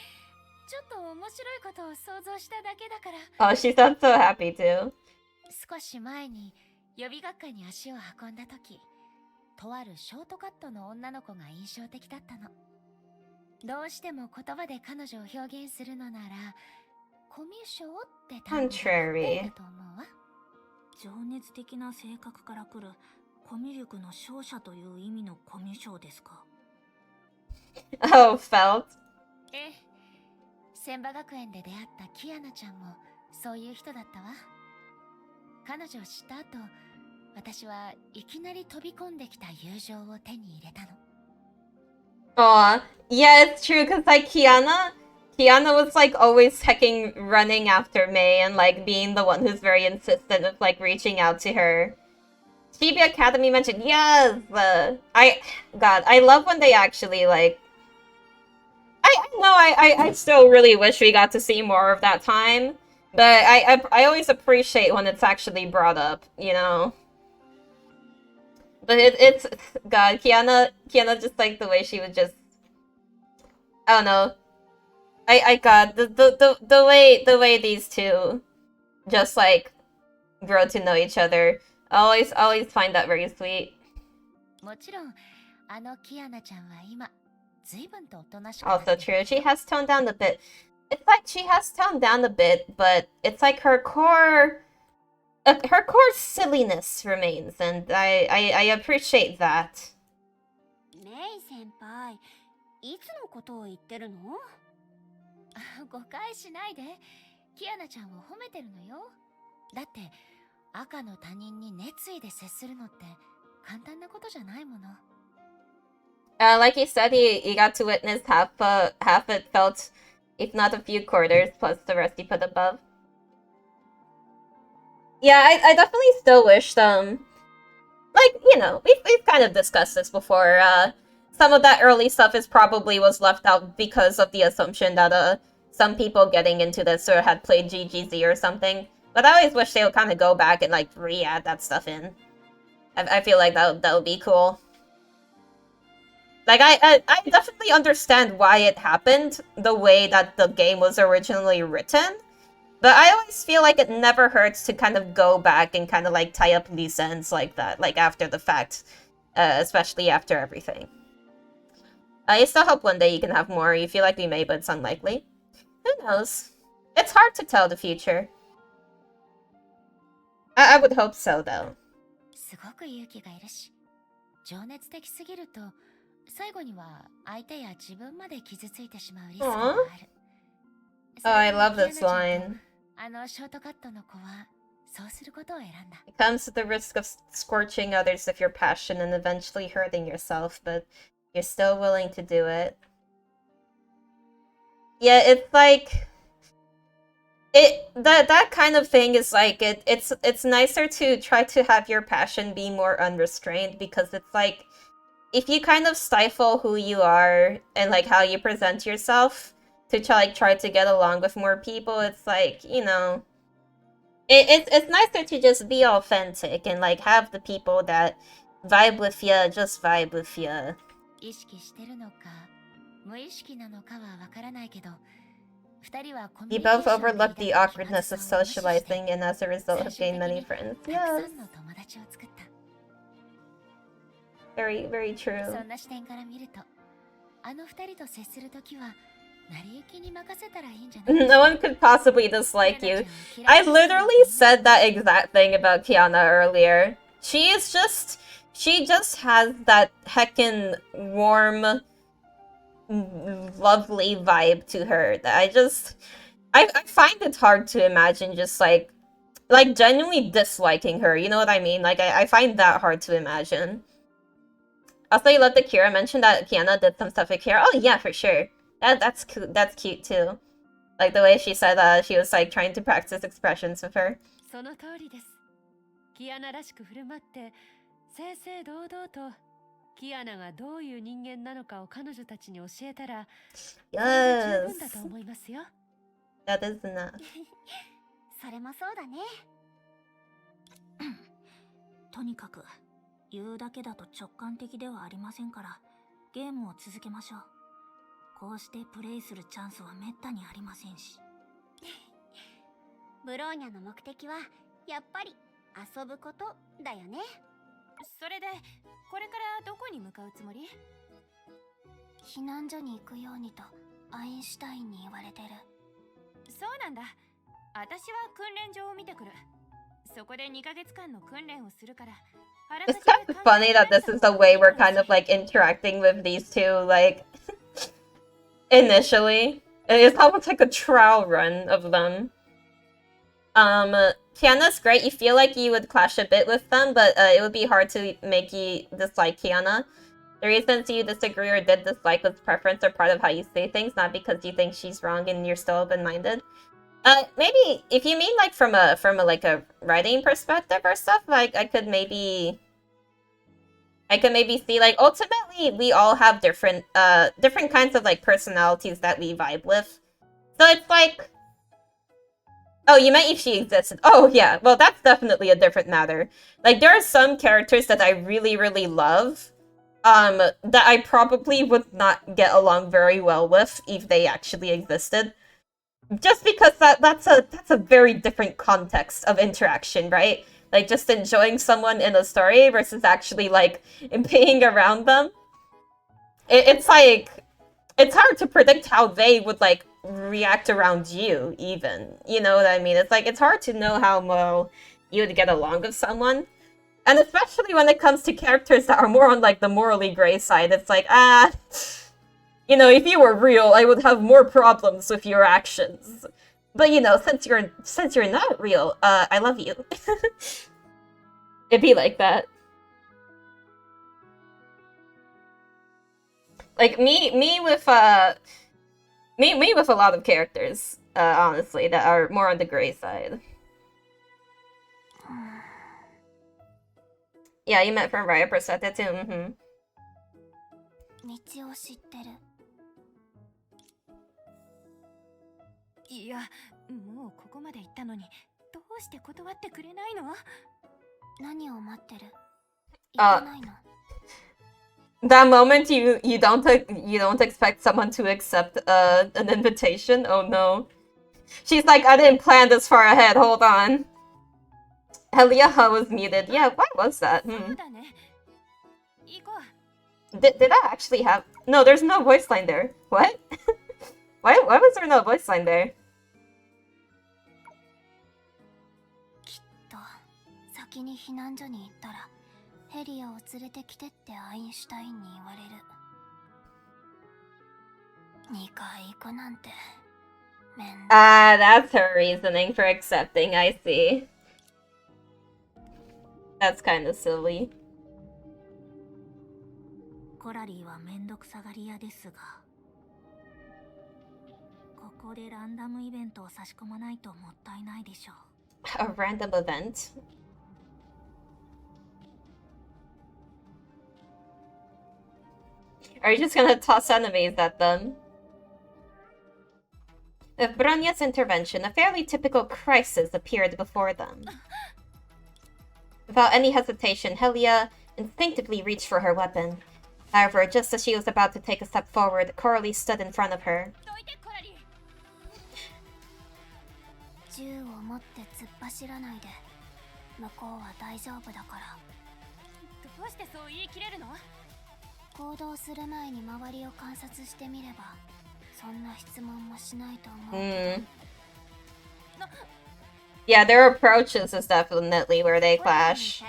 ちょっと面白いことを想像しただけだから。Oh, she sounds so happy too. 少し前に予備学科に足を運んだ時、とあるショートカットの女の子が印象的だったの。どうしても言葉で彼女を表現するのなら、コミュ障って単語がいいだと思うわ。情熱的な性格から来るコミュ力の勝者という意味のコミュ障ですか？ Oh, felt. ええ、千葉学園で出会ったキアナちゃんもそういう人だったわ。彼女を知った後、私はいきなり飛び込んできた友情を手に入れたの。Aw, yeah, it's true, because like Kiana was like always hecking running after May and like being the one who's very insistent of like reaching out to her. Chibi Academy mentioned, yes! I love when they actually like... I still really wish we got to see more of that time, but I always appreciate when it's actually brought up, you know? But it's God, Kiana just like the way she would just, I don't know. I got the way these two just like grow to know each other. I always find that very sweet. もちろん、あのキアナちゃんは今、随分とおとなしく。 Also true, she has toned down a bit. It's like she has toned down a bit, but it's like her core silliness remains, and I appreciate that. メイ先輩、いつのことを言ってるの？誤解しないで。キアナちゃんを褒めてるのよ。だって赤の他人に熱意で接するのって簡単なことじゃないもの。Like he said, he got to witness half it felt, if not a few quarters, plus the rest he put above. Yeah, I definitely still wish them, like, you know, we've kind of discussed this before. Some of that early stuff was left out because of the assumption that some people getting into this or had played GGZ or something. But I always wish they would kind of go back and like re-add that stuff in. I feel like that would be cool. Like, I definitely understand why it happened the way that the game was originally written, but I always feel like it never hurts to kind of go back and kind of like tie up loose ends like that, like after the fact, especially after everything. I still hope one day you can have more. You feel like we may, but it's unlikely. Who knows? It's hard to tell the future. I would hope so, though. すごく勇気がいるし、情熱的すぎると最後には相手や自分まで傷ついてしまうリスクがある。Oh, I love this line. あのショートカットの子はそうすることを選んだ。It comes with the risk of scorching others with your passion and eventually hurting yourself, but you're still willing to do it. Yeah, it's like that kind of thing is like it's nicer to try to have your passion be more unrestrained, because it's like if you kind of stifle who you are and like how you present yourself to try to get along with more people, it's like, you know, it's nicer to just be authentic and like have the people that vibe with you just vibe with you. 意識してるのか無意識なのかはわからないけど、二人はコミュ You ニケー both ションで overlooked 抱 the く awkwardness of 気まずさを無視して socializing and as a result have gained many friends. たく Yeah, さんの友達を作った。 very, very そ true. んな視点から見ると、あの二人と接するときは成り行きに任せたらいいんじゃない？ No one could possibly dislike you. I literally said that exact thing about Kiana earlier. She just has that heckin' warm, lovely vibe to her that I find it hard to imagine just like genuinely disliking her. You know what I mean? Like I find that hard to imagine. Also, you love that Kira mentioned that Kiana did some stuff with Kira. Oh yeah, for sure. That's cute. That's cute too. Like the way she said she was like trying to practice expressions with her. その通りです。キアナらしく振る舞って正々堂々とキアナがどういう人間なのかを彼女たちに教えたら十 Yes. 分だと思いますよ。 That is enough. それもそうだね。とにかく言うだけだと直感的ではありませんから、ゲームを続けましょう。こうしてプレイするチャンスはめったにありませんし。ブローニャの目的はやっぱり遊ぶことだよね。それでこれからどこに向かうつもり？避難所に行くようにとアインシュタインに言われてる。そうなんだ。私は訓練場を見てくる。そこで2ヶ月間の訓練をするから。 It's kind of funny that this is the way we're kind of like interacting with these two, like initially. It's almost like a trial run of them. Kiana's great. You feel like you would clash a bit with them, but it would be hard to make you dislike Kiana. The reasons you disagree or did dislike with preference are part of how you say things, not because you think she's wrong and you're still open-minded. Maybe if you mean like from a like a writing perspective or stuff, like I could maybe see like ultimately we all have different kinds of like personalities that we vibe with. So it's like, oh, you meant if she existed. Oh yeah, well that's definitely a different matter. Like there are some characters that I really, really love, that I probably would not get along very well with if they actually existed. Just because that's a very different context of interaction, right? Like just enjoying someone in a story versus actually like being around them. It's like it's hard to predict how they would like react around you, even. You know what I mean? It's like, it's hard to know how well you would get along with someone. And especially when it comes to characters that are more on, like, the morally gray side, it's like, you know, if you were real, I would have more problems with your actions. But, you know, since you're not real, I love you. It'd be like that. Like, me with a lot of characters, honestly, that are more on the gray side. Yeah, you meant from Riot perspective too, 道を知ってる。いや、もうここまで行ったのに、どうして断ってくれないの？何を待ってる？行かないの？ That moment you don't expect someone to accept an invitation. Oh no. She's like, I didn't plan this far ahead. Hold on. Helia was muted. Yeah, why was that? Did that actually have? No, there's no voice line there. What? why was there no voice line there? きっと先に避難所に行ったら。 ヘリアを連れてきてってアインシュタインに言われる。2回行くなんて。That's her reasoning for accepting, I see. That's kind of silly. コラリーはめんどくさがり屋ですが、ここでランダムイベントを差し込まないともったいないでしょう。A random event? Are you just gonna toss enemies at them? With Bronya's intervention, a fairly typical crisis appeared before them. Without any hesitation, Helia instinctively reached for her weapon. However, just as she was about to take a step forward, Coralie stood in front of her. 銃を持って突っ走らないで。向こうは大丈夫だから。どうしてそう言い切れるの？ 行動する前に周りを観察してみればそんな質問もしないと思うけど。Yeah, their approaches is definitely where they clash.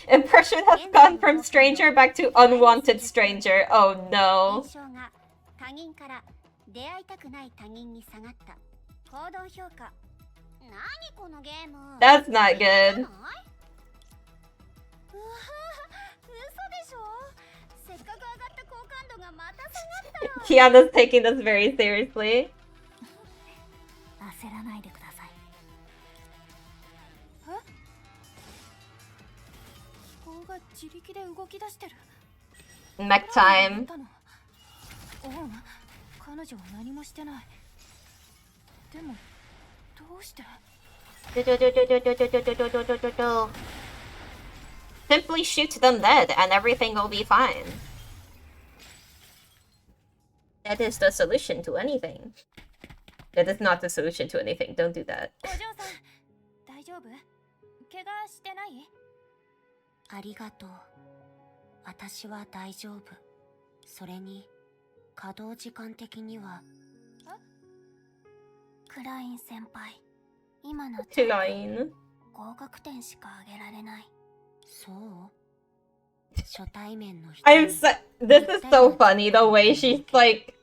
Impression has gone from stranger back to unwanted stranger. Oh no. That's not good. Kiana's taking this very seriously. Mech time. Simply shoot them dead and everything will be fine. That is the solution to anything. That is not the solution to anything. Don't do that. ありがとう。私は大丈夫。それに稼働時間的には。クライン先輩。今のクライン。合格点しかあげられない。そう。初対面の人。This is so funny the way she's like.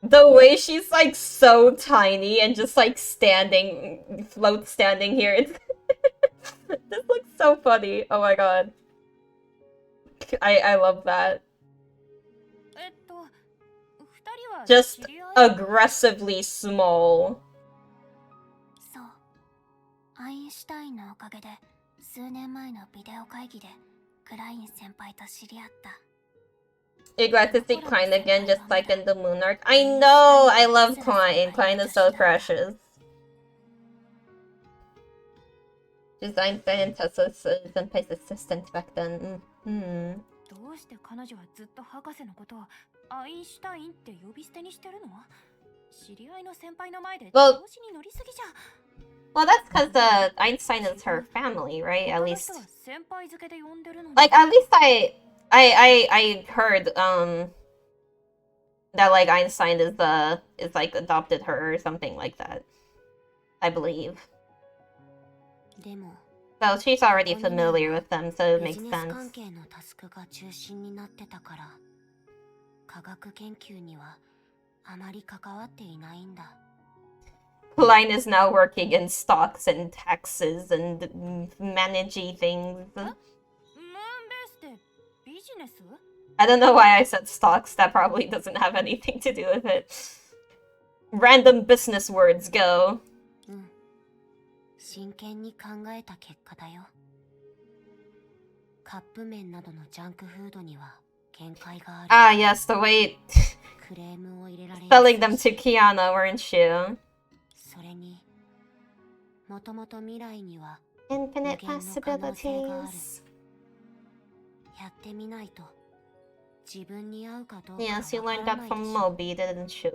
The way she's like so tiny and just like standing here. It's this looks so funny. Oh my god. I love that. Just aggressively small. そう。アインシュタインのおかげで数年前のビデオ会議でクライン先輩と知り合った。You're glad to see Klein again, just like in the Moon arc. I know! I love Klein. Klein is so precious. She's Einstein and Tesla's Senpai's assistant back then. Mm-hmm. Well, that's because Einstein is her family, right? At least. Like, at least I heard, That like Einstein is like adopted her or something like that. I believe. でも So she's already familiar with them, so it ビ makes ジネス関 sense. 係のタスクが中心になってたから科学研究にはあまり関わっていないんだ。 Klein is now working in stocks and taxes and managing things. ムーンベースってビジネス？ I don't know why I said stocks. That probably doesn't have anything to do with it. Random business words go. 真剣に考えた結果だよ。カップ麺などのジャンクフードには限界がある。 Ah, yes, the way クレームを入れられ selling them to Kiana, weren't you? それにもともと未来には Infinite 無限の可能性がある。 possibilities. やってみないと自分に合うかどうか Yes, you わ learned から that ないで from しょ。 Moby, didn't you?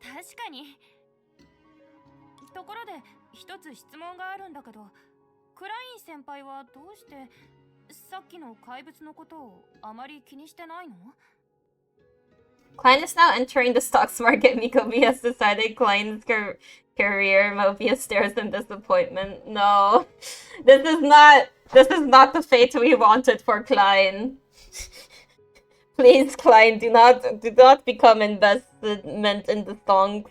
確かに。ところで一つ質問があるんだけど、クライン先輩はどうしてさっきの怪物のことをあまり気にしてないの？ Klein is now entering the stocks market. Micomi has decided Klein's career. Mobius stares in disappointment. No, this is not the fate we wanted for Klein. Please, Klein, do not become investment in the songs.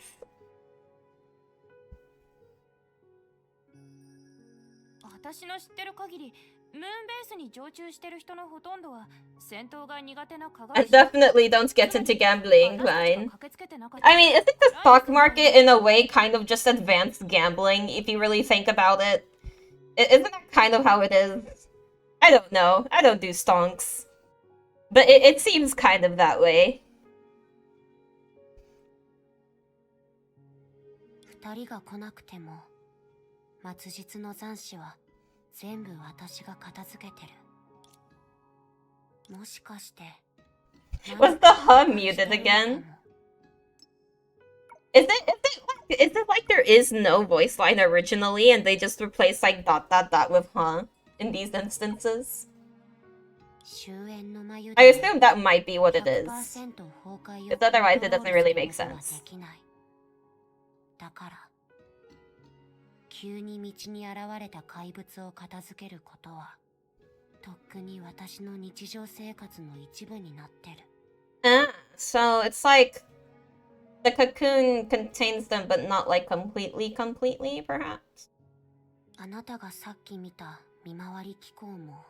私の知ってる限り、ムーンベースに常駐してる人のほとんどは戦闘が苦手な科学 And 者。 definitely don't get into gambling, Klein. I mean, isn't the stock market in a way kind of just advanced gambling if you really think about it? Isn't that kind of how it is? I don't know. I don't do stonks. But it seems kind of that way. 二人が来なくても末日の残滓は全部私が片付けてる。もしかして Was the hum muted again? Is it like there is no voice line originally and they just replace like ... with huh in these instances? I assume that might be what it is. Because otherwise it doesn't really make sense. だから急に道に現れた怪物を片付けることはとっくに私の日常生活の一部になってる。 Ah, so it's like the cocoon contains them but not like completely, perhaps? あなたがさっき見た見回り機構も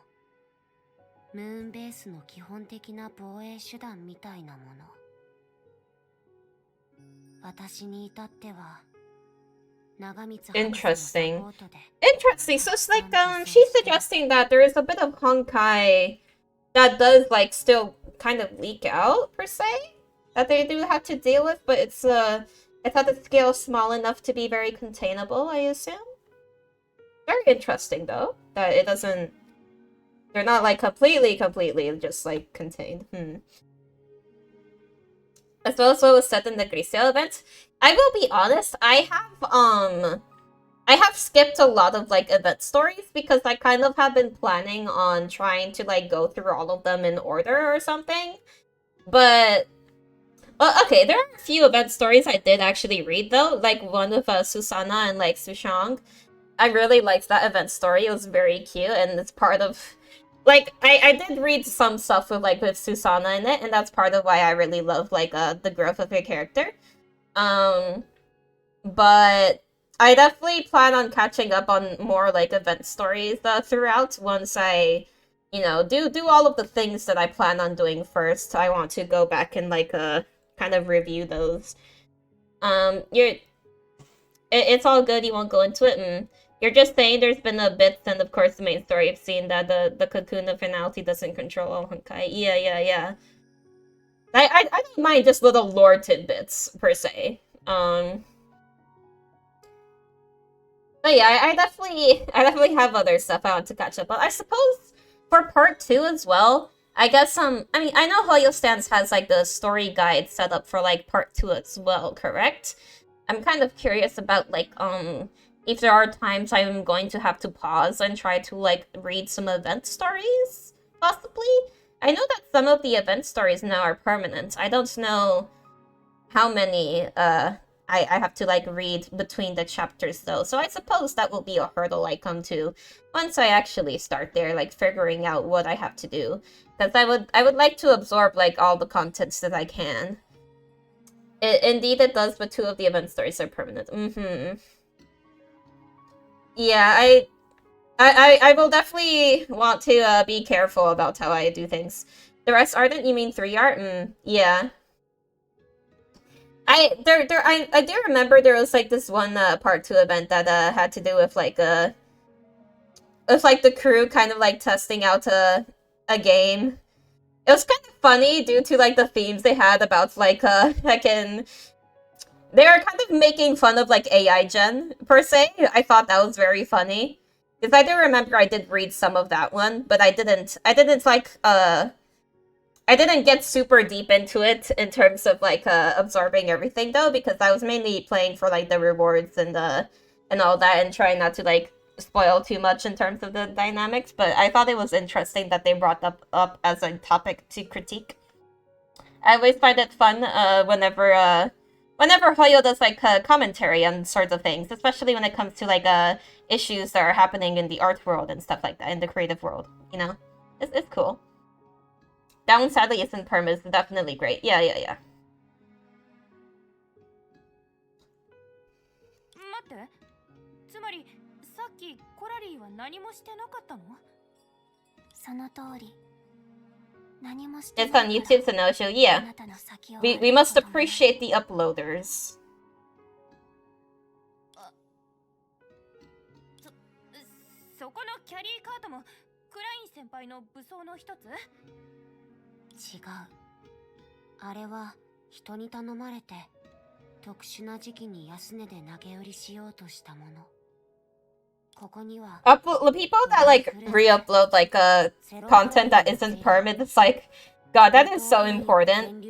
ムーンベースの基本的な防衛手段みたいなもの。私に至っては Interesting. Interesting. So it's like she's suggesting that there is a bit of Honkai that does like still kind of leak out per se that they do have to deal with, but it's at the scale small enough to be very containable, I assume. Very interesting though that it doesn't. They're not like completely just like contained. As well as what was said in the Grisel event. I will be honest, I have skipped a lot of like event stories because I kind of have been planning on trying to like go through all of them in order or something. But okay, there are a few event stories I did actually read though, like one with Susanna and like Sushang. I really liked that event story. It was very cute and it's part of like I did read some stuff with Susanna in it, and that's part of why I really love like the growth of her character. But I definitely plan on catching up on more like event stories throughout once I, you know, do all of the things that I plan on doing first. I want to go back and like kind of review those. It's all good. You won't go into it. You're just saying there's been a bit, and of course the main story I've seen that the cocoon of finality doesn't control all Honkai. Yeah. I don't mind just little lore tidbits per se. But yeah, I definitely have other stuff I want to catch up on. I suppose for part 2 as well. I guess I mean I know Hoyo Stance has like the story guide set up for like part 2 as well, correct? I'm kind of curious about like if there are times I'm going to have to pause and try to like read some event stories, possibly. I know that some of the event stories now are permanent. I don't know how many I have to like read between the chapters though. So I suppose that will be a hurdle I come to once I actually start there, like figuring out what I have to do. Because I would like to absorb like all the contents that I can. Indeed it does, but 2 of the event stories are permanent. Yeah, I will definitely want to be careful about how I do things. The rest ardent, you mean 3 art? Yeah. I do remember there was like this one part 2 event that had to do with like the crew kind of like testing out a game. It was kind of funny due to like the themes they had about like they are kind of making fun of like AI gen per se. I thought that was very funny. Because I do remember I did read some of that one, but I didn't like I didn't get super deep into it in terms of like absorbing everything though, because I was mainly playing for like the rewards and all that and trying not to like spoil too much in terms of the dynamics. But I thought it was interesting that they brought up as a topic to critique. I always find it fun whenever Hoyo does like commentary on sorts of things, especially when it comes to like issues that are happening in the art world and stuff like that, in the creative world, you know? It's cool. That one sadly isn't perm, is definitely great. Yeah. 待って。つまり、さっきコラリーは何もしてなかったの？その通り。何もし It's on YouTube, so no show. Yeah. We must appreciate the uploaders. そこのキャリーカートもクライン先輩の武装の一つ？違う。あれは人に頼まれて特殊な時期に安値で投げ売りしようとしたもの。ここには Upload people that like re-upload like content that isn't permanent. It's like, God, that is so important.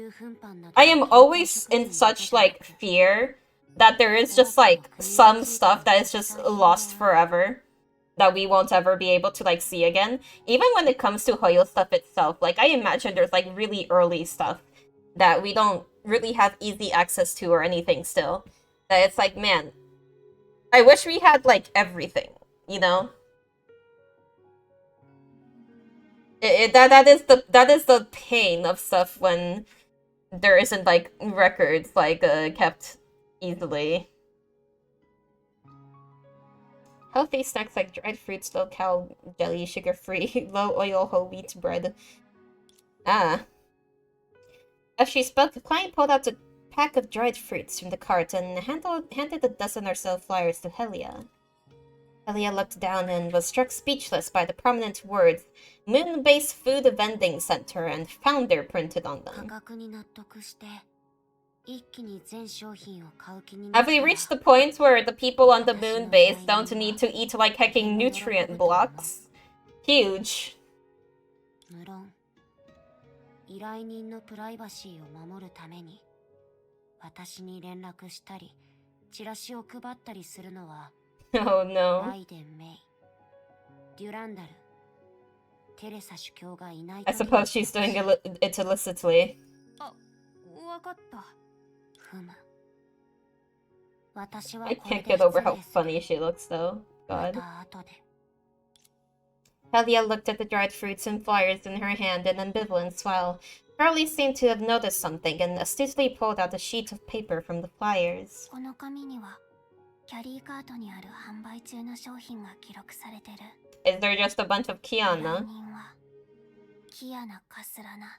I am always in such like fear that there is just like some stuff that is just lost forever, that we won't ever be able to like see again. Even when it comes to Hoyo stuff itself, like I imagine there's like really early stuff that we don't really have easy access to or anything still. That it's like, man, I wish we had like everything, you know? That is the pain of stuff when there isn't like records like kept easily. Healthy snacks like dried fruits, low-cal jelly, sugar-free, low-oil whole wheat bread. Ah. As she spoke, the client pulled out a pack of dried fruits from the cart and handed a dozen or so flyers to Helia. Helia looked down and was struck speechless by the prominent words Moon-Base Food Vending Center and Founder printed on them. Have we reached the point where the people on the moon base don't need to eat like hecking nutrient blocks? Huge. 無論、依頼人のプライバシーを守るために私に連絡したりチラシを配ったりするのは Oh no. ライデン・メイ、デュランダル、テレサ主教がいない I suppose she's doing it illicitly. あ、わかった。I can't get over how funny she looks though. God. Helia looked at the dried fruits and flyers in her hand in ambivalent smile. Crowley seemed to have noticed something and astutely pulled out a sheet of paper from the flyers. この紙にはキャリーカートにある販売中の商品が記録されてる。Is there just a bunch of Kiana? キアナカスラナ。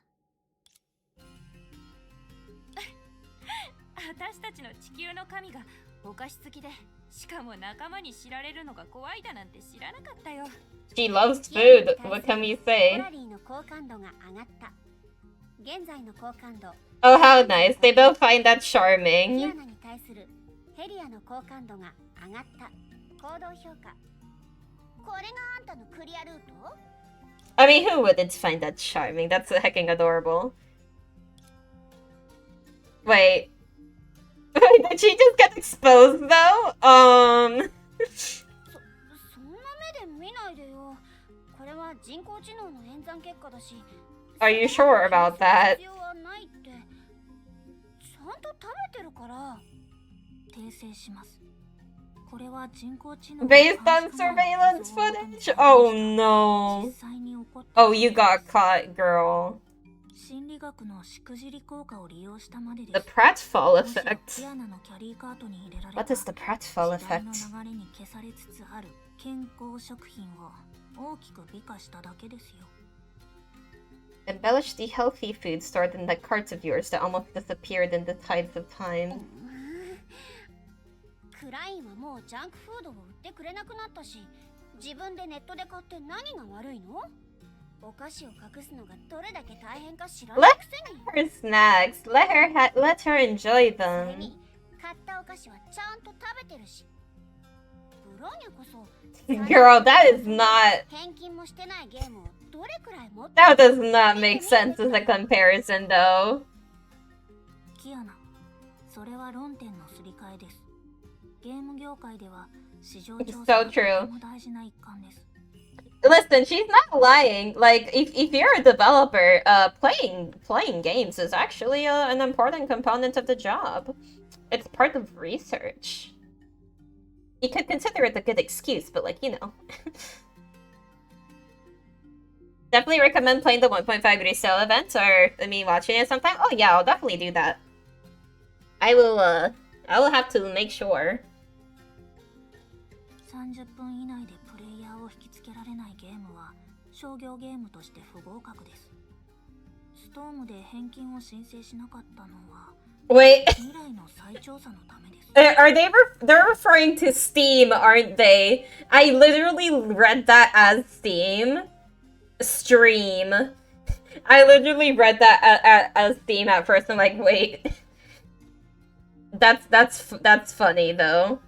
私たちの地球の神がお菓子好きで、しかも仲間に知られるのが怖いだなんて知らなかったよ。She loves food. What can we say? Oh, how nice. They both find that charming. I mean, who wouldn't find that charming? That's hecking adorable. Wait. Did she just get exposed though? そんな目で見ないでよ。これは人工知能の演算結果だし、Are you sure about that? ちゃんと食べてるから。訂正します。これは人工知能 Based on surveillance footage? Oh no. Oh, you got caught, girl. 心理学のしくじり効果を利用したまでです。 The pratfall effect. ティアナのキャリーカートに入れられた What is the pratfall 時代 effect? の流れに消されつつある健康食品を大きく美化しただけですよ。Embellish the healthy food stored in that cart of yours that almost disappeared in the tides of time. クラインはもうジャンクフードを売ってくれなくなったし、自分でネットで買って何が悪いの？お菓子を隠すのがどれだけ大変か知らないくせに。 Her snacks. Let her enjoy それ them. に買ったお菓子はちゃんと食べてるし。ブローニャこそ Girl, that is not... 返金もしてないゲームをどれくらい持って That does not make sense as a comparison, though. キアナ、それは論点のすり替えです。ゲーム業界では市場調査がとても大事な一環です。Listen, she's not lying. Like, if you're a developer, playing games is actually an important component of the job. It's part of research. You could consider it a good excuse, but like, you know. Definitely recommend playing the 1.5 resale event or me watching it sometime. Oh yeah, I'll definitely do that. I will have to make sure. 30分以内でプレイヤーを引きつけられないゲームは商業ゲームとして不合格です。ストームで返金を申請しなかったのは Wait. 未来の再調査のためです。 Are they they're referring to Steam, aren't they? I literally read that as Steam. Stream. I literally read that as Steam at first. I'm like, wait. That's funny though.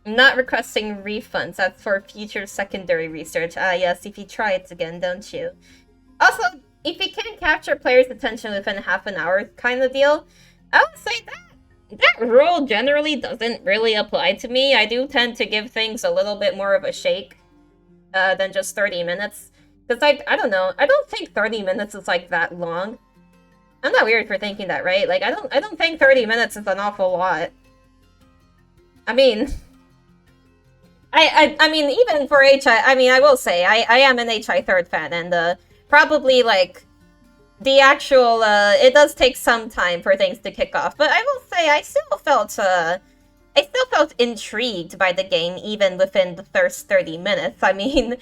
I'm not requesting refunds. That's for future secondary research. Ah, yes, if you try it again, don't you? Also, if you can't capture players' attention within half an hour kind of deal, I would say that rule generally doesn't really apply to me. I do tend to give things a little bit more of a shake than just 30 minutes. Because I don't know. I don't think 30 minutes is like that long. I'm not weird for thinking that, right? Like I don't think 30 minutes is an awful lot. I mean, I mean, even for HI, I mean, I will say, I am an HI3 fan, and probably, like, the actual, it does take some time for things to kick off, but I will say, I still felt intrigued by the game, even within the first 30 minutes. I mean,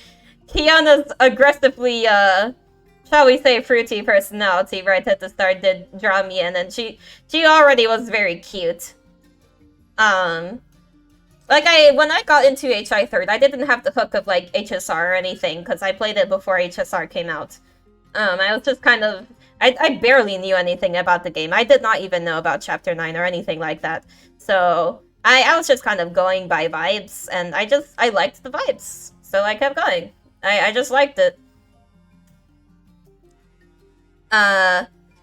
Kiana's aggressively, shall we say, fruity personality right at the start did draw me in, and she already was very cute. Like, when I got into HI3, I didn't have the hook of, like, HSR or anything, because I played it before HSR came out. I was just kind of... I barely knew anything about the game. I did not even know about Chapter 9 or anything like that. So, I was just kind of going by vibes, and I liked the vibes. So I kept going. I just liked it.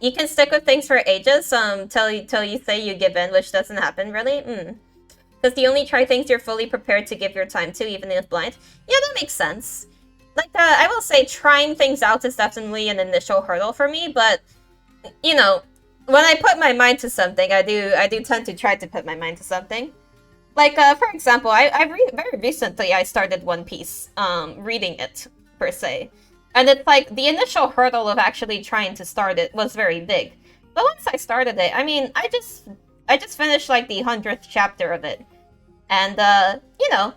You can stick with things for ages, till you say you give in, which doesn't happen, really? Because you only try things you're fully prepared to give your time to, even if blind. Yeah, that makes sense. Like, I will say trying things out is definitely an initial hurdle for me, but, you know, when I put my mind to something, I do tend to try to put my mind to something. Like, for example, very recently I started One Piece, reading it, per se. And it's like, the initial hurdle of actually trying to start it was very big. But once I started it, I mean, I just finished, like, the 100th chapter of it. And, you know,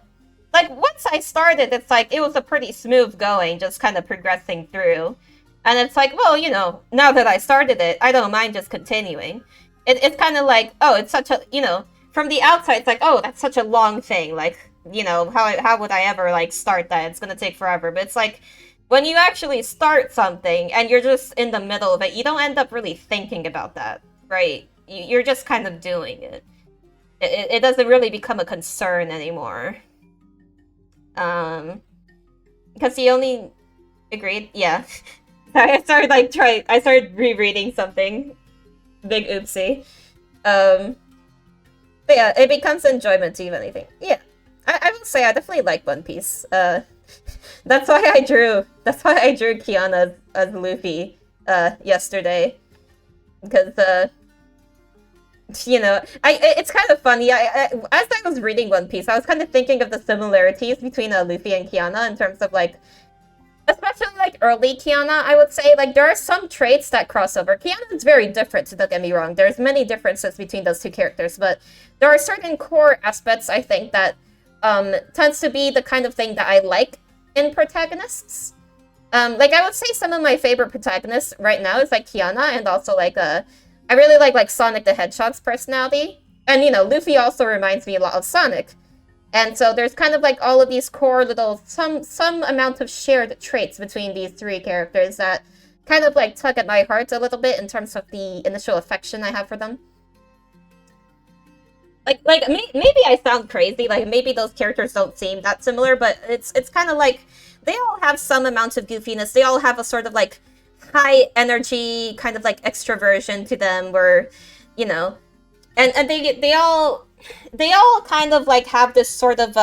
like, once I started, it's like, it was a pretty smooth going, just kind of progressing through. And it's like, well, you know, now that I started it, I don't mind just continuing. It's kind of like, oh, it's such a, you know, from the outside, it's like, oh, that's such a long thing. Like, you know, how would I ever, like, start that? It's gonna take forever. But it's like, when you actually start something, and you're just in the middle of it, you don't end up really thinking about that, right? You're just kind of doing it. It doesn't really become a concern anymore. Because he only agreed, yeah. I started rereading something. Big oopsie. But yeah, it becomes enjoyment to even anything. Yeah, I will say I definitely like One Piece. That's why I drew Kiana as Luffy yesterday. Because you know, it's kind of funny. As I was reading One Piece, I was kind of thinking of the similarities between Luffy and Kiana in terms of like, especially like early Kiana, I would say. Like there are some traits that cross over. Kiana is very different, don't get me wrong. There's many differences between those two characters, but there are certain core aspects I think that tends to be the kind of thing that I like in protagonists. Like I would say some of my favorite protagonists right now is like Kiana, and also like I really like Sonic the Hedgehog's personality. And you know, Luffy also reminds me a lot of Sonic. And so there's kind of like all of these core little some amount of shared traits between these three characters that kind of like tug at my heart a little bit in terms of the initial affection I have for them. Like maybe I sound crazy, like maybe those characters don't seem that similar, but it's kind of like they all have some amount of goofiness. They all have a sort of like high energy kind of like extroversion to them where, you know, and they all kind of like have this sort of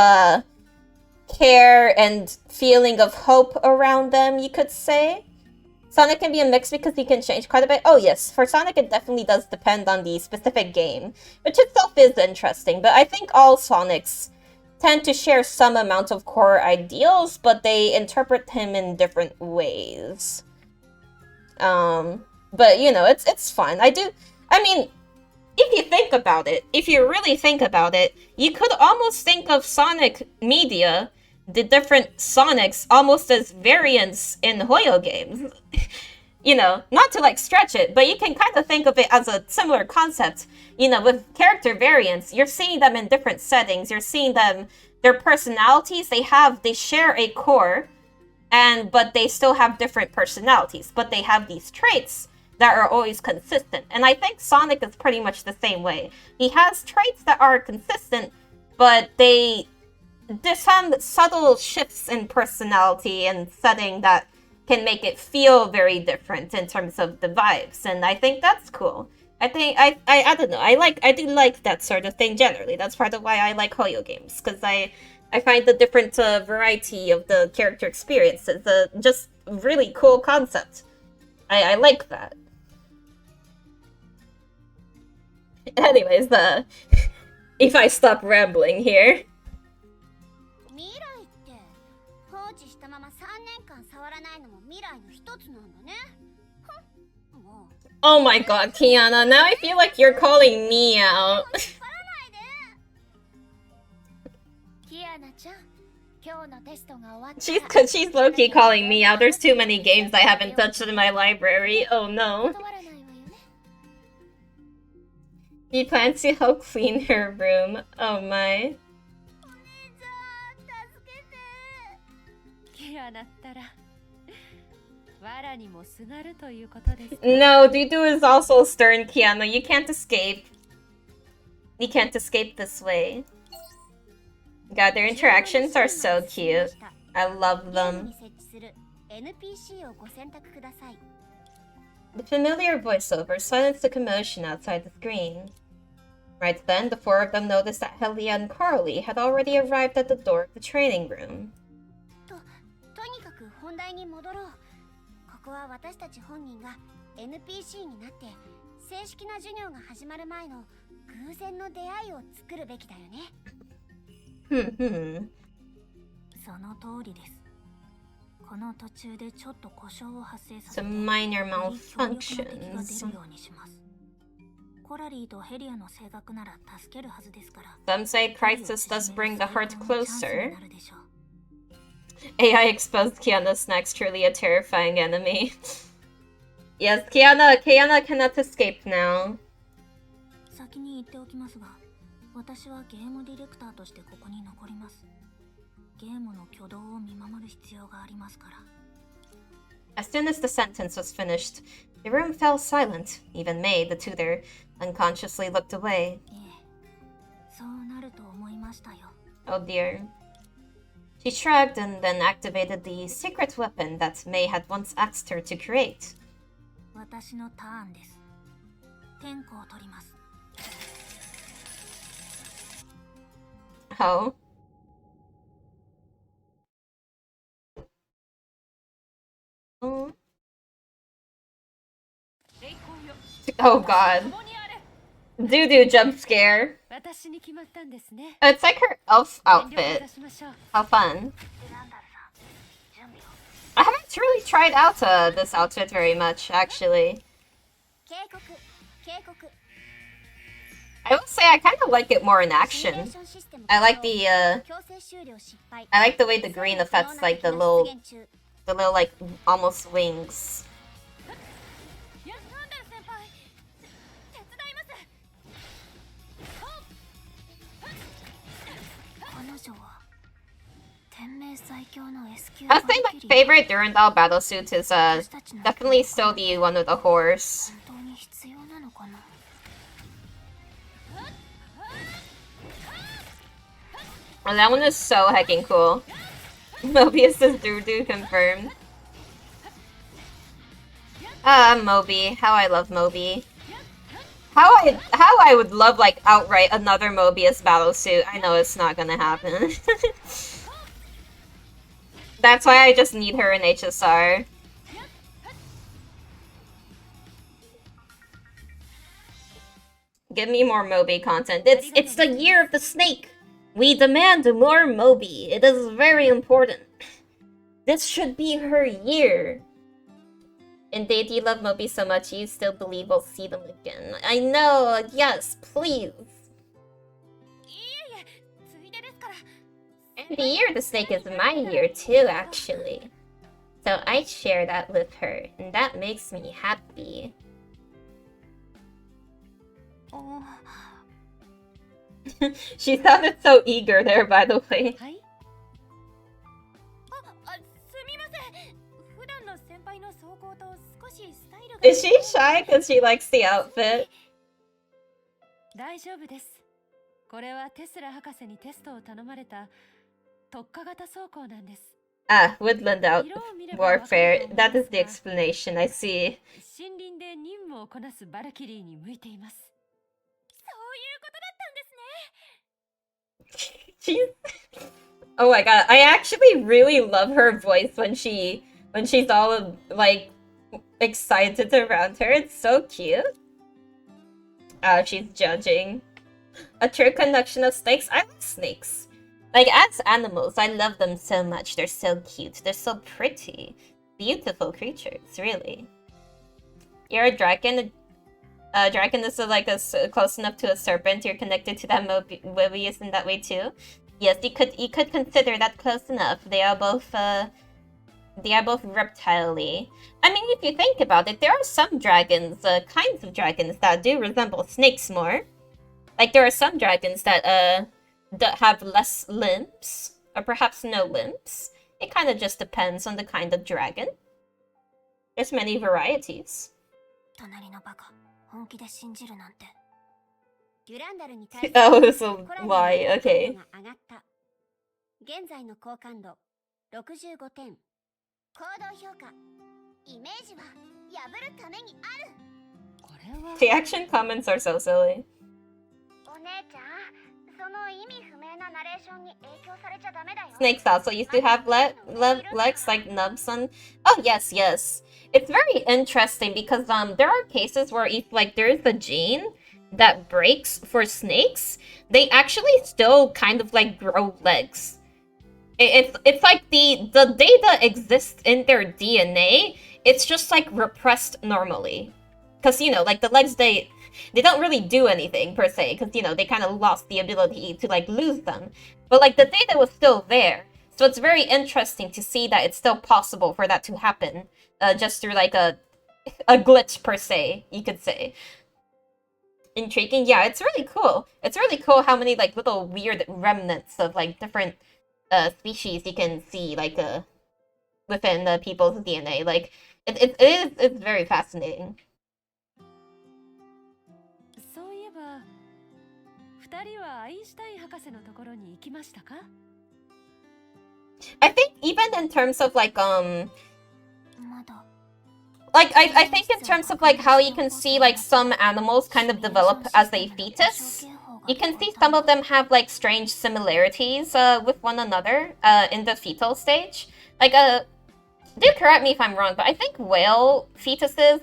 care and feeling of hope around them, you could say. Sonic can be a mix because he can change quite a bit. Oh yes, for Sonic it definitely does depend on the specific game, which itself is interesting, but I think all Sonics tend to share some amount of core ideals, but they interpret him in different ways. But you know, it's fun. I mean, if you think about it, if you really think about it, you could almost think of Sonic media, the different Sonics, almost as variants in Hoyo games. You know, not to like stretch it, but you can kind of think of it as a similar concept. You know, with character variants, you're seeing them in different settings. You're seeing them, their personalities, they share a core, but they still have different personalities. But they have these traits that are always consistent. And I think Sonic is pretty much the same way. He has traits that are consistent, but there's some subtle shifts in personality and setting that can make it feel very different in terms of the vibes. And I think that's cool. I think, I don't know, I do like that sort of thing generally. That's part of why I like Hoyo games, because I find the different variety of the character experiences just really cool concept. I like that. Anyways, if I stop rambling here. Oh my god, Kiana, now I feel like you're calling me out. She's low-key calling me out. There's too many games I haven't touched in my library. Oh no. She plans to help clean her room. Oh my. No, Dudu is also stern, Kiana. You can't escape. You can't escape this way. God, their interactions are so cute. I love them. The familiar voiceover silenced the commotion outside the screen. Right then, the four of them noticed that Helia and Carly had already arrived at the door of the training room. Some minor malfunctions. Some say crisis does bring the heart closer. AI exposed Kiana's next, truly a terrifying enemy. Yes, Kiana cannot escape now. As soon as the sentence was finished, the room fell silent. Even May, the tutor, unconsciously looked away. Oh dear. She shrugged and then activated the secret weapon that May had once asked her to create. Oh. Oh. Oh god. Doo-doo jump scare. Oh, it's like her elf outfit. How fun. I haven't really tried out this outfit very much, actually. I will say I kind of like it more in action. I like the way the green affects like the little like almost wings. I think my favorite Durandal battlesuit is definitely still the one with the horse. Oh, that one is so heckin' cool. Mobius is doo-doo confirmed. Ah, Moby. How I love Moby. How I would love like outright another Mobius battlesuit. I know it's not gonna happen. That's why I just need her in HSR. Give me more Moby content. It's the year of the snake. We demand more Moby. It is very important. This should be her year. Indeed, you love Moby so much, you still believe we'll see them again. I know, yes, please. And the year of the snake is my year too, actually. So I share that with her, and that makes me happy. Oh. She sounded so eager there, by the way. Is she shy because she likes the outfit? Ah, woodland out warfare. That is the explanation, I see. She's... Oh my god, I actually really love her voice when she's all like excited around her. It's so cute. She's judging. A true connection of snakes. I love snakes. Like, as animals, I love them so much. They're so cute. They're so pretty. Beautiful creatures, really. You're a dragon. A dragon is like close enough to a serpent. You're connected to that Mobius in that way too. Yes, you could consider that close enough. They are both reptile-y. I mean, if you think about it, there are some dragons, kinds of dragons that do resemble snakes more. Like, there are some dragons that have less limbs, or perhaps no limbs. It kind of just depends on the kind of dragon. There's many varieties. Oh, so why? Okay. 現在の好感度65点。行動評価。イメージは破るためにある。 The action comments are so silly. お姉ちゃん、その意味不明なナレーションに影響されちゃダメだよ。 Snakes also used to have legs like nubs on. Oh yes, yes. It's very interesting because there are cases where if like there's a gene that breaks for snakes, they actually still kind of like grow legs. It's like the data exists in their DNA. It's just like repressed normally, because you know, like the legs they don't really do anything per se, because you know they kind of lost the ability to like lose them. But like the data was still there, so it's very interesting to see that it's still possible for that to happen, just through like a glitch per se, you could say. Intriguing, yeah, it's really cool. It's really cool how many like little weird remnants of like different species you can see like within the people's DNA. Like it's very fascinating. I think even in terms of like I think in terms of like how you can see like some animals kind of develop as a fetus. You can see some of them have like strange similarities with one another in the fetal stage. Like Do correct me if I'm wrong, but I think whale fetuses,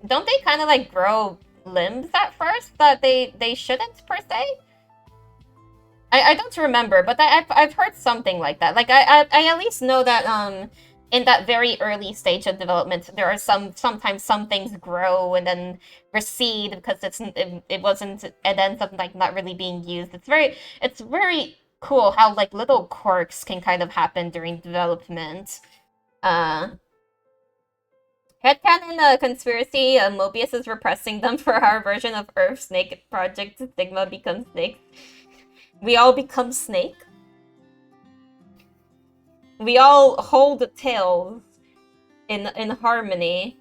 don't they kind of like grow limbs at first that they shouldn't per se? I don't remember, but I've heard something like that. Like I at least know that in that very early stage of development, there are sometimes some things grow and then recede because it wasn't, it ends up like not really being used. It's very cool how like little quirks can kind of happen during development. Headcanon conspiracy, Mobius is repressing them for our version of Earth Snake Project. Sigma becomes Snake. We all become Snake. We all hold tails in harmony.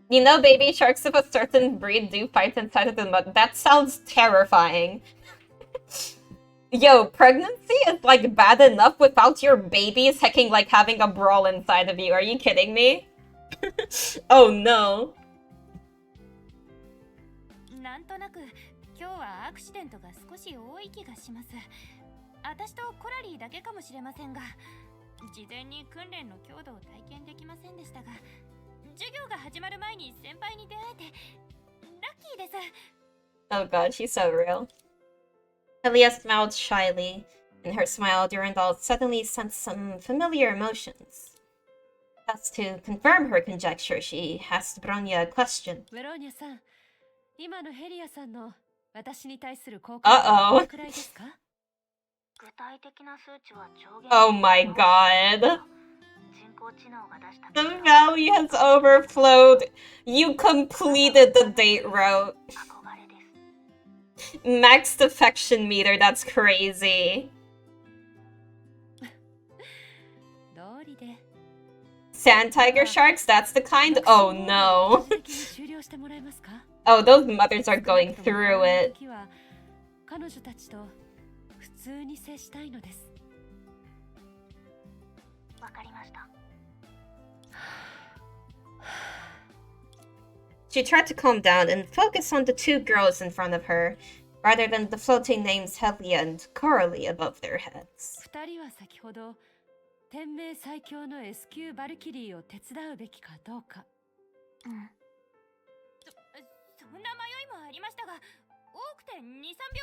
You know, baby sharks of a certain breed do fight inside of the mud. That sounds terrifying. Yo, pregnancy is like bad enough without your babies hecking like having a brawl inside of you. Are you kidding me? Oh no. なんとなく今日はアクシデントが少し多い気がします。私とコラリーだけかもしれませんが、事前に訓練の強度を体験できませんでしたが、授業が始まる前に先輩に出会えてラッキーです。Oh god, she's so real. Helia smiled shyly. In her smile, Durandal suddenly sensed some familiar emotions. Thus, to confirm her conjecture, she asked Bronya a question. ウェローニャさん、今のヘリアさんの私に対する好 Uh 感 oh. 度はどれくらいですか？具体的な数値は上限 Oh my god. 人工知能が出した The valley has overflowed. You completed the date route. 憧れです。 Max defection meter, that's crazy. 道理で Sand tiger sharks, that's the kind? Oh no. 定期的に終了してもらえますか？ Oh, those mothers are going through it. 時は彼女たちと普通に接したいのです。わかりました。 She tried to calm down and focus on the two girls in front of her, rather than the floating names Helia and Coralie above their heads. 二人は先ほど天命最強の S 級バルキリーを手伝うべきかどうか。うん。そんな迷いもありましたが、多くて2、3秒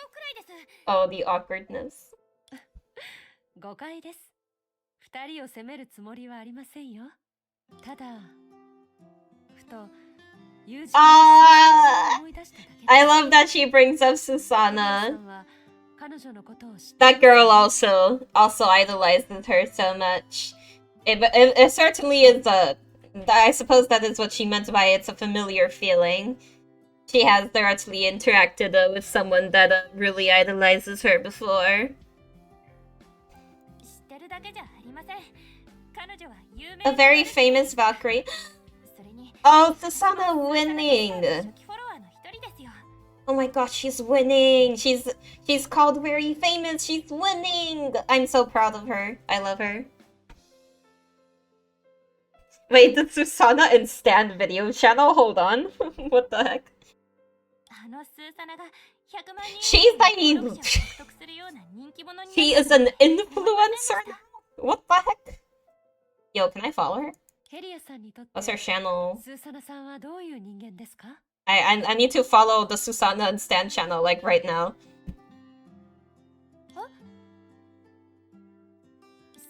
くらいです。 Oh, the awkwardness. 誤解です。二人を責めるつもりはありませんよ。ただ、ふと友人を思い出しただけです。I love that she brings up Susanna. さんは彼女のことを知って That girl also idolizes her so much. It certainly is I suppose that is what she meant by it's a familiar feeling. She has directly interacted with someone that really idolizes her before. 知ってるだけじゃありません。彼女は有名 A very famous Valkyrie. それに Oh, Susanna winning! 初期フォロワーの一人ですよ。 Oh my gosh, she's winning! She's called very famous. She's winning! I'm so proud of her. I love her. Wait, the Susanna and Stan video channel? Hold on. What the heck? あのスーサナが100万人 She's like 登録者を獲得するような人気者になった She is an influencer now? What the heck? Yo, can I follow her? ヘリアさんにとって What's her channel? スーサナさんはどういう人間ですか？ I need to follow the Susanna and Stan channel, like, right now.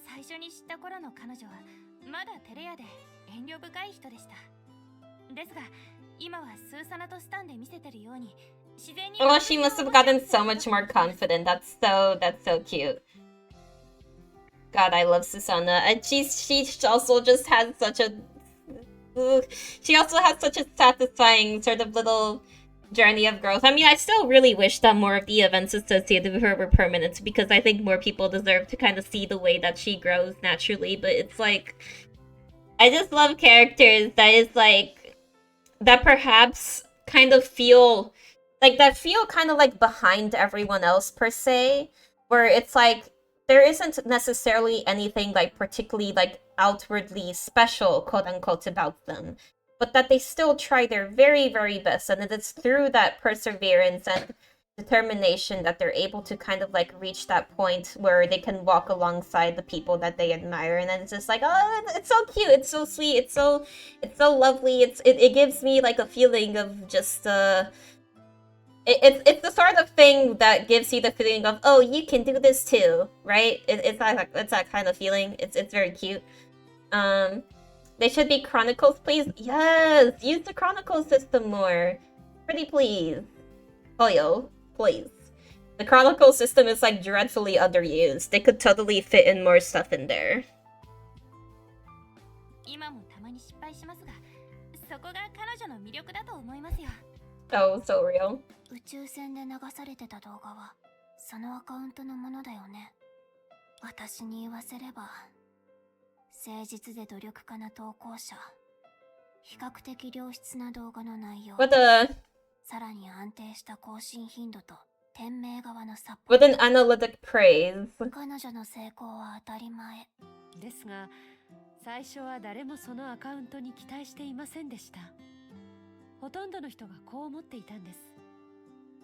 最初に知った頃の彼女はまだ照れ屋で遠慮深い人でした。ですが今はスーサナとスタンで見せてるように自然に Oh, she must have gotten so much more confident. That's so cute. God, I love Susanna. And she also just has such a she also has such a satisfying sort of little journey of growth. I mean, I still really wish that more of the events associated with her were permanent, because I think more people deserve to kind of see the way that she grows naturally. But it's like, I just love characters that is like, that perhaps kind of feel kind of like behind everyone else per se, where it's like there isn't necessarily anything like particularly like outwardly special, quote unquote, about them, but that they still try their very, very best, and it is through that perseverance and determination that they're able to kind of like reach that point where they can walk alongside the people that they admire, and then it's just like, oh, it's so cute, it's so sweet, it's so lovely. It gives me like a feeling of just it's the sort of thing that gives you the feeling of, oh, you can do this too, right? It's that kind of feeling. It's very cute. They should be Chronicles, please. Yes, use the Chronicles system more. Pretty please. Hoyo, please. The Chronicle system is like dreadfully underused. They could totally fit in more stuff in there. 今もたまに失敗しますが、そこが彼女の魅力だと思いますよ。Oh, so real. 宇宙船で流されてた動画はそのアカウントのものだよね。私に言わせれば誠実で努力家な投稿者、比較的良質な動画の内容、 What the... さらに安定した更新頻度と店名側のサポ With ー an analytic praise. ト。彼女の成功は当たり前。ですが、最初は誰もそのアカウントに期待していませんでした。ほとんどの人がこう思っていたんです。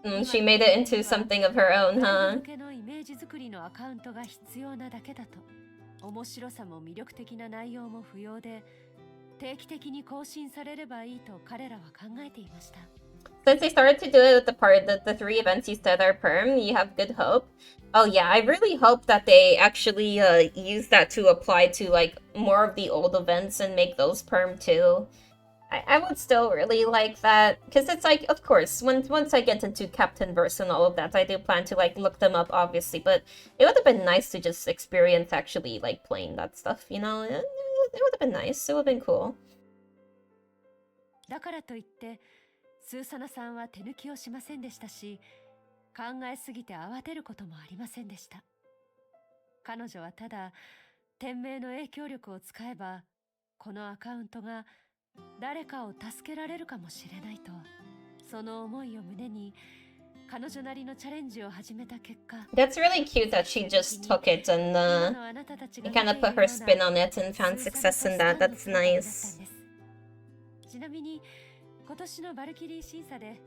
She made it into something of her own, huh? 向けのイメージ作りのアカウントが必要なだけだと。面白さも魅力的な内容も不要で、定期的に更新されればいいと彼らは考えていました。Since they started to do it with the 3 events you said are perm, you have good hope. Oh yeah, I really hope that they actually use that to apply to like more of the old events and make those perm too. I would still really like that, because it's like, of course, once I get into Captain Verse and all of that, I do plan to like look them up, obviously, but it would have been nice to just experience actually like playing that stuff, you know? It would have been nice. It would have been cool. だからといって、スーサナさんは手抜きをしませんでしたし、考えすぎて慌てることもありませんでした。彼女はただ、店名の影響力を使えば、このアカウントが誰かを助けられるかもしれないと、その思いを胸に、彼女なりのチャレンジを始めた結果。That's really cute that she just took it and kind of put her spin on it and found success in that. That's nice. ちなみに、今年のバルキリー審査で、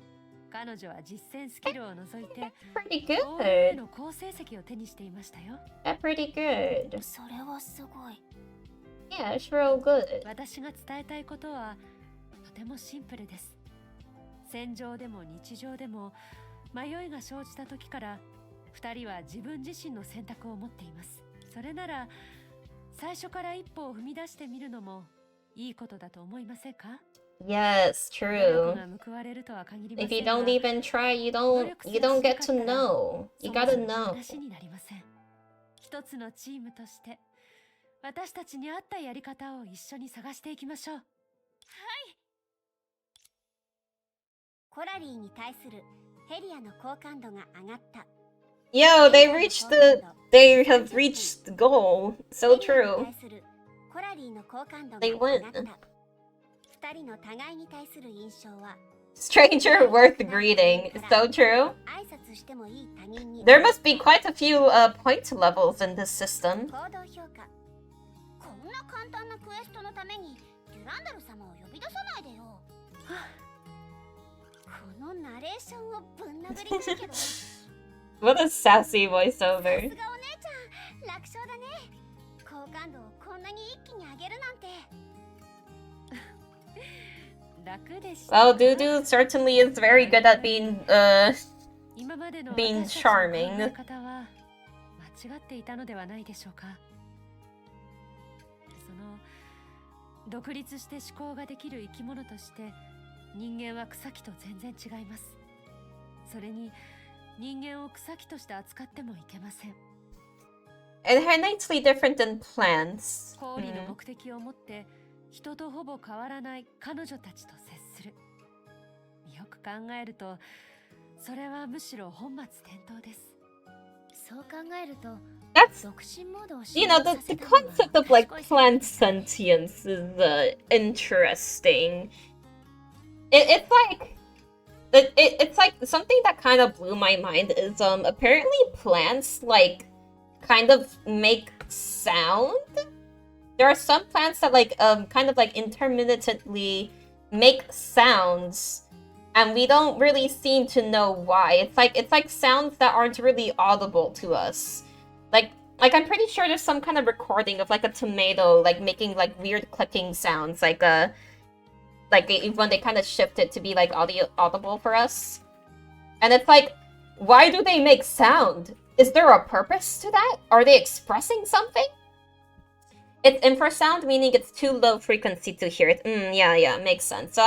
彼女は実践スキルを除いて、Pretty good. の好成績を手にしていましたよ。That's pretty good. それはすごい。Yeah, it's real good. 私が伝えたいことはとてもシンプルです。戦場でも日常でも迷いが生じた時から2人は自分自身の選択を持っています。それなら最初から一歩を踏み出してみるのもいいことだと思いませんか？ Yes, true. If you don't even try, you don't get to know. You gotta know. 一つのチームとして私たちに合ったやり方を一緒に探していきましょう。はい。コラリーに対するヘリアの好感度が上がった。Yo, they have reached the goal. So true. They win. 二人の互いに対する印象は Stranger worth greeting. So true. There must be quite a few point levels in this system. 行動評価。こんな簡単なクエストのためにデュランダル様を呼び出さないでよ。このナレーションをぶん殴りたいけど。What a sassy voiceover. さすがお姉ちゃん、楽勝だね。好感度をこんなに一気に上げるなんて。Well, Dudu certainly is very good at being charming. 間違っていたのではないでしょうか。その独立して思考ができる生き物として人間は草木と全然違います。それに人間を草木として扱ってもいけません。Innately different than plants. 公理の目的を持って人とほぼ変わらない彼女たちと接する。よく考えるとそれはむしろ本末転倒です。そう考えると That's, you know, the concept of like plant sentience is interesting. It's like something that kind of blew my mind is apparently plants like kind of make sound. There are some plants that like kind of like intermittently make sounds and we don't really seem to know why. It's like sounds that aren't really audible to us. Like I'm pretty sure there's some kind of recording of like a tomato like making like weird clicking sounds, like when they kind of shift it to be like audible for us. And it's like, why do they make sound? Is there a purpose to that? Are they expressing something? It's infrasound, meaning it's too low frequency to hear it. Yeah, makes sense. So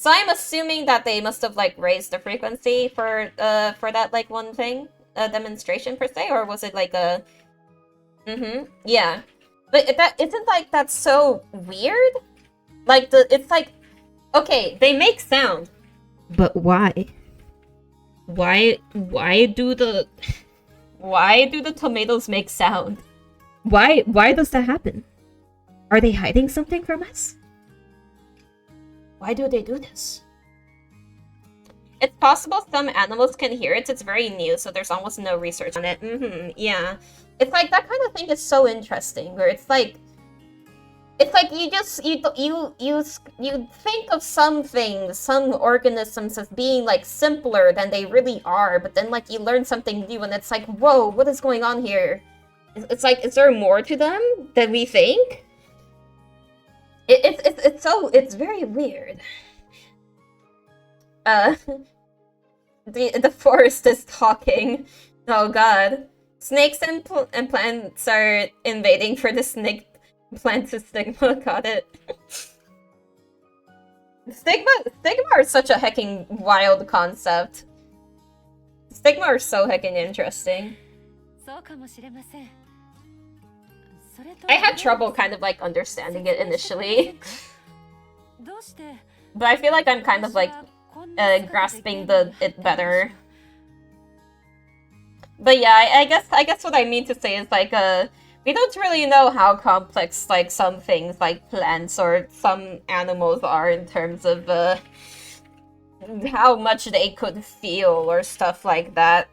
I'm assuming that they must have like raised the frequency for that like one thing, a demonstration per se, or was it like a yeah. But that isn't like that's so weird? Like it's like, okay, they make sound. But why? Why do the tomatoes make sound? Why does that happen? Are they hiding something from us? Why do they do this? It's possible some animals can hear it. It's very new, so there's almost no research on it. Yeah. It's like that kind of thing is so interesting, where it's like you think of some things, some organisms as being like simpler than they really are, but then like you learn something new and it's like, whoa, what is going on here? It's like, is there more to them than we think? It's very weird. The forest is talking. Oh god. Snakes and plants are invading for the snake plant to stigma. Got it. Stigma are such a hecking wild concept. Stigma are so hecking interesting. I had trouble kind of like understanding it initially. But I feel like I'm kind of like grasping it better. But yeah, I guess what I mean to say is like we don't really know how complex like some things like plants or some animals are in terms of how much they could feel or stuff like that.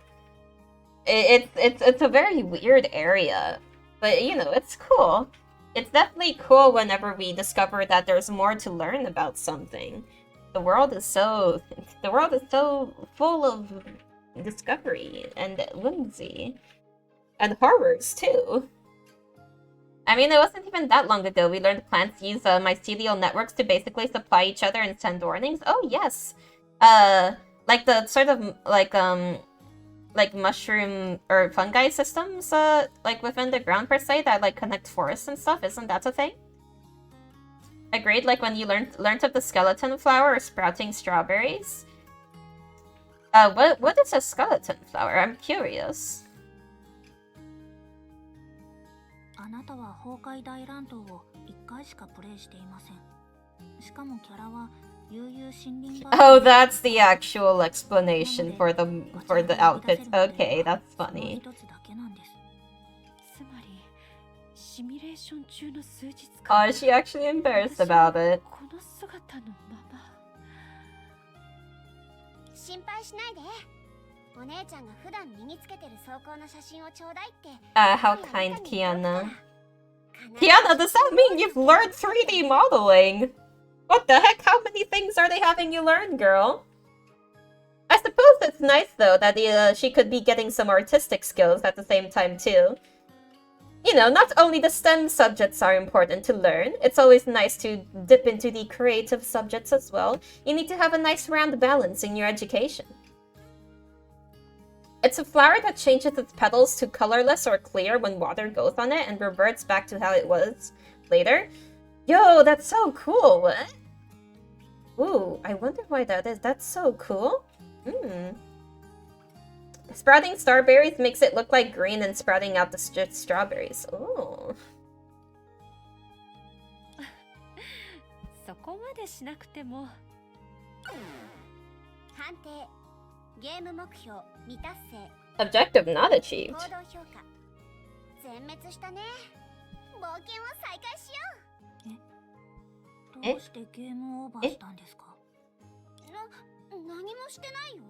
It's a very weird area, but you know, it's cool. It's definitely cool whenever we discover that there's more to learn about something. The world is so full of discovery and whimsy and horrors too. I mean, it wasn't even that long ago we learned plants use mycelial networks to basically supply each other and send warnings. Oh yes, like the sort of like mushroom or fungi systems like within the ground per se that like connect forests and stuff. Isn't that a thing? Agreed. Like when you learned of the skeleton flower or sprouting strawberries. What is a skeleton flower? I'm curious. あなたは崩壊大乱闘を1回しかプレイしていません。しかもキャラは悠々森林。Oh, that's the actual explanation for the outfits. Okay, that's funny. Oh, is she actually embarrassed about it? 心配しないで。お姉ちゃんが普段身につけてる装甲の写真をちょうだいって。How kind, Kiana. Kiana, does that mean you've learned 3D modeling? What the heck? How many things are they having you learn, girl? I suppose it's nice though that she could be getting some artistic skills at the same time too. You know, not only the STEM subjects are important to learn, it's always nice to dip into the creative subjects as well. You need to have a nice round balance in your education. It's a flower that changes its petals to colorless or clear when water goes on it and reverts back to how it was later. Yo, that's so cool! What? Ooh, I wonder why that is. That's so cool. Sprouting starberries makes it look like green and sprouting out the strawberries. Ooh. そこまでしなくても。判定。ゲーム目標未達成。Objective not achieved. 行動評価。全滅したね。冒険を再開しよう。どうしてゲームオーバーしたんですか？何もしてないよ。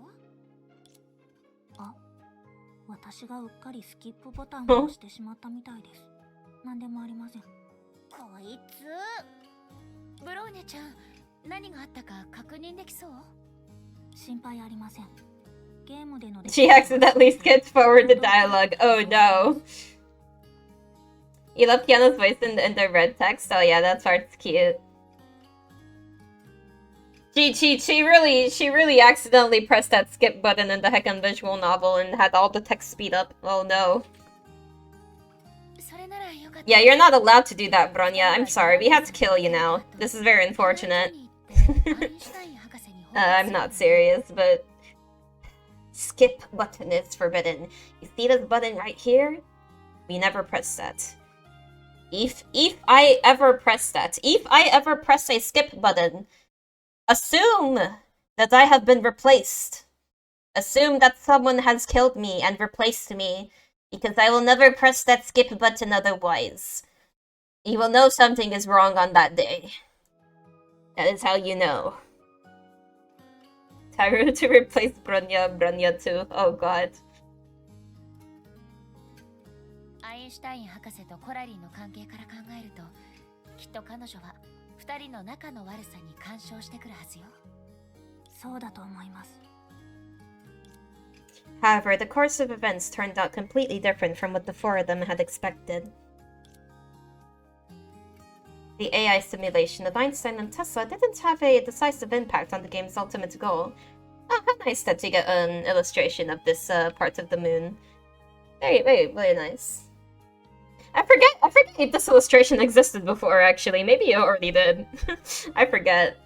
あ、私がうっかりスキップボタンを押してしまったみたいです。何でもありません。こいつ。ブローネちゃん、何があったか確認できそう？心配ありません。ゲームでの She accidentally skipped forward the dialogue. Oh no. You love Kiana's voice in the red text? Oh yeah, that part's cute. She really accidentally pressed that skip button in the heckin' visual novel and had all the text speed up. Oh no. Yeah, you're not allowed to do that, Bronya. I'm sorry, we have to kill you now. This is very unfortunate. I'm not serious, but... Skip button is forbidden. You see this button right here? We never press that. If I ever press a skip button, assume that I have been replaced. Assume that someone has killed me and replaced me, because I will never press that skip button otherwise. You will know something is wrong on that day. That is how you know. Tyro to replace Bronya too. Oh god. アインシュタイン博士とコラリーの関係から考えると、きっと彼女は二人の仲の悪さに干渉してくるはずよ。そうだと思います。However, the course of events turned out completely different from what the four of them had expected. The AI simulation of Einstein and Tesla didn't have a decisive impact on the game's ultimate goal. Oh, how nice that you get an illustration of this part of the moon. Very nice. I forget if this illustration existed before, actually. Maybe it already did. I forget.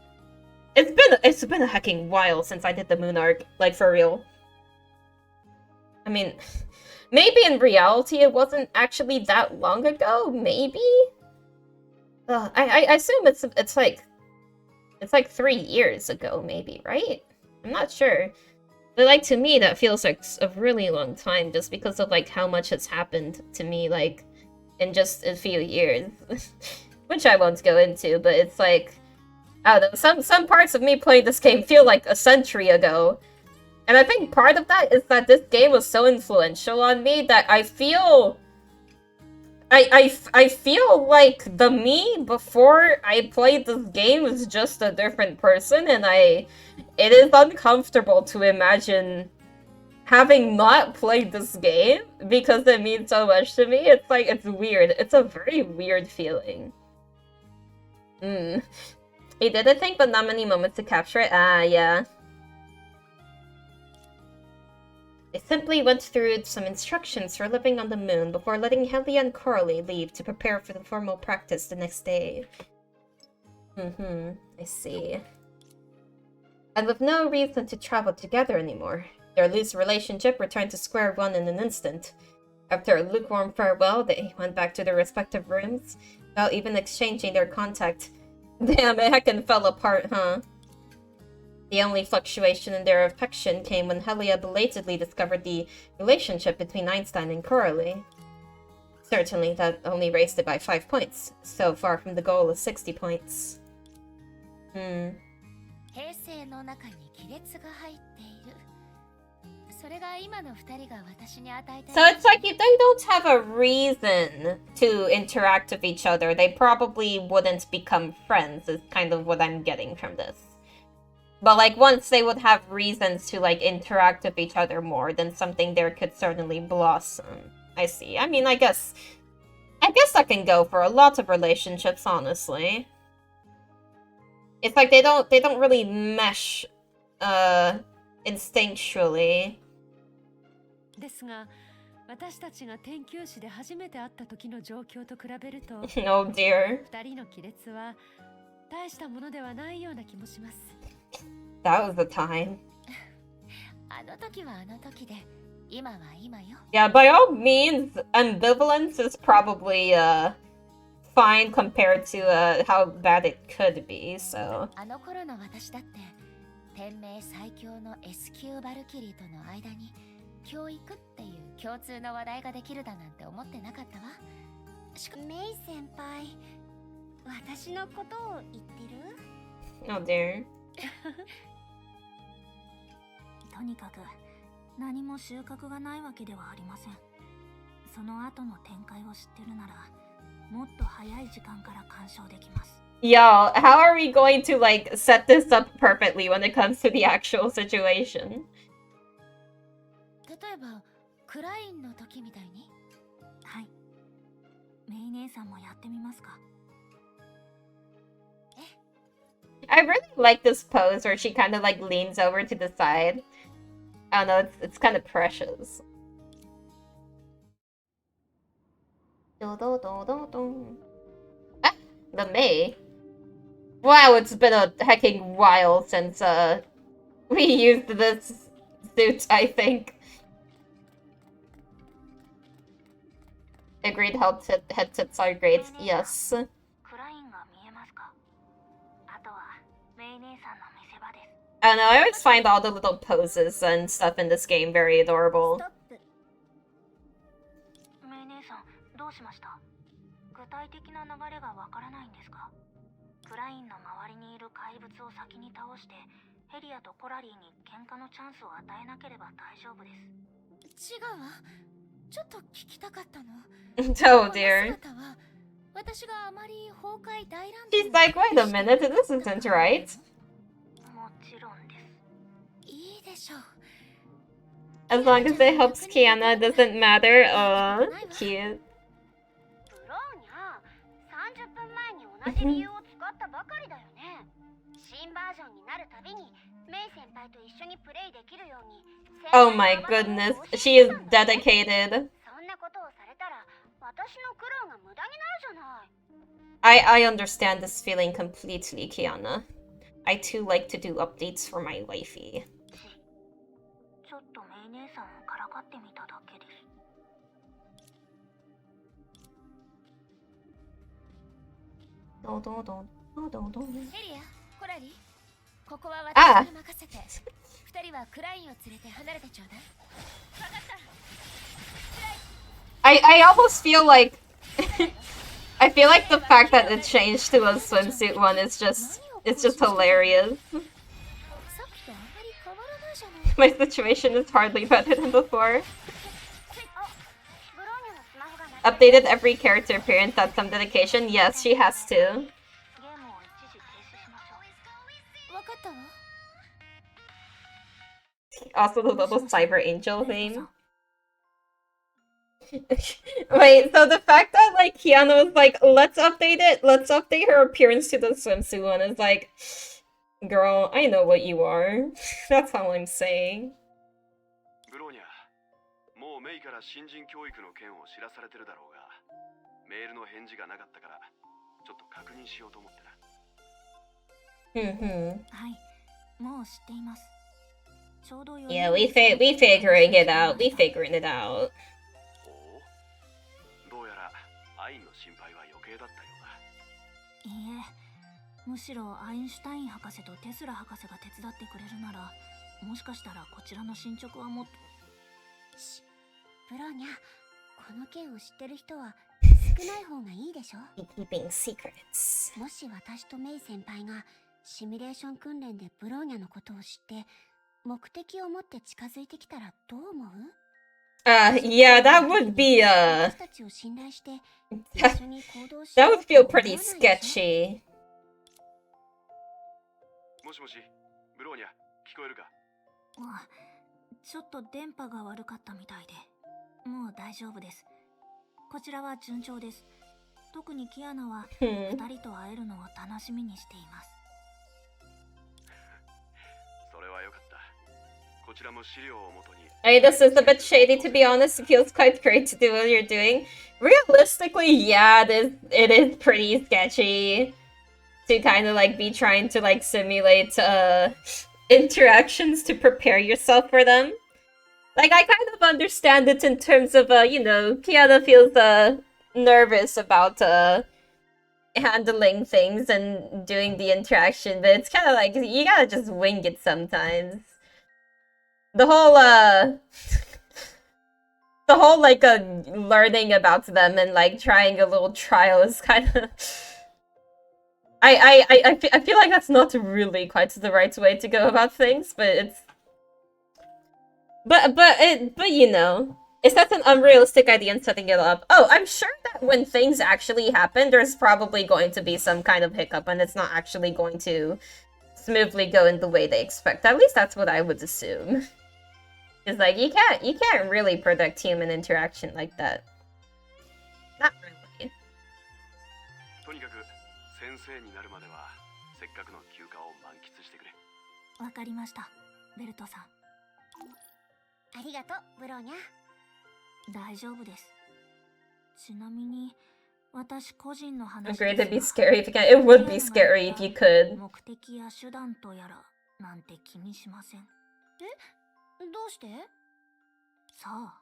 It's been a hecking while since I did the moon arc, like for real. I mean, maybe in reality it wasn't actually that long ago, maybe? I assume it's like 3 years ago, maybe, right? I'm not sure. But like to me that feels like a really long time just because of like how much has happened to me like in just a few years. Which I won't go into, but it's like I don't know, some parts of me playing this game feel like a century ago. And I think part of that is that this game was so influential on me that I feel I feel like the me before I played this game is just a different person, and it is uncomfortable to imagine having not played this game because it means so much to me. It's like, it's weird. It's a very weird feeling. He did a thing, but not many moments to capture it. Ah, yeah. They simply went through some instructions for living on the moon before letting Helia and Coralie leave to prepare for the formal practice the next day. I see. And with no reason to travel together anymore, their loose relationship returned to square one in an instant. After a lukewarm farewell, they went back to their respective rooms, without even exchanging their contact. Damn, it heckin' fell apart, huh? The only fluctuation in their affection came when Helia belatedly discovered the relationship between Einstein and Coralie. Certainly, that only raised it by 5 points, so far from the goal of 60 points. So it's like if they don't have a reason to interact with each other, they probably wouldn't become friends, is kind of what I'm getting from this. But like once they would have reasons to like interact with each other more, then something there could certainly blossom. I see. I mean, I guess that can go for a lot of relationships, honestly. It's like they don't really mesh instinctually. ですが、私たちが研究室で初めて会った時の状況と比べると、Oh dear. 二人の亀裂は大したものではないような気もします。That was the time. あの時はあの時で、今は今よ。Yeah, by all means, ambivalence is probably fine compared to how bad it could be. So. あの頃の私だって天命最強の S 級バルキリーとの間に教育っていう共通の話題ができるだなんて思ってなかったわ。メイ先輩、私のことを言ってる？ Oh dear. とにかく何も収穫がないわけではありません。その後の展開を知ってるならもっと早い時間から鑑賞できます。Yo, how are we going to, like, set this up perfectly when it comes to the actual situation? 例えばクラインの時みたいに。はい。メイ姉さんもやってみますか。I really like this pose where she kind of like leans over to the side. I don't know, it's kind of precious. Ah, the May. Wow, it's been a hecking while since we used this suit, I think. Agreed, headsets are great, yes. I don't know, I always find all the little poses and stuff in this game very adorable. メイ姉さん、どうしました？具体的な流れがわからないんですか？クラインの周りにいる怪物を先に倒して、ヘリアとコラリーに喧嘩のチャンスを与えなければ大丈夫です。違うわ。ちょっと聞きたかったの。Oh dear. 私があまり崩壊大乱 She's like, wait a minute, this isn't right. もちろんです。いいでしょう。 As long as it helps Kiana, doesn't matter. Oh, cute. ブローニャ、30分前に同じ理由を使ったばかりだよね。新バージョンになるたびにメイ先輩と一緒にプレイできるように。Oh my goodness, she is dedicated. そんなことをされたら私の苦労が無駄になるじゃない。I understand this feeling completely, Kiana. I too like to do updates for my wifey. ちょっとメイ姉さんをからかってみただけです。ヘリア、コラリ、ここは私に任せて。二人はクラインを連れて離れてちょうだい。わかった。I almost feel like I feel like the fact that it changed to a swimsuit one is just it's just hilarious. My situation is hardly better than before. Updated every character appearance, that's some dedication. Yes, she has to. Also the little cyber angel thing. Wait, so the fact that like Kiana was like, let's update her appearance to the swimsuit one is like, girl, I know what you are. That's all I'm saying. ブローニャ、もうメイから新人教育の件を知らされてるだろうが、メールの返事がなかったから、ちょっと確認しようと思ってな。はい、もう知っています。ちょうど Yeah, we figuring it out. We figuring it out. どうやらアインの心配は余計だったようだ。いいえ、むしろアインシュタイン博士とテスラ博士が手伝ってくれるなら、もしかしたらこちらの進捗はもっと。ブローニャ、この件を知ってる人は少ない方がいいでしょ。Keeping secrets. もし私とメイ先輩がシミュレーション訓練でブローニャのことを知って目的を持って近づいてきたらどう思う？Yeah, that would be that would feel pretty sketchy. もしもし、ブローニャ、聞こえるか？ちょっと電波が悪かったみたいで、もう大丈夫です。こちらは順調です。特にキアナは2人と会えるのを楽しみにしています。それはよかった。こちらも資料をもとに。Hey, this is a bit shady, to be honest. It feels quite great to do what you're doing. Realistically, yeah, it is pretty sketchy to kind of like be trying to like simulate interactions to prepare yourself for them. Like, I kind of understand it in terms of, you know, Kiana feels nervous about handling things and doing the interaction, but it's kind of like, you gotta just wing it sometimes. The whole like learning about them and like trying a little trial is kind of I feel like that's not really quite the right way to go about things, but it's but you know, Is that an unrealistic idea in setting it up? Oh, I'm sure that when things actually happen, there's probably going to be some kind of hiccup and it's not actually going to smoothly go in the way they expect. At least that's what I would assume. It's like you can't really predict human interaction like that. Not really. とにかく先生になるまではせっかくの休暇を満喫してくれ。わかりました、ベルトさん。ありがとう、ブローニャ。大丈夫です。ちなみに、私個人の話 Agreed で it'd be す scary if you can. It would be scary if you could. 目的や手段とやらなんて気にしません。え、どうして？さあ。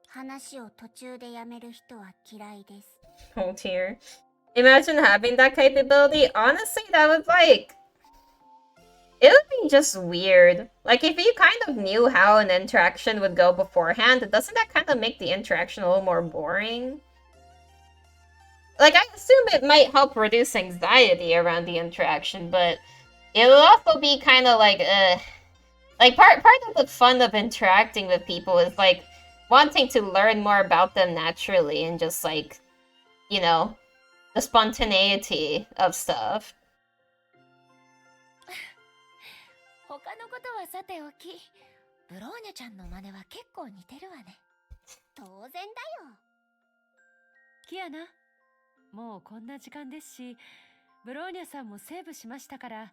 話を途中でやめる人は嫌いです。Oh dear. Imagine having that capability. Honestly, that would like... It would be just weird. Like, if you kind of knew how an interaction would go beforehand, doesn't that kind of make the interaction a little more boring? Like, I assume it might help reduce anxiety around the interaction, but it'll also be kind of like, like, part of the fun of interacting with people is, like, wanting to learn more about them naturally and just, like, you know, the spontaneity of stuff. 他のことはさておき、ブローニャちゃんの真似は結構似てるわね。当然だよ。キアナ、もうこんな時間ですし、ブローニャさんもセーブしましたから。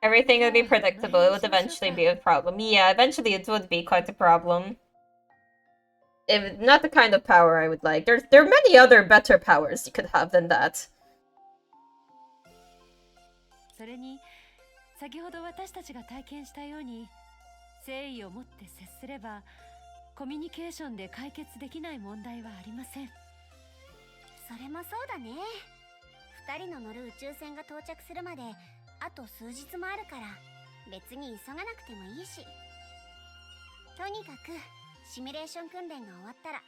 Everything would be predictable. It would eventually be a problem. Yeah, eventually it would be quite a problem. If not the kind of power I would like. There are many other better powers you could have than that. それに、先ほど私たちが体験したように、誠意を持って接すれば、コミュニケーションで解決できない問題はありません。それもそうだね。2人の乗る宇宙船が到着するまであと数日もあるから、別に急がなくてもいいし。とにかくシミュレーション訓練が終わったら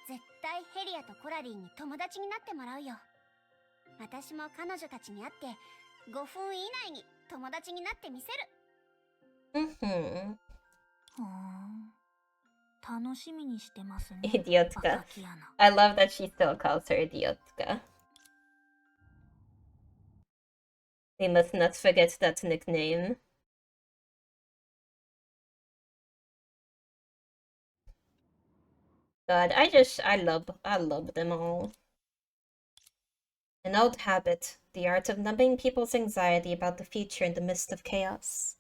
絶対ヘリアとコラリーに友達になってもらうよ。私も彼女たちに会って5分以内に友達になってみせる。楽しみにしてますね。Idiotka. I love that she still calls her Idiotka. We must not forget that nickname. God, I love them all. An old habit, the art of numbing people's anxiety about the future in the midst of chaos.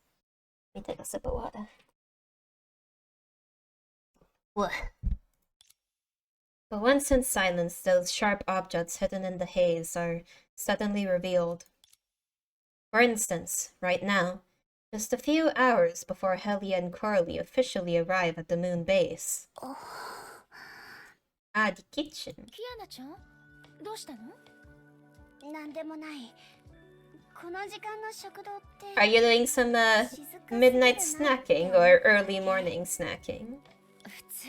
Let me take a sip of water. What? But once in silence, those sharp objects hidden in the haze are suddenly revealed. For instance, right now, just a few hours before Helia and Coralie officially arrive at the moon base. Ah, the kitchen. キアナちゃん、どうしたの？なんでもない。この時間の食堂って。Are you doing some midnight snacking or early morning snacking? 普通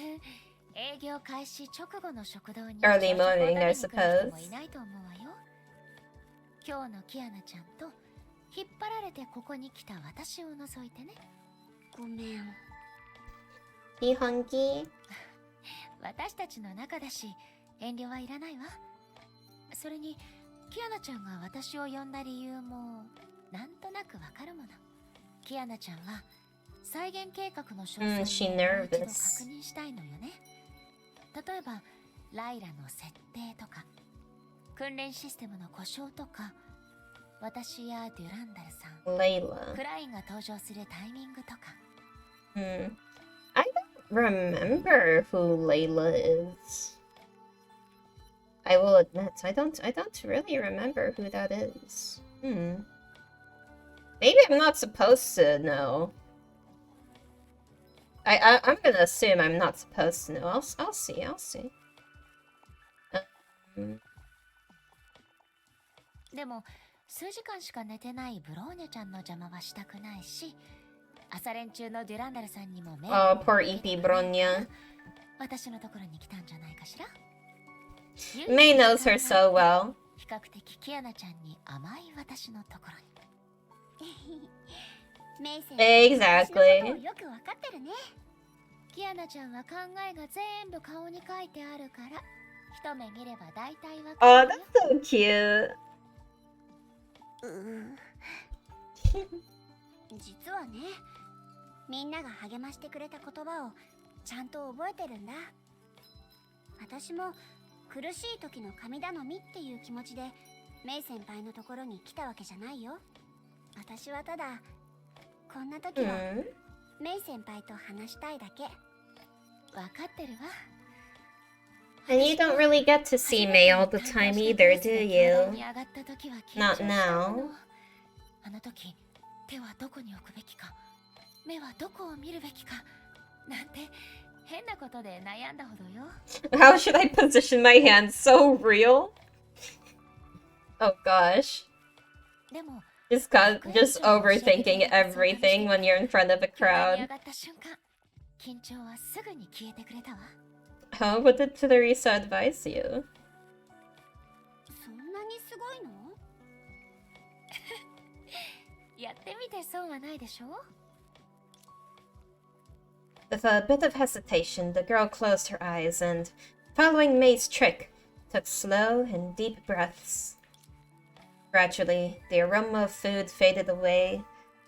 営業開始直後の食堂に Early morning, I suppose. いないと思うわよ。今日のキアナちゃんと引っ張られてここに来た私を除いてね。ごめん。You hungry? 私たちの中だし遠慮はいらないわ。それにキアナちゃんが私を呼んだ理由もなんとなくわかるもの。キアナちゃんは再現計画の詳細をもう一度確認したいのよね。例えばライラの設定とか訓練システムの故障とか、私やデュランダルさん、Layla. クラインが登場するタイミングとか。I don't remember who Layla is. I will admit, I don't really remember who that is. Maybe I'm not supposed to know. I'm gonna assume I'm not supposed to know. I'll see. Um, でも数時間しか寝てないブローニャちゃんの邪魔はしたくないし、朝練中のデュランダルさんにも迷惑 oh, poor EP Bronya. 私のところに来たんじゃないかしら。May knows her so well. 比較的キアナちゃんに甘い私のところに。メイセン Exactly. よくわかってるね。キアナちゃんは考えが全部顔に書いてあるから、一目見れば大体わか Oh, るよ。 that's so cute. 実はね、みんなが励ましてくれた言葉をちゃんと覚えてるんだ。私も苦しい時の神頼みっていう気持ちでメイ先輩のところに来たわけじゃないよ。私はただこんな時はメイ先輩と話したいだけ。わかってるわ。 And you don't really get to see May all the time either, do you? Not now. あの時手はどこに置くべきか、目はどこを見るべきかなんて変なことで悩んだほどよ。 How should I position my hands? So real. Oh gosh. でも Just overthinking everything when you're in front of a 上 crowd. に上がった瞬間、緊張はすぐに消えてくれたわ。 Oh, what did Teresa advise you? そんなにすごいの？やってみて損はないでしょ？ With a bit of hesitation, the girl closed her eyes and, following May's trick, took slow and deep breaths. Gradually, the aroma of food faded away,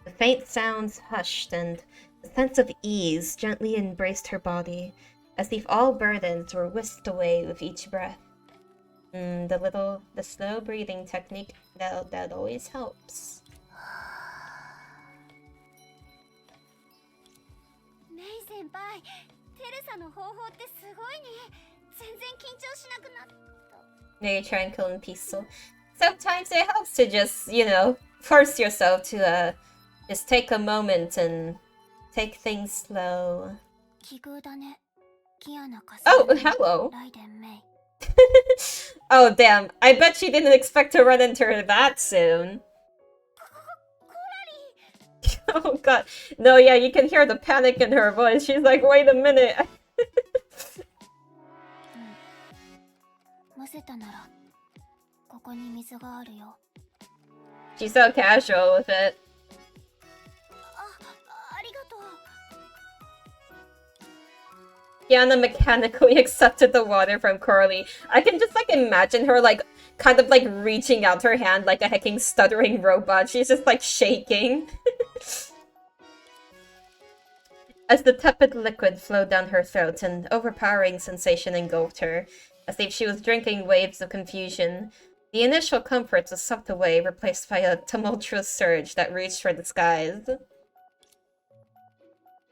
the faint sounds hushed, and a sense of ease gently embraced her body, as if all burdens were whisked away with each breath. The slow breathing technique, that always helps. メイ先輩、テレサの方法ってすごいね。全然緊張しなくなった。 Now you're trying killing peaceful. Sometimes it helps to just, force yourself to just take a moment and take things slow. 奇遇だね。キアナか Oh, hello. ライデンメイ。 Oh, damn. I bet she didn't expect to run into her that soon. Oh god. No, yeah, you can hear the panic in her voice. She's like, wait a minute. むせたならここに水があるよ。 She's so casual with it. ありがとう。 Kiana mechanically accepted the water from Coralie. I can just imagine her kind of reaching out her hand like a hecking stuttering robot. She's just shaking. As the tepid liquid flowed down her throat, an overpowering sensation engulfed her, as if she was drinking waves of confusion. The initial comfort was swept away, replaced by a tumultuous surge that reached for the skies.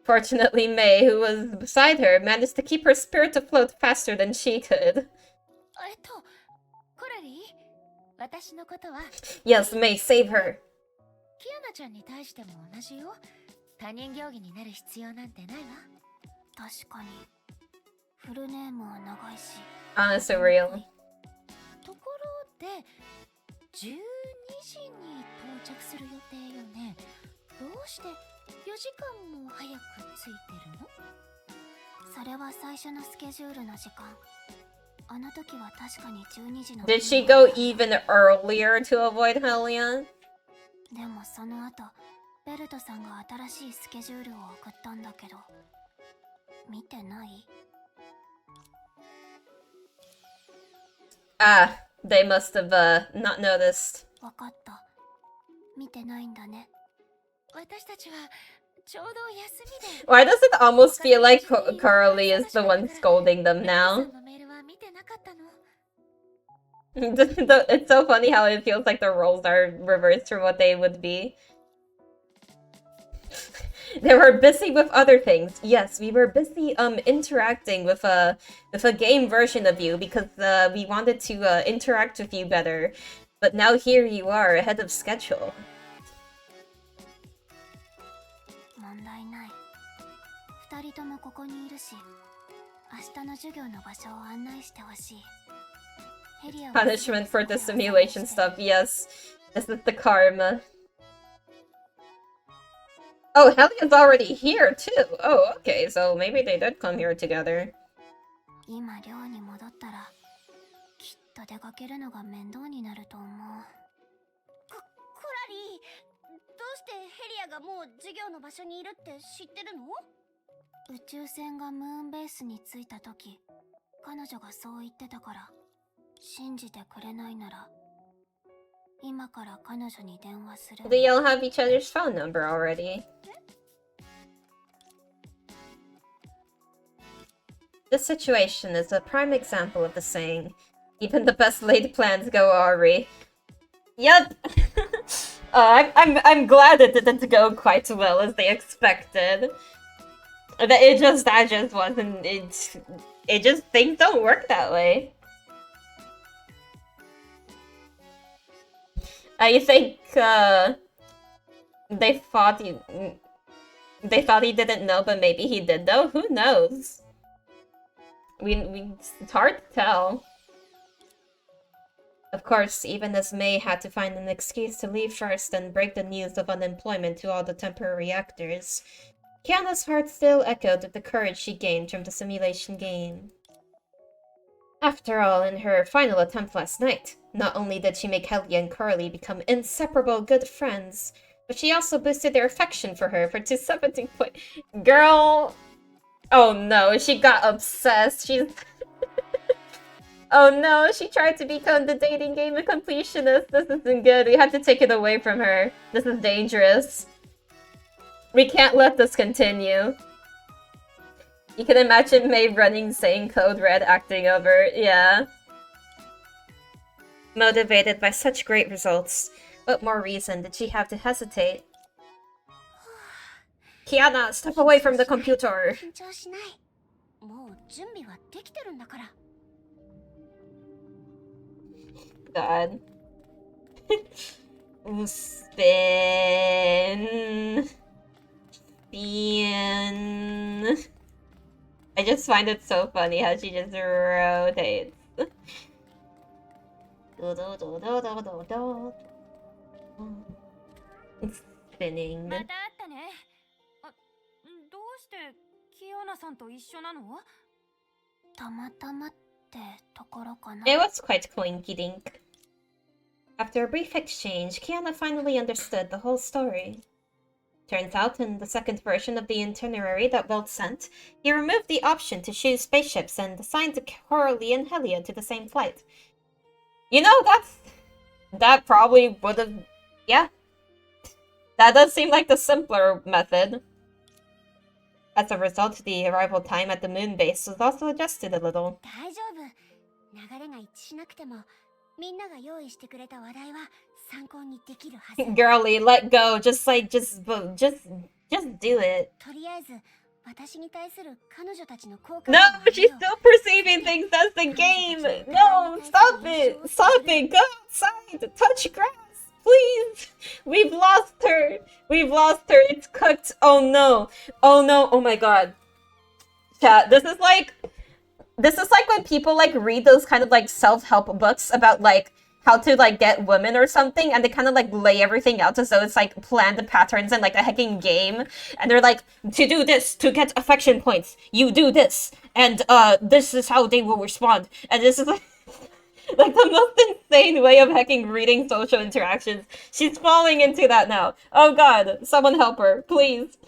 Fortunately, May, who was beside her, managed to keep her spirit afloat faster than she could. コラリー、私のことは Yes, May, save her. キアナちゃんに対しても同じよ。他人行儀になる必要なんてないわ。確かに。フルネームは長いし。Honest and real. ところで、12時に到着する予定よね。どうして4時間も早く着いてるの？それは最初のスケジュールの時間。あの時は確かに12時の。 Did she go even earlier to avoid Hellion? でもその後、ベルトさんが新しいスケジュールを送ったんだけど、見てない？ Ah, they must have not noticed. わかった。見てないんだね。私たちはちょうど休みで。 Why does it almost feel like Coralie is the one scolding them now? のメールは見てなかったの。 It's so funny how it feels like the roles are reversed from what they would be. They were busy with other things. Yes, we were busy interacting with a game version of you because we wanted to interact with you better. But now here you are ahead of schedule. 問題ない。二人ともここにいるし、明日の授業の場所を案内してほしい。 Punishment for the simulation stuff, yes. This is the karma. Oh, Hellion's already here, too. Oh, okay, so maybe they did come here together. 今寮に戻ったら、きっと出かけるのが面倒になると思う。コラリー、どうしてヘリアがもう授業の場所にいるって知ってるの？宇宙船がムーンベースに着いた時、彼女がそう言ってたから、信じてくれないなら今から彼女に電話する。 They all have each other's phone number already. This situation is a prime example of the saying, even the best laid plans go awry. Yep. I'm glad it didn't go quite well as they expected. That just wasn't it just things don't work that way. I think they thought he didn't know, but maybe he did though. Who knows? It's hard to tell. Of course, even as May had to find an excuse to leave first and break the news of unemployment to all the temporary actors, Kiana's heart still echoed with the courage she gained from the simulation game. After all, in her final attempt last night, not only did she make Helly and Carly become inseparable good friends, but she also boosted their affection for her to 17 point. Girl! Oh no, she got obsessed. She's... Oh no, she tried to become the dating game completionist. This isn't good. We have to take it away from her. This is dangerous. We can't let this continue. You can imagine May running same code red acting over. Yeah. Motivated by such great results, what more reason did she have to hesitate? Kiana, step away from the computer! God. Spin. I just find it so funny how she just rotates. Spinning. また会ったね。あ、どうしてキヨナさんと一緒なの？たまたまってところかな。 It was quite coinky-dink. After a brief exchange, Kiana finally understood the whole story. Turns out, in the second version of the itinerary that Wilt sent, he removed the option to choose spaceships and assigned Coralie and Helia to the same flight. You know, that probably would have... Yeah. That does seem like the simpler method. As a result, the arrival time at the moon base was also adjusted a little. 大丈夫。流れが一致しなくても、みんなが用意してくれた話題は参考にできるはず。Girly, let go. Just do it. とりあえず、私に対する彼女たちの好感 No, 度 she's still perceiving things as the game. No, stop it. Stop it. Go outside. Touch grass. Please. We've lost her. We've lost her. It's cooked. Oh no. Oh no. Oh my god. Chat, this is like when people like read those kind of like self-help books about like how to like get women or something, and they kind of like lay everything out as though it's like planned patterns and like a hecking game, and they're like, to do this to get affection points, you do this, and this is how they will respond, and this is like like the most insane way of hacking reading social interactions. She's falling into that now. Oh god, someone help her, please.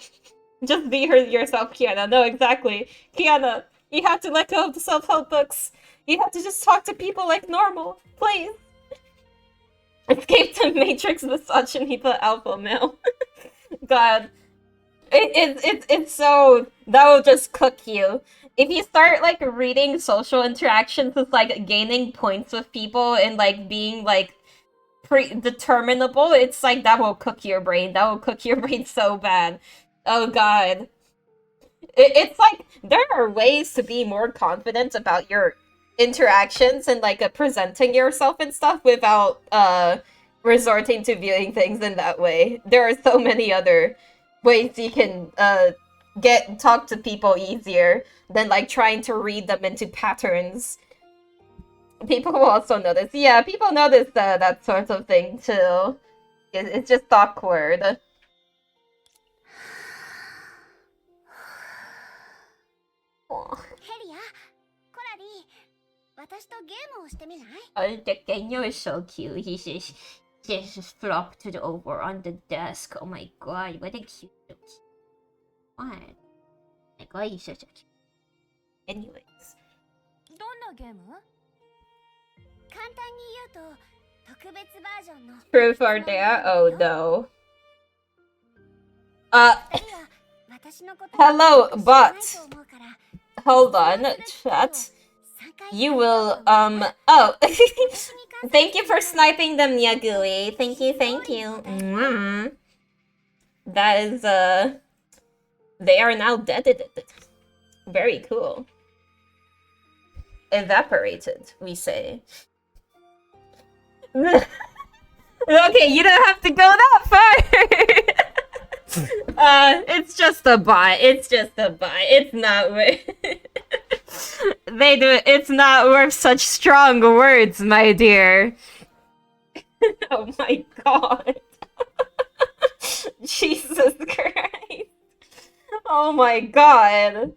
Just be her yourself, Kiana. No, exactly. Kiana, you have to let go of the self-help books. You have to just talk to people like normal, please. Escape to Matrix misogyny, but alpha male. God. It's so... That will just cook you. If you start, like, reading social interactions with, like, gaining points with people and, like, being, like, predeterminable, it's like, that will cook your brain. That will cook your brain so bad. Oh, God. It's like, there are ways to be more confident about your interactions and, like, presenting yourself and stuff without, resorting to viewing things in that way. There are so many other ways you can, talk to people easier than like trying to read them into patterns. People will also notice. Yeah, people notice that sort of thing too. It's just awkward. Helia, Coralie, 私とゲームをしてみない？ Oh, the Genyo is so cute. just flop to the over on the desk. Oh my god, what a cute little one. Oh my god, you're such a cute. Anyways. どんなゲーム？簡単に言うと特別バージョンの Proof are there? Oh no. Hello, but hold on, chat. You will oh thank you for sniping them, Nyagui. Thank you, thank you. Mwah. That is they are now dead. Very cool. Evaporated, we say. Okay, you don't have to go that far. It's just a bot. It's just a bot. It's not worth. They do. It's not worth such strong words, my dear. Oh my god. Jesus Christ. Oh my god.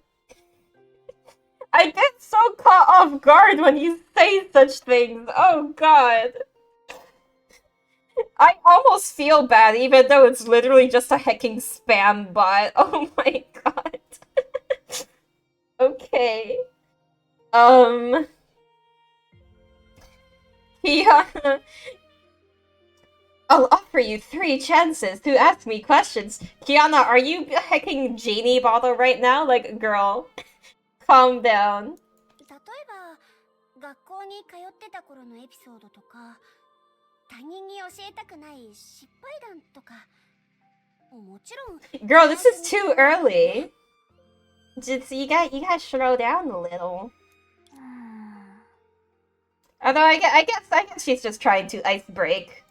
I get so caught off guard when you say such things. Oh god. I almost feel bad, even though it's literally just a hecking spam bot. Oh my god. Okay. Yeah. I'll offer you 3 chances to ask me questions. Kiana, are you hecking Genie bottle right now? Like, girl, calm down. 例えば学校に通ってた頃のエピソードとか他人に教えたくない失敗談とかもちろん Girl, this is too early. Just you gotta slow down a little. Although I guess she's just trying to ice break.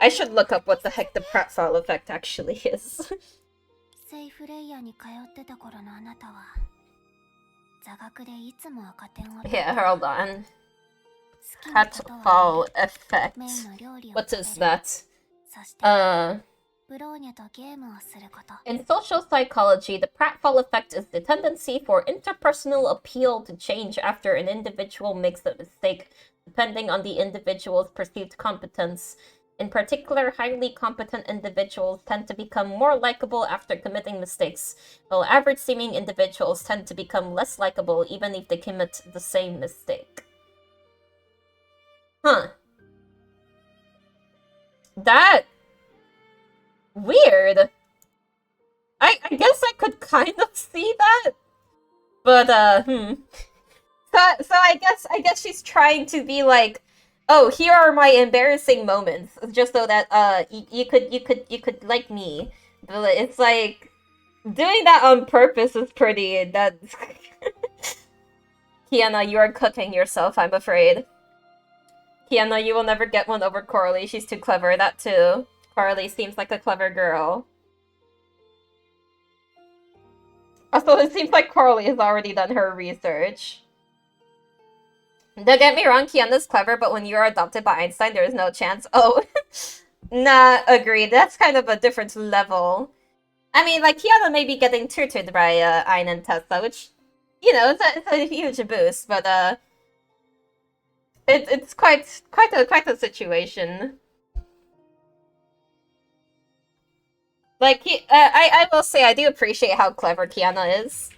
I should look up what the heck the pratfall effect actually is. セイフレイヤーに通ってた頃のあなたは座学でいつも赤点を Yeah, hold on. Pratfall effect. What is that? In social psychology, the pratfall effect is the tendency for interpersonal appeal to change after an individual makes a mistake, depending on the individual's perceived competence. In particular, highly competent individuals tend to become more likable after committing mistakes, while average-seeming individuals tend to become less likable even if they commit the same mistake. Huh. That... weird. I guess I could kind of see that. But, So I guess she's trying to be like, oh, here are my embarrassing moments, just so that you could like me. But it's like doing that on purpose is pretty. That's Kiana, you are cooking yourself, I'm afraid. Kiana, you will never get one over Coralie. She's too clever. That too. Coralie seems like a clever girl. Also, it seems like Coralie has already done her research. Don't get me wrong, Kiana's clever, but when you are adopted by Einstein, there is no chance. Oh, nah, agreed. That's kind of a different level. I mean, like, Kiana may be getting tutored by Ein and Tessa, which, you know, it's a huge boost, but it's quite a situation. Like, I will say I do appreciate how clever Kiana is,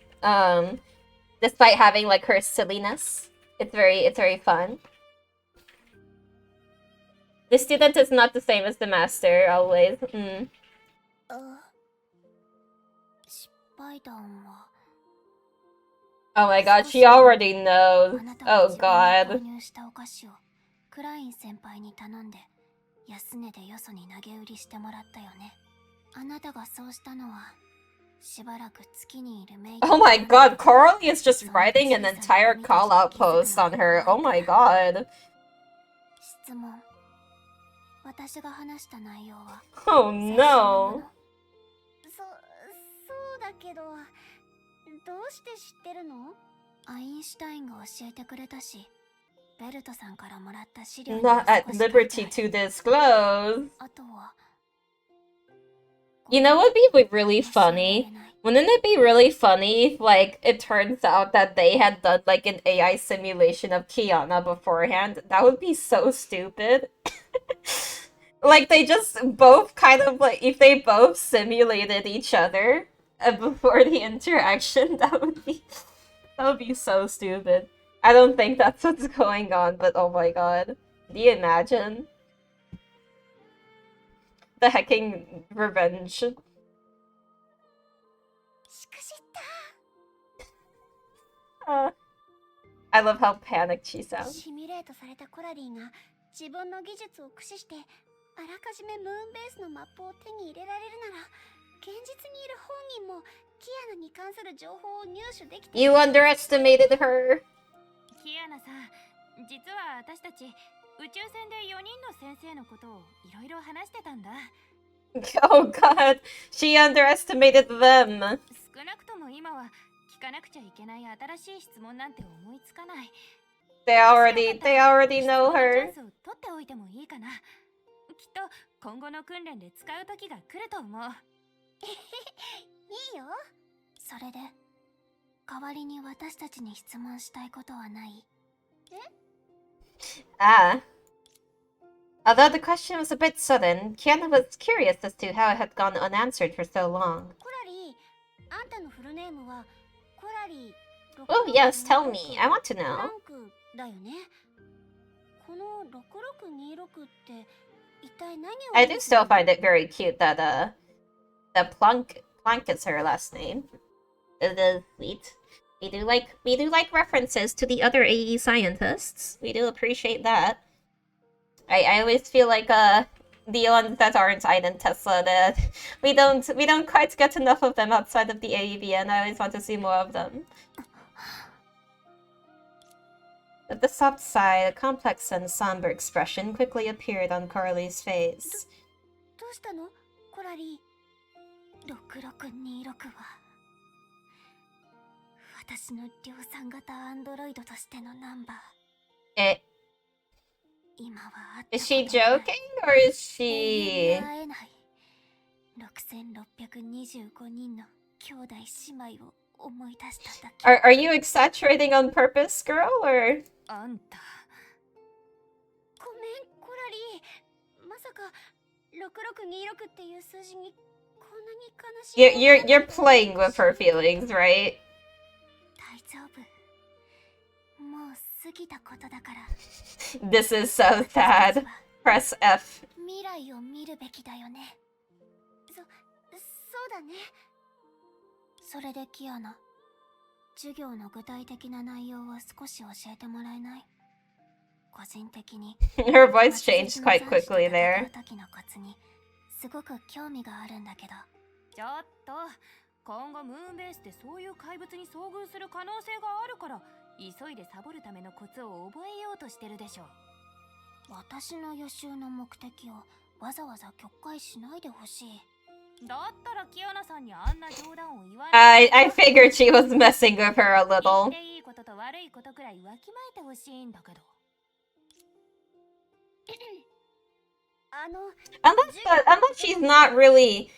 despite having like her silliness. It's very fun. The student is not the same as the master, always. Oh my god, she already knows. Oh god. クライン先輩に頼んで安値でよそに投げ売りしてもらったよね。あなたがそうしたのはしばらく月にいるメイド。 Oh my god, Coralie is just writing an entire call-out post on her. Oh my god. 質問。私が話した内容は。Oh no. そうだけど、どうして知ってるの？アインシュタインが教えてくれたし、ベルトさんからもらった資料に。 Not at liberty to disclose. あとは。You know what would be really funny? Wouldn't it be really funny if, like, it turns out that they had done, like, an AI simulation of Kiana beforehand? That would be so stupid. Like, they just both kind of, like, if they both simulated each other before the interaction, that would be so stupid. I don't think that's what's going on, but oh my god. Do you imagine? The hecking revenge. I love how panicked she sounds. シミュレートされたコラリーが自分の技術を駆使してあらかじめムーンベースのマップを手に入れられるなら、現実にいる本人もキアナに関する情報を入手できて。 You underestimated her. キアナさん、実は私たち宇宙船で4人の先生のことをいろいろ話してたんだ。Oh god, she underestimated them. 少なくとも今は聞かなくちゃいけない新しい質問なんて思いつかない。They already know her. チャンスを取っておいてもいいかな。きっと今後の訓練で使う時が来ると思う。いいよ。それで代わりに私たちに質問したいことはない？Ah. Although the question was a bit sudden, Kiana was curious as to how it had gone unanswered for so long. コラリー、あんたのフルネームはコラリー。Oh yes, tell me. I want to フラ know. ンクだよね。この6626って一体何を？ I do still find it very cute that that Plank is her last name. It is sweet. We do like references to the other AE scientists. We do appreciate that. I always feel like the ones that aren't Aiden Tesla, that we don't quite get enough of them outside of the AEBN. I always want to see more of them. At the soft sigh, a complex and somber expression quickly appeared on Carly's face. どうしたの、コラリー？6626は私の量産型アンドロイドとしてのナンバー。今はあった Is she joking or is she? 会えない6625人の兄弟姉妹を思い出しただけ。Are you exaggerating on purpose, girl, or? あんた。ごめん、コラリー。まさか6626っていう数字にこんなに悲しい。You're playing with her feelings, right? 大丈夫。もう過ぎたことだから。This is so sad. Press F. 未来を見るべきだよね。そうだね。それでキアナ、授業の具体的な内容を少し教えてもらえない？個人的に Her voice changed quite quickly there. 時のコツにすごく興味があるんだけど。ちょっと、今後ムーンベースでそういう怪物に遭遇する可能性があるから、急いでサボるためのコツを覚えようとしてるでしょ。私の予習の目的をわざわざ曲解しないでほしい。だったらキアナさんにあんな冗談を言わない。I figured she was messing with her a little. 言っていいことと悪いことくらいわきまえてほしいんだけど。Unless she's not really,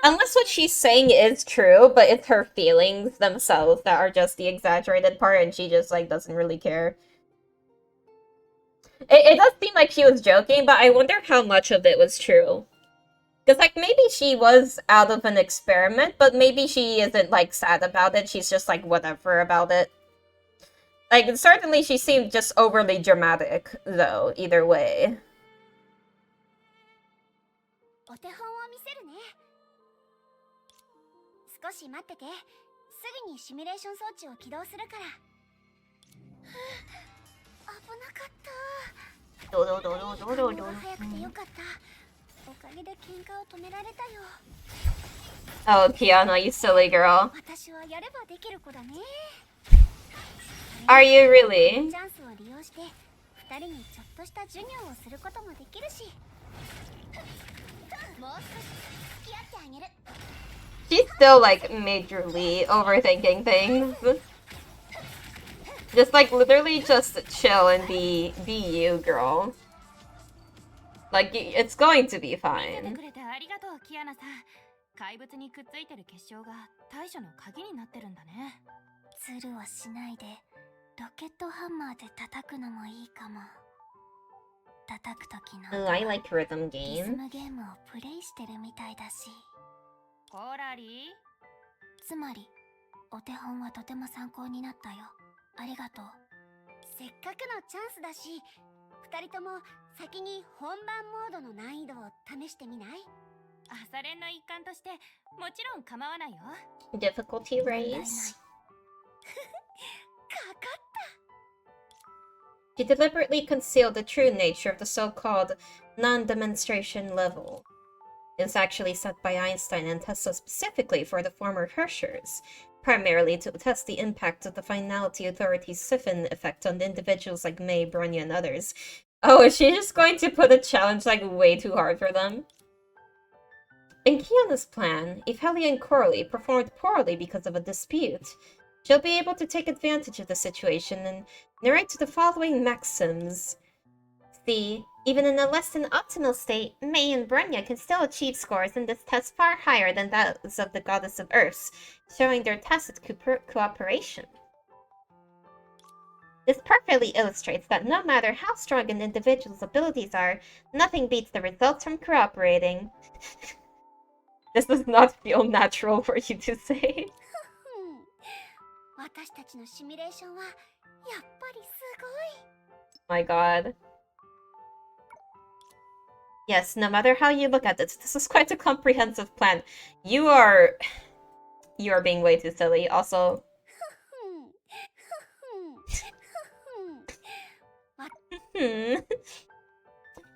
unless what she's saying is true, but it's her feelings themselves that are just the exaggerated part, and she just like doesn't really care. It does seem like she was joking, but I wonder how much of it was true. Because like maybe she was out of an experiment, but maybe she isn't like sad about it. She's just like whatever about it. Like certainly she seemed just overly dramatic, though. Either way. お手本を見せるね。少し待ってて。すぐにシミュレーション装置を起動するから。危なかった。どう早くてよかった。おかげで喧嘩を止められたよ。Oh, Kiana, you silly girl. 私はやればできる子だね。Are you really? チャンスを利用して2人にちょっとした授業をすることもできるし。もう少し付き合ってあげる。She's still like majorly overthinking things. Just like literally just chill and be you, girl. Like it's going to be fine. くれてありがとう、キアナさん。怪物にくっついてる結晶が対処の鍵になってるんだね。ズルをしないでロケットハンマーで叩くのもいいかも。叩く時の Oh, I like rhythm リズ game. ムゲームをプレイしてるみたいだし。コラリつまりお手本はとても参考になったよ。ありがとう。せっかくのチャンスだし、二人とも先に本番モードの難易度を試してみない？朝練の一環としてもちろん構わないよ。Difficulty raise. かかっ She deliberately concealed the true nature of the so-called non-demonstration level. It was actually set by Einstein and tested specifically for the former Herschers, primarily to test the impact of the finality authority's siphon effect on individuals like May, Bronya, and others. Oh, is she just going to put a challenge like way too hard for them? In Kiana's plan, if Helly and Coralie performed poorly because of a dispute, she'll be able to take advantage of the situation and narrate the following maxims. See, even in a less than optimal state, May and Bronya can still achieve scores in this test far higher than those of the Goddess of Earth, showing their tacit cooperation. This perfectly illustrates that no matter how strong an individual's abilities are, nothing beats the results from cooperating. This does not feel natural for you to say. 私たちのシミュレーションはやっぱりすごい。 My god. Yes, no matter how you look at this, this is quite a comprehensive plan. You are being way too silly. Also,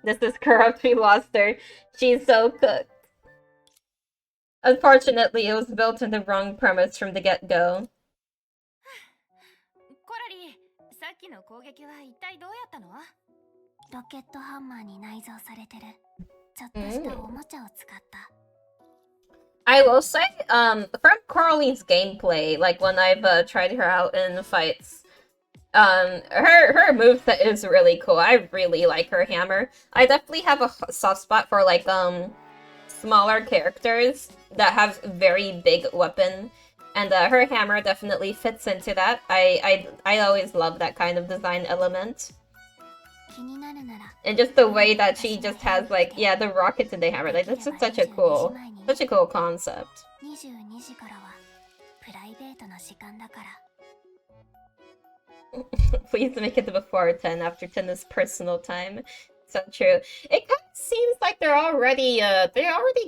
this is corrupt. We lost her. She's so cooked. Unfortunately, it was built on the wrong premise from the get-go. コラリー、さっきの攻撃は一体どうやったの？ロケットハンマーに内蔵されてるちょっとしたおもちゃを使った。I will say, from Coralie's gameplay, like when I've tried her out in fights, her moveset is really cool. I really like her hammer. I definitely have a soft spot for like smaller characters that have very big weapon, and her hammer definitely fits into that. I always love that kind of design element. And just the way that she just has like, yeah, the rockets in the hammer, like that's just such a cool concept. 22時からはプライベートな時間だから。 Please make it before 10. After 10 is personal time. So true. It kind of seems like they already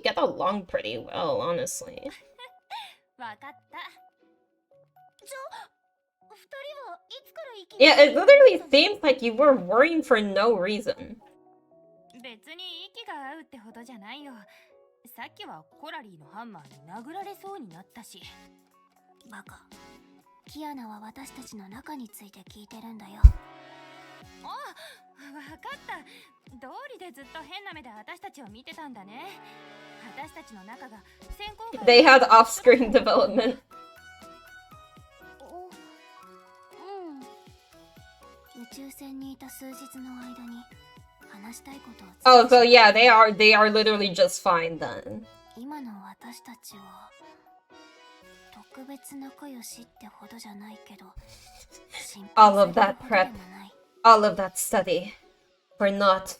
get along pretty well, honestly. わかった。Yeah, it literally seems like you were worrying for no reason. 別に息が合うってほどじゃないよ。さっきはコラリーのハンマーに殴られそうになったし。バカ。キアナは私たちの仲について聞いてるんだよ。あ、わかった。道理でずっと変な目で私たちを見てたんだね。私たちの仲が先行が They had off-screen development. 宇宙船にいた数日の間に話したいことを Oh, so yeah, they are literally just fine then. 今の私たちは特別仲良しってほどじゃないけど All of that prep, all of that study, for naught.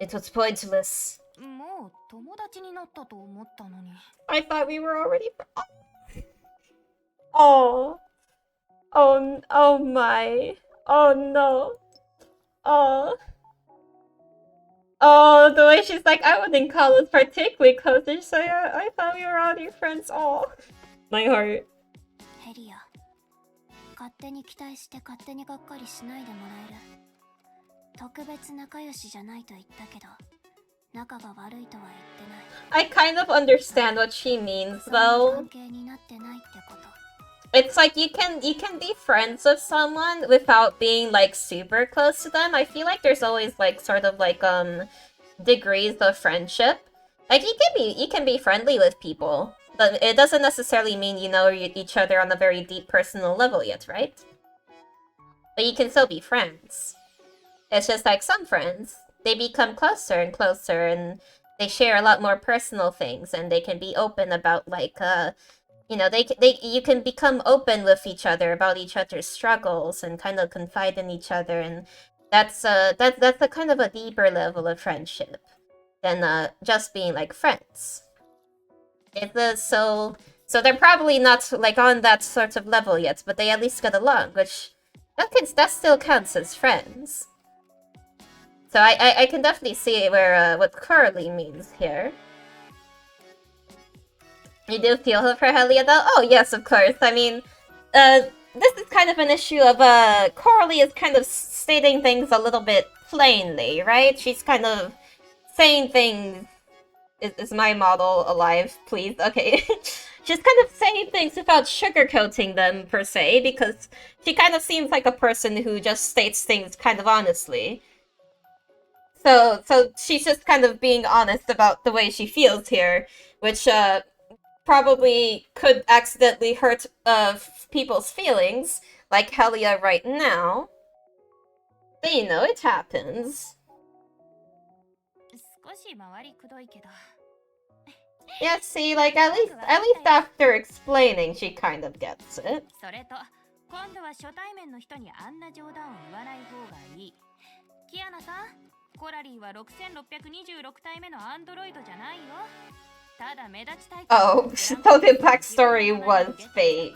It was pointless. もう友達になったと思ったのに。I thought we were already. Oh, oh my. Oh no. Oh, the way she's like, I wouldn't call us particularly close. She's so I thought we were already friends. Oh, my heart. ヘリア、勝手に期待して勝手にがっかりしないでもらえる。特別仲良しじゃないと言ったけど、仲が悪いとは言ってない。I kind of understand what she means though. 関係になってないってこと。It's like you can be friends with someone without being like super close to them. I feel like there's always like sort of like degrees of friendship. Like you can be friendly with people, but it doesn't necessarily mean you know each other on a very deep personal level yet, right? But you can still be friends. It's just like some friends, they become closer and closer, and they share a lot more personal things, and they can be open about like you know, you can become open with each other about each other's struggles and kind of confide in each other, and that's a kind of a deeper level of friendship than just being like friends. So they're probably not like on that sort of level yet, but they at least get along, which that still counts as friends. So I can definitely see where what Coralie means here. You do feel for Helia though? Oh yes, of course. I mean, this is kind of an issue of Coralie is kind of stating things a little bit plainly, right? She's kind of saying things. Is my model alive, please? Okay. She's kind of saying things without sugarcoating them, per se, because she kind of seems like a person who just states things kind of honestly. So she's just kind of being honest about the way she feels here, which probably could accidentally hurt people's feelings, like Helia right now. But you know, it happens. Yeah, see, like at least after explaining, she kind of gets it. 今度は初対面の人にあんな冗談を言わない方がいい。キアナさん、コラリーは6626体目のアンドロイドじゃないよ。ただ目立ちたい。Oh, so the backstory was fake.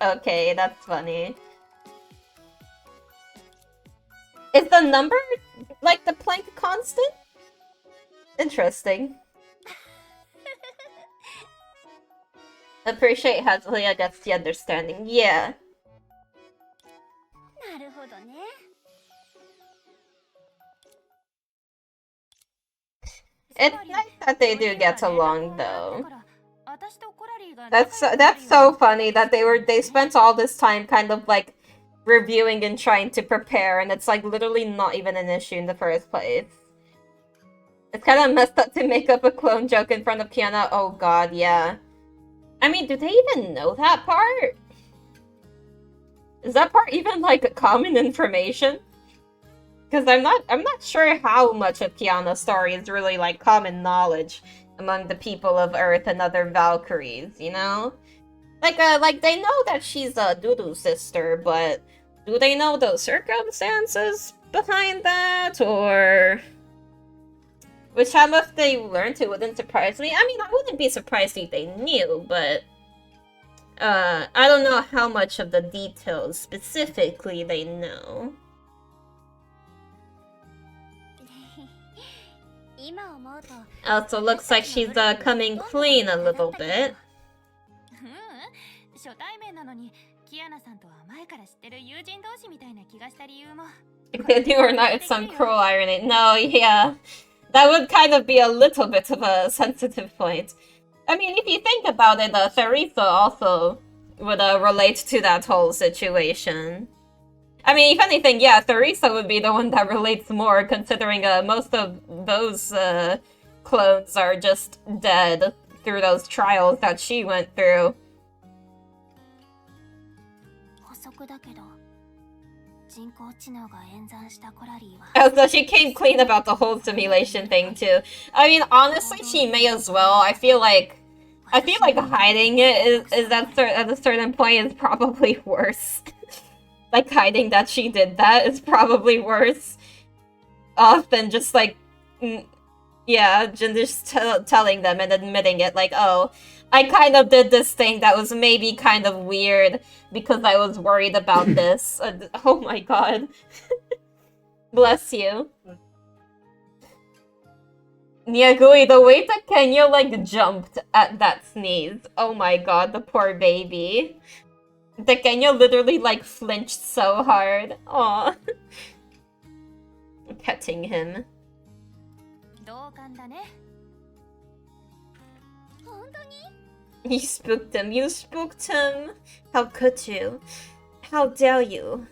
Okay, that's funny. Is the number like the Planck constant? Interesting. Appreciate how Leah gets the understanding. Yeah. It's nice that they do get along, though. That's so funny that they spent all this time kind of like reviewing and trying to prepare, and it's like literally not even an issue in the first place. It's kind of messed up to make up a clone joke in front of Kiana. Oh god, yeah. I mean, do they even know that part? Is that part even like common information? Because I'm not sure how much of Kiana's story is really like common knowledge among the people of Earth and other Valkyries, you know? Like they know that she's a Dudu's sister, but do they know those circumstances behind that, or... Which, how much they learned it wouldn't surprise me. I mean, I wouldn't be surprised if they knew, but... I don't know how much of the details specifically they know. Also looks like she's coming clean a little bit. They were not some cruel irony. No, yeah. That would kind of be a little bit of a sensitive point. I mean, if you think about it, Theresa also would relate to that whole situation. I mean, if anything, yeah, Theresa would be the one that relates more, considering most of those clones are just dead through those trials that she went through. So she came clean about the whole simulation thing too. I mean, honestly, she may as well. I feel like hiding it is at a certain point is probably worse. Like hiding that she did that is probably worse than just like yeah, just telling them and admitting it. Like, oh, I kind of did this thing that was maybe kind of weird because I was worried about this. Oh my god. Bless you. Nyagui, the way that Kenya, like, jumped at that sneeze. Oh my god, the poor baby. The Kenya literally, like, flinched so hard. Aw. Petting him. You spooked him. You spooked him. How could you? How dare you?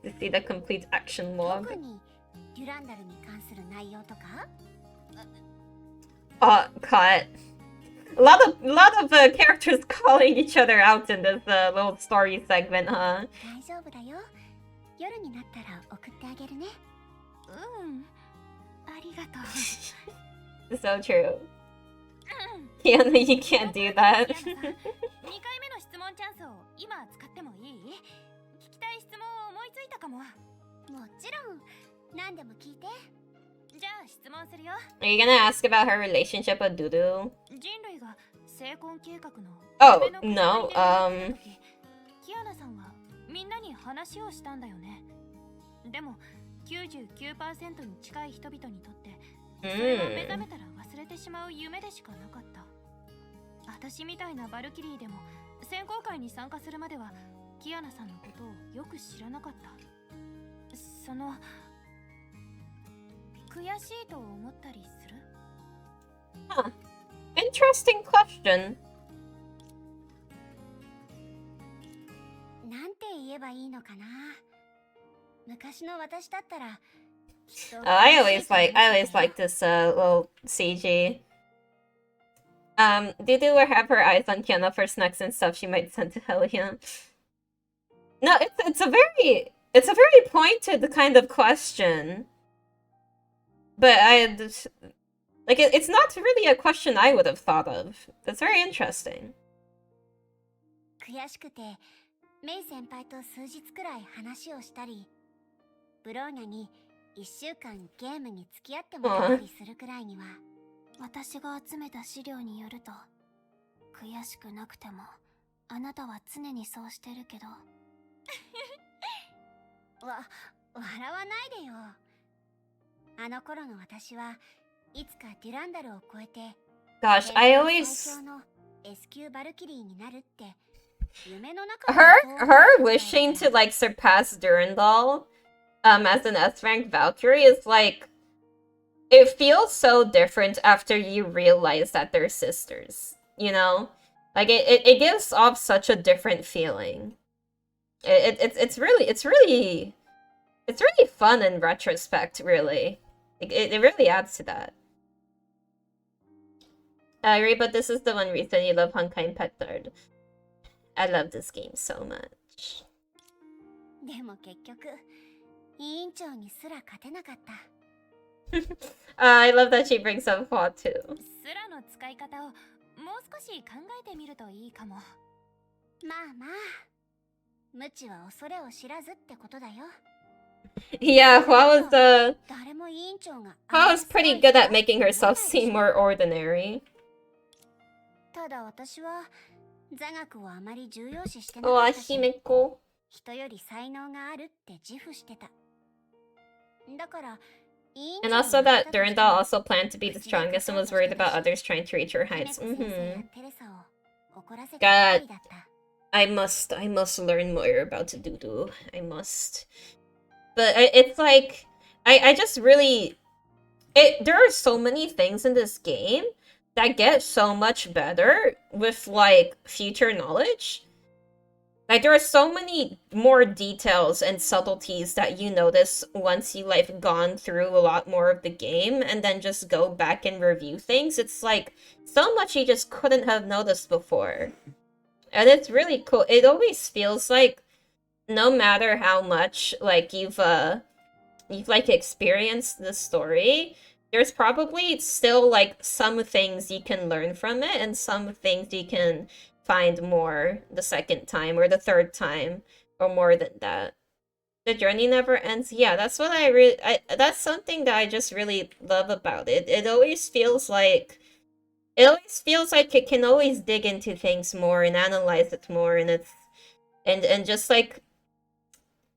To see the complete action log. Cut. A lot of characters calling each other out in this little story segment, huh? 大丈夫だよ。夜になったら送ってあげるね。うん。ありがとう。So true. Yeah, no, you can't do that. 2回目の質問チャンスを今使ってもいい？聞きたい質問を思いついたかも。もちろん。何でも聞いて。じゃあ質問するよ。Are you gonna ask about her relationship with Dudu? 人類が成婚計画の Oh, no, キアナさんはみんなに話をしたんだよね。でも 99% に近い人々にとってそれは目覚めたら忘れてしまう夢でしかなかった。私みたいなバルキリーでも選考会に参加するまではキアナさんのことをよく知らなかった。その悔しいと思ったりする？ Huh. Interesting question. なんて言えばいいのかな。昔の私だったら。I always like this little CG. Dudu will have her eyes on Kiana for snacks and stuff she might send to Hellion. No, it's a very pointed kind of question. But it's not really a question I would have thought of. That's very interesting. 悔しくて、メイ先輩と数日くらい話をしたり、ブローニャに1週間ゲームに付き合ってもらったりするくらいには、私が集めた資料によると、悔しくなくても、あなたは常にそうしてるけど。笑わないでよ。あの頃の私はいつかデュランダルを超えて Gosh, I always 最強の S 級バルキリーになるって夢の中 her wishing to like surpass Durandal as an S rank Valkyrie is like it feels so different after you realize that they're sisters, you know? Like it gives off such a different feeling. It's really fun in retrospect, really. It really adds to that. I agree, but this is the one reason you love Honkai and Petard. I love this game so much. でも結局、委員長にすら勝てなかった。I love that she brings up Hua too. スラの使い方をもう少し考えてみるといいかも。まあまあ、無知は恐れを知らずってことだよ。Yeah, Hua was pretty good at making herself seem more ordinary. ただ私は座学をあまり重要視してなかったし、人より才能があるって自負してた。だから、And also that Durandal also planned to be the strongest and was worried about others trying to reach her heights. God, I must learn more about Dudu. I must. But it's like, I just really... there are so many things in this game that get so much better with, like, future knowledge. Like, there are so many more details and subtleties that you notice once you, like, gone through a lot more of the game and then just go back and review things. It's, like, so much you just couldn't have noticed before. And it's really cool. It always feels like no matter how much, like, you've like, experienced the story, there's probably still, like, some things you can learn from it and some things you can find more the second time or the third time or more than that. The journey never ends. Yeah, that's what that's something that I just really love about it. It always feels like it can always dig into things more and analyze it more, and it's and just like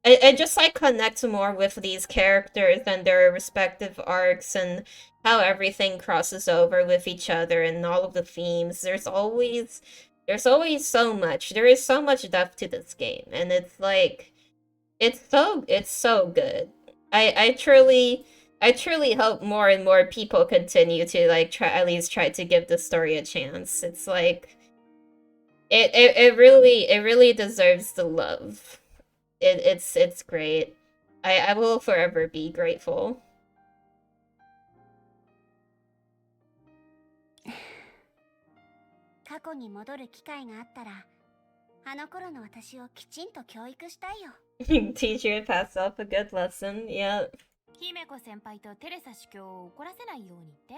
it just like connects more with these characters and their respective arcs and how everything crosses over with each other and all of the themes. There's always so much. There is so much depth to this game, and it's like it's so good. I truly hope more and more people continue to like try to give the story a chance. It's like it really deserves the love. It's great. I will forever be grateful. 過去に戻る機会があったら、あの頃の私をきちんと教育したいよ。Teach you to pass off a good lesson, yeah. 姫子先輩とテレサ主教を怒らせないようにって？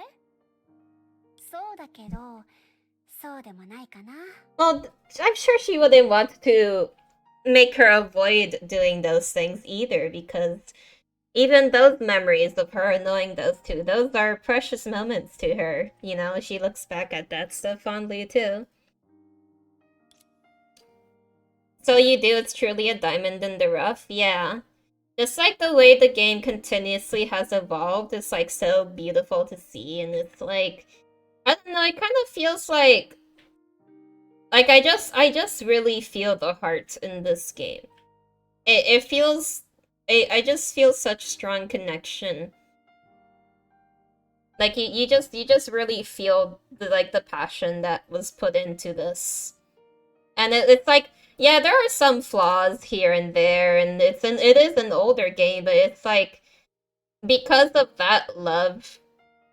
そうだけど、そうでもないかな。Well, I'm sure she wouldn't want to make her avoid doing those things either, because even those memories of her annoying those two, those are precious moments to her. You know, she looks back at that stuff fondly too. So you do, it's truly a diamond in the rough, yeah. Just like the way the game continuously has evolved, it's like so beautiful to see, and it's like, I don't know, it kind of feels like I just really feel the heart in this game. It feels, I just feel such strong connection. Like you just really feel the passion that was put into this. And it's like, yeah, there are some flaws here and there, and it is an older game, but it's like, because of that love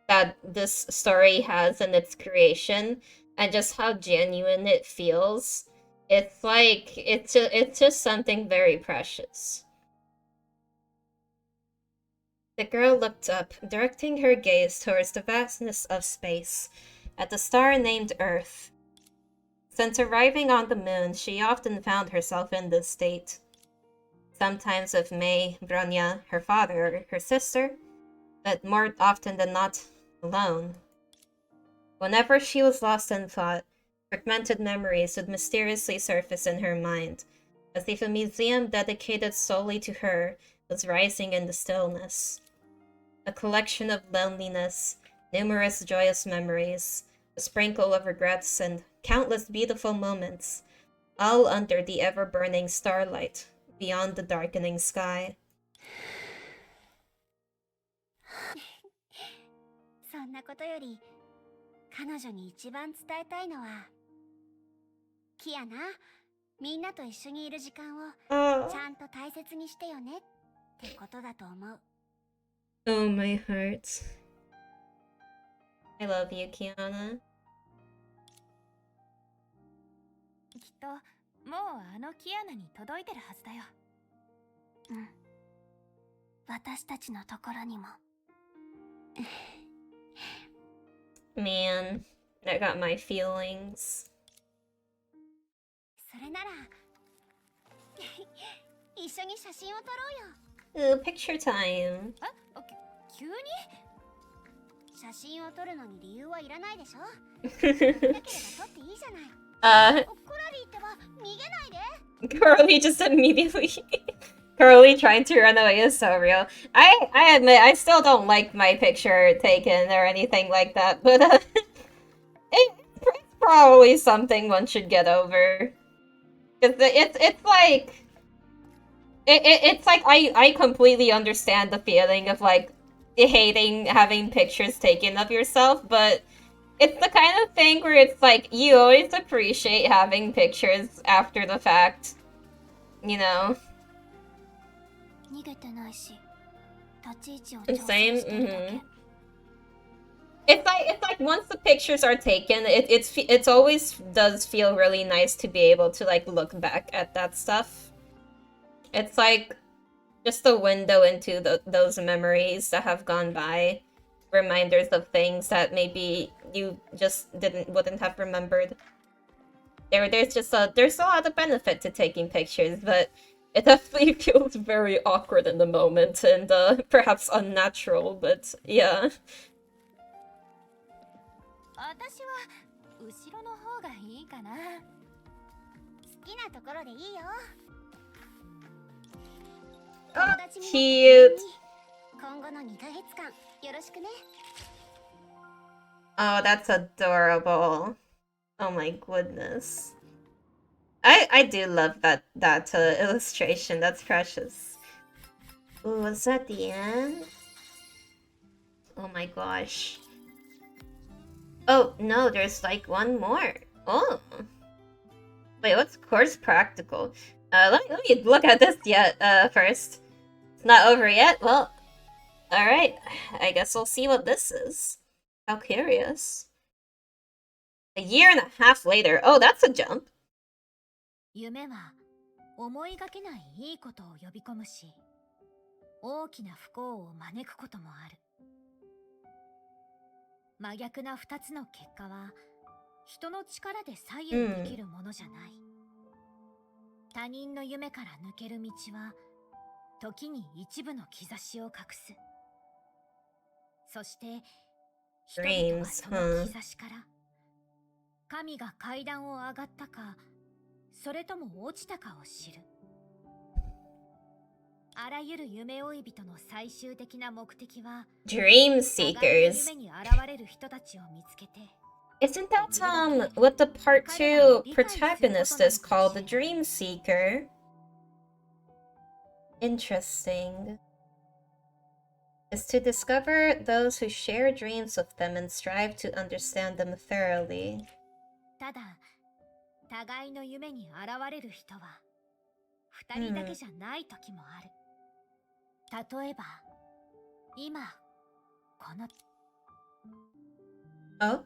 that this story has in its creation, and just how genuine it feels, it's like, it's just something very precious. The girl looked up, directing her gaze towards the vastness of space, at the star named Earth. Since arriving on the moon, she often found herself in this state. Sometimes with May, Bronya, her father, or her sister, but more often than not, alone. Whenever she was lost in thought, fragmented memories would mysteriously surface in her mind, as if a museum dedicated solely to her was rising in the stillness. A collection of loneliness, numerous joyous memories, a sprinkle of regrets, and countless beautiful moments, all under the ever-burning starlight beyond the darkening sky. そんなことより、彼女に一番伝えたいのは、キアナ、みんなと一緒にいる時間をちゃんと大切にしてよねってことだと思う。Oh, my heart. I love you, Kiana. きっともうあのキアナに届いてるはずだよ。うん。私たちのところにも。Man, that got my feelings. それなら一緒に写真を撮ろうよ。Ooh, picture time. 急に？写真を撮るのに理由はいらないでしょ。なければ撮っていいじゃない。Curly just immediately Curly trying to run away is so real. I admit I still don't like my picture taken or anything like that, but it's probably something one should get over. Cause it's like it's like I completely understand the feeling of like hating having pictures taken of yourself, but it's the kind of thing where it's like, you always appreciate having pictures after the fact. You know? Same, It's like once the pictures are taken, it's always does feel really nice to be able to like look back at that stuff. It's like just a window into those memories that have gone by. Reminders of things that maybe you just wouldn't have remembered. There's a lot of benefit to taking pictures, but it definitely feels very awkward in the moment and perhaps unnatural, but yeah. 私は後ろの方がいいかな。好きなところでいいよ。Cute. 今後の2ヶ月間よろしくね。Oh, that's adorable. Oh my goodness. I do love that illustration. That's precious. Ooh, was that the end? Oh my gosh. Oh no, there's like one more. Oh. Wait, what's course practical? Let me look at this first. It's not over yet? Well, alright. I guess we'll see what this is. How curious. A year and a half later. Oh, that's a jump. 夢は思いがけないいいことを呼び込むし、大きな不幸を招くこともある。真逆な2つの結果は人の力で左右できるものじゃない。他人の夢から抜ける道は時に一部の兆しを隠す。そして人々はその兆しから神が階段を上がったかそれとも落ちたかを知る。あらゆる夢追い人の最終的な目的は Dream 互いの Seekers. 夢に現れる人たちを見つけて Isn't that what the part 2 protagonist is called, the Dream Seeker? Interesting. Is to discover those who share dreams with them and strive to understand them thoroughly. ただ互いの夢に現れる人は2人だけじゃない時もある。例えば今この Oh?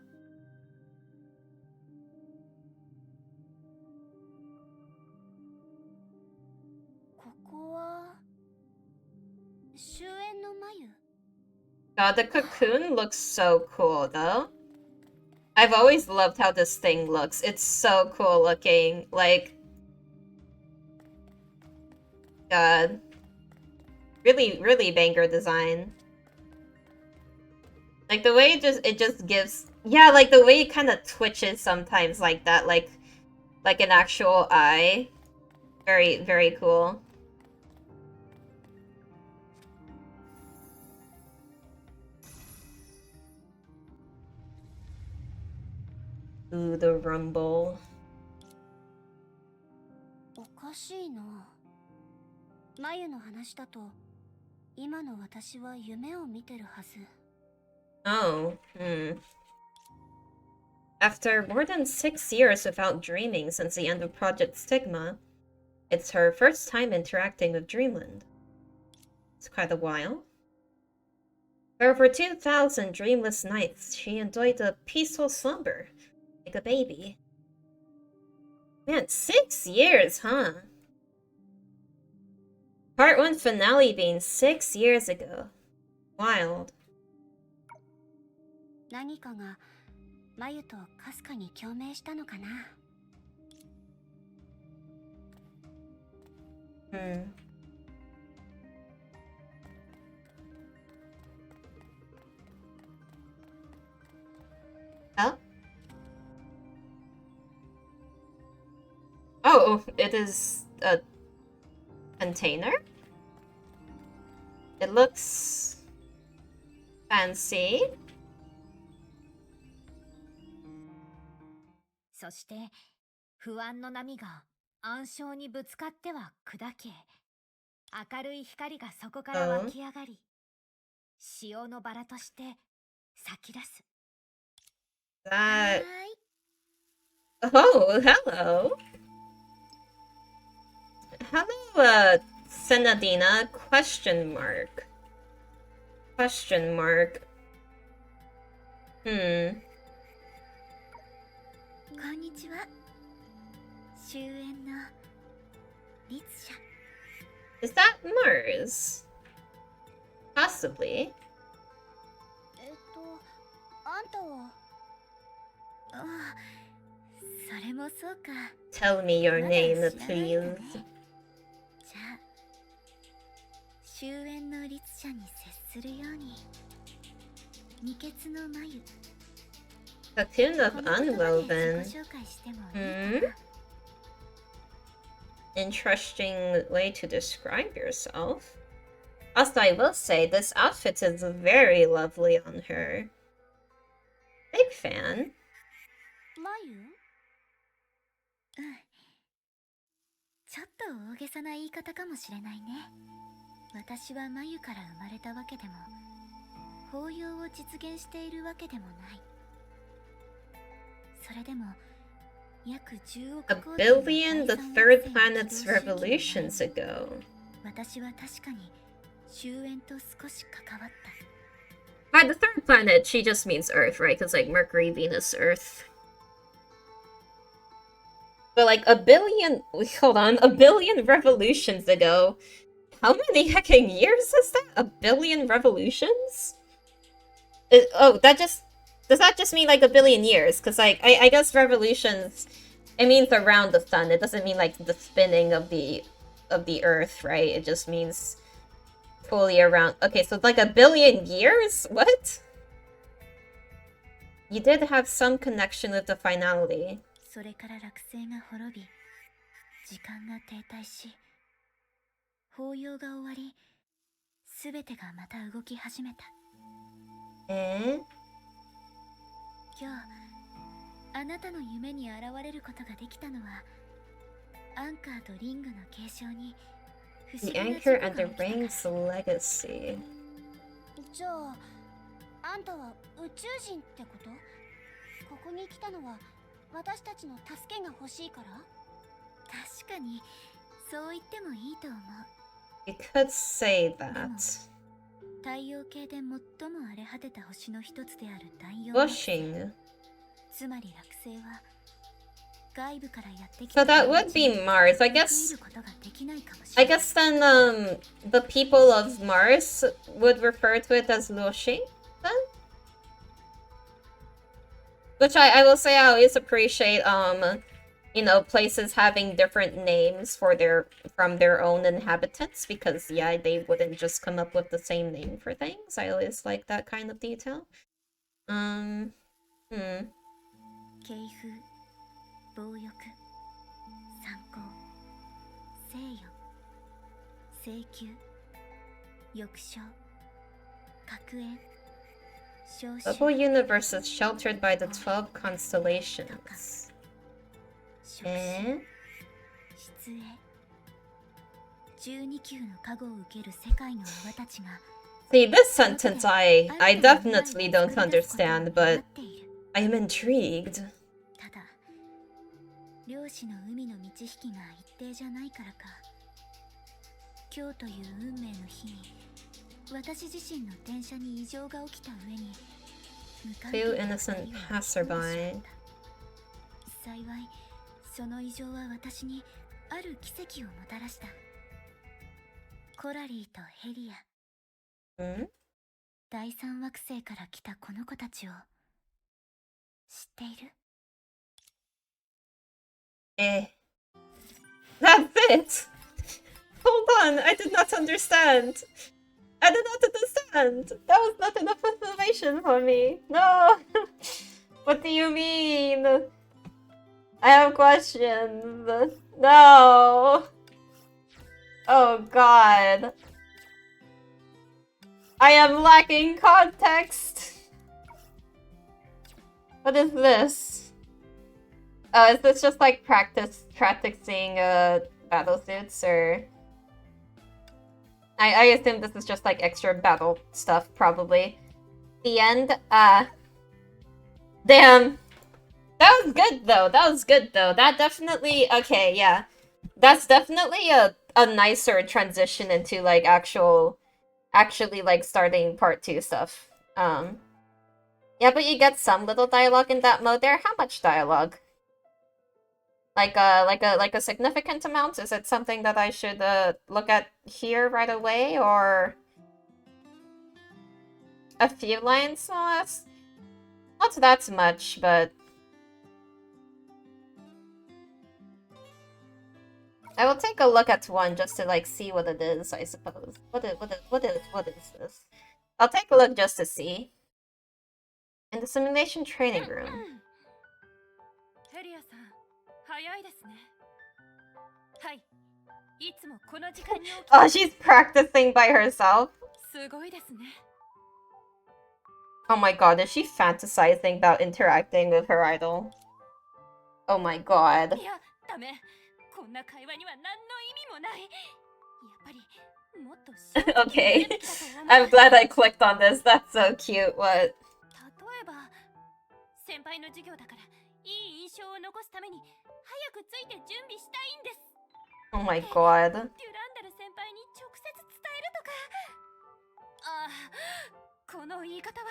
ここは終焉の眉。 God, the cocoon looks so cool though. I've always loved how this thing looks. It's so cool looking. Like, God. Really, really banger design. Like the way it just gives, yeah, like the way it kind of twitches sometimes like that, like an actual eye. Very, very cool. Ooh, the rumble. おかしいな。眉の話だと今の私は夢を見てるはず。 Oh, After more than 6 years without dreaming since the end of Project Stigma, it's her first time interacting with Dreamland. It's quite a while. For over 2,000 dreamless nights, she enjoyed a peaceful slumber, like a baby. Man, 6 years, huh? Part 1 finale being 6 years ago. Wild. 何かが眉とかすかに共鳴したのかな。Huh? Oh, it is a container? It looks fancy. そして不安の波が暗礁にぶつかっては砕け、明るい光がそこから湧き上がり、潮のバラとして咲き出す。That... Oh, hello. Hello, Senadina, question mark. Question mark. こんにちは。終焉の律者。Is that Mars? Possibly. あんたは。ああ、それもそうか。Tell me your name, please. じゃあ、終焉の律者に接するように。二血の眉。Cocoon of Unwoven. Interesting way to describe yourself. Also, I will say, this outfit is very lovely on her. Big fan. 眉？ちょっと大げさな言い方かもしれないね。私は眉から生まれたわけでも、法要を実現しているわけでもない。それでも約10億 A billion the third planet's revolutions ago. 私は確かに終焉と少し関わった。By the third planet, she just means Earth, right? Because like Mercury, Venus, Earth. But like a billion, hold on, a billion revolutions ago. How many hecking years is that? A billion revolutions? Oh, does that just mean like a billion years? Because like, I guess revolutions, it means around the sun. It doesn't mean like the spinning of the earth, right? It just means fully around. Okay, so it's like a billion years? What? You did have some connection with the finality. それから落星が滅び、時間が停滞し、法要が終わり、すべてがまた動き始めた。今日、あなたの夢に現れることができたのは、アンカーとリングの継承に不思 The 議な事故 anchor が and the 起きたから。 ring's legacy. じゃあ、あんたは宇宙人ってこと？ここに来たのは私たちの助けが欲しいから？確かにそう言ってもいいと思う。 You could say that. 太陽系で最も荒れ果てた星の一つである第四 Bushing. つまり落星は外部からやってき So た that would be Mars. I guess then the people of Mars would refer to it as Luoxing then? Which I will say I always appreciate you know, places having different names for from their own inhabitants, because yeah, they wouldn't just come up with the same name for things. I always like that kind of detail. 京風、暴翼、参考、西洋、星球、翼章、核炎、召 The 集、 whole universe is sheltered by the 12 constellations. 出営、12級の加護を受ける世界の泡たちが See, this sentence I definitely don't understand, but I'm intrigued. ただ、漁師の海の満ち引きが一定じゃないからか、今日という運命の日に私自身の電車に異常が起きた上に Two innocent passerby. 幸いその異常は私にある奇跡をもたらした。コラリーとヘリア、第三惑星から来たこの子たちを知っている？ That's it! Hold on, I did not understand. I did not understand. That was not enough information for me. No! What do you mean? I have questions. No! Oh god. I am lacking context. What is this? Oh, is this just like practicing battle suits, or I assume this is just like extra battle stuff, probably. The end. Damn. That was good though. That was good though. That definitely, okay, yeah. That's definitely a nicer transition into like actually like starting part 2 stuff. Yeah, but you get some little dialogue in that mode there. How much dialogue? Like a significant amount? Is it something that I should look at here right away, or a few lines? No, that's not that much, but I will take a look at one just to like see what it is, I suppose. What is this? I'll take a look just to see. In the simulation training room. Oh, she's practicing by herself? Oh my god, is she fantasizing about interacting with her idol? Oh my god. Okay, I'm glad I clicked on this. That's so cute. What? Oh my god. この言い方は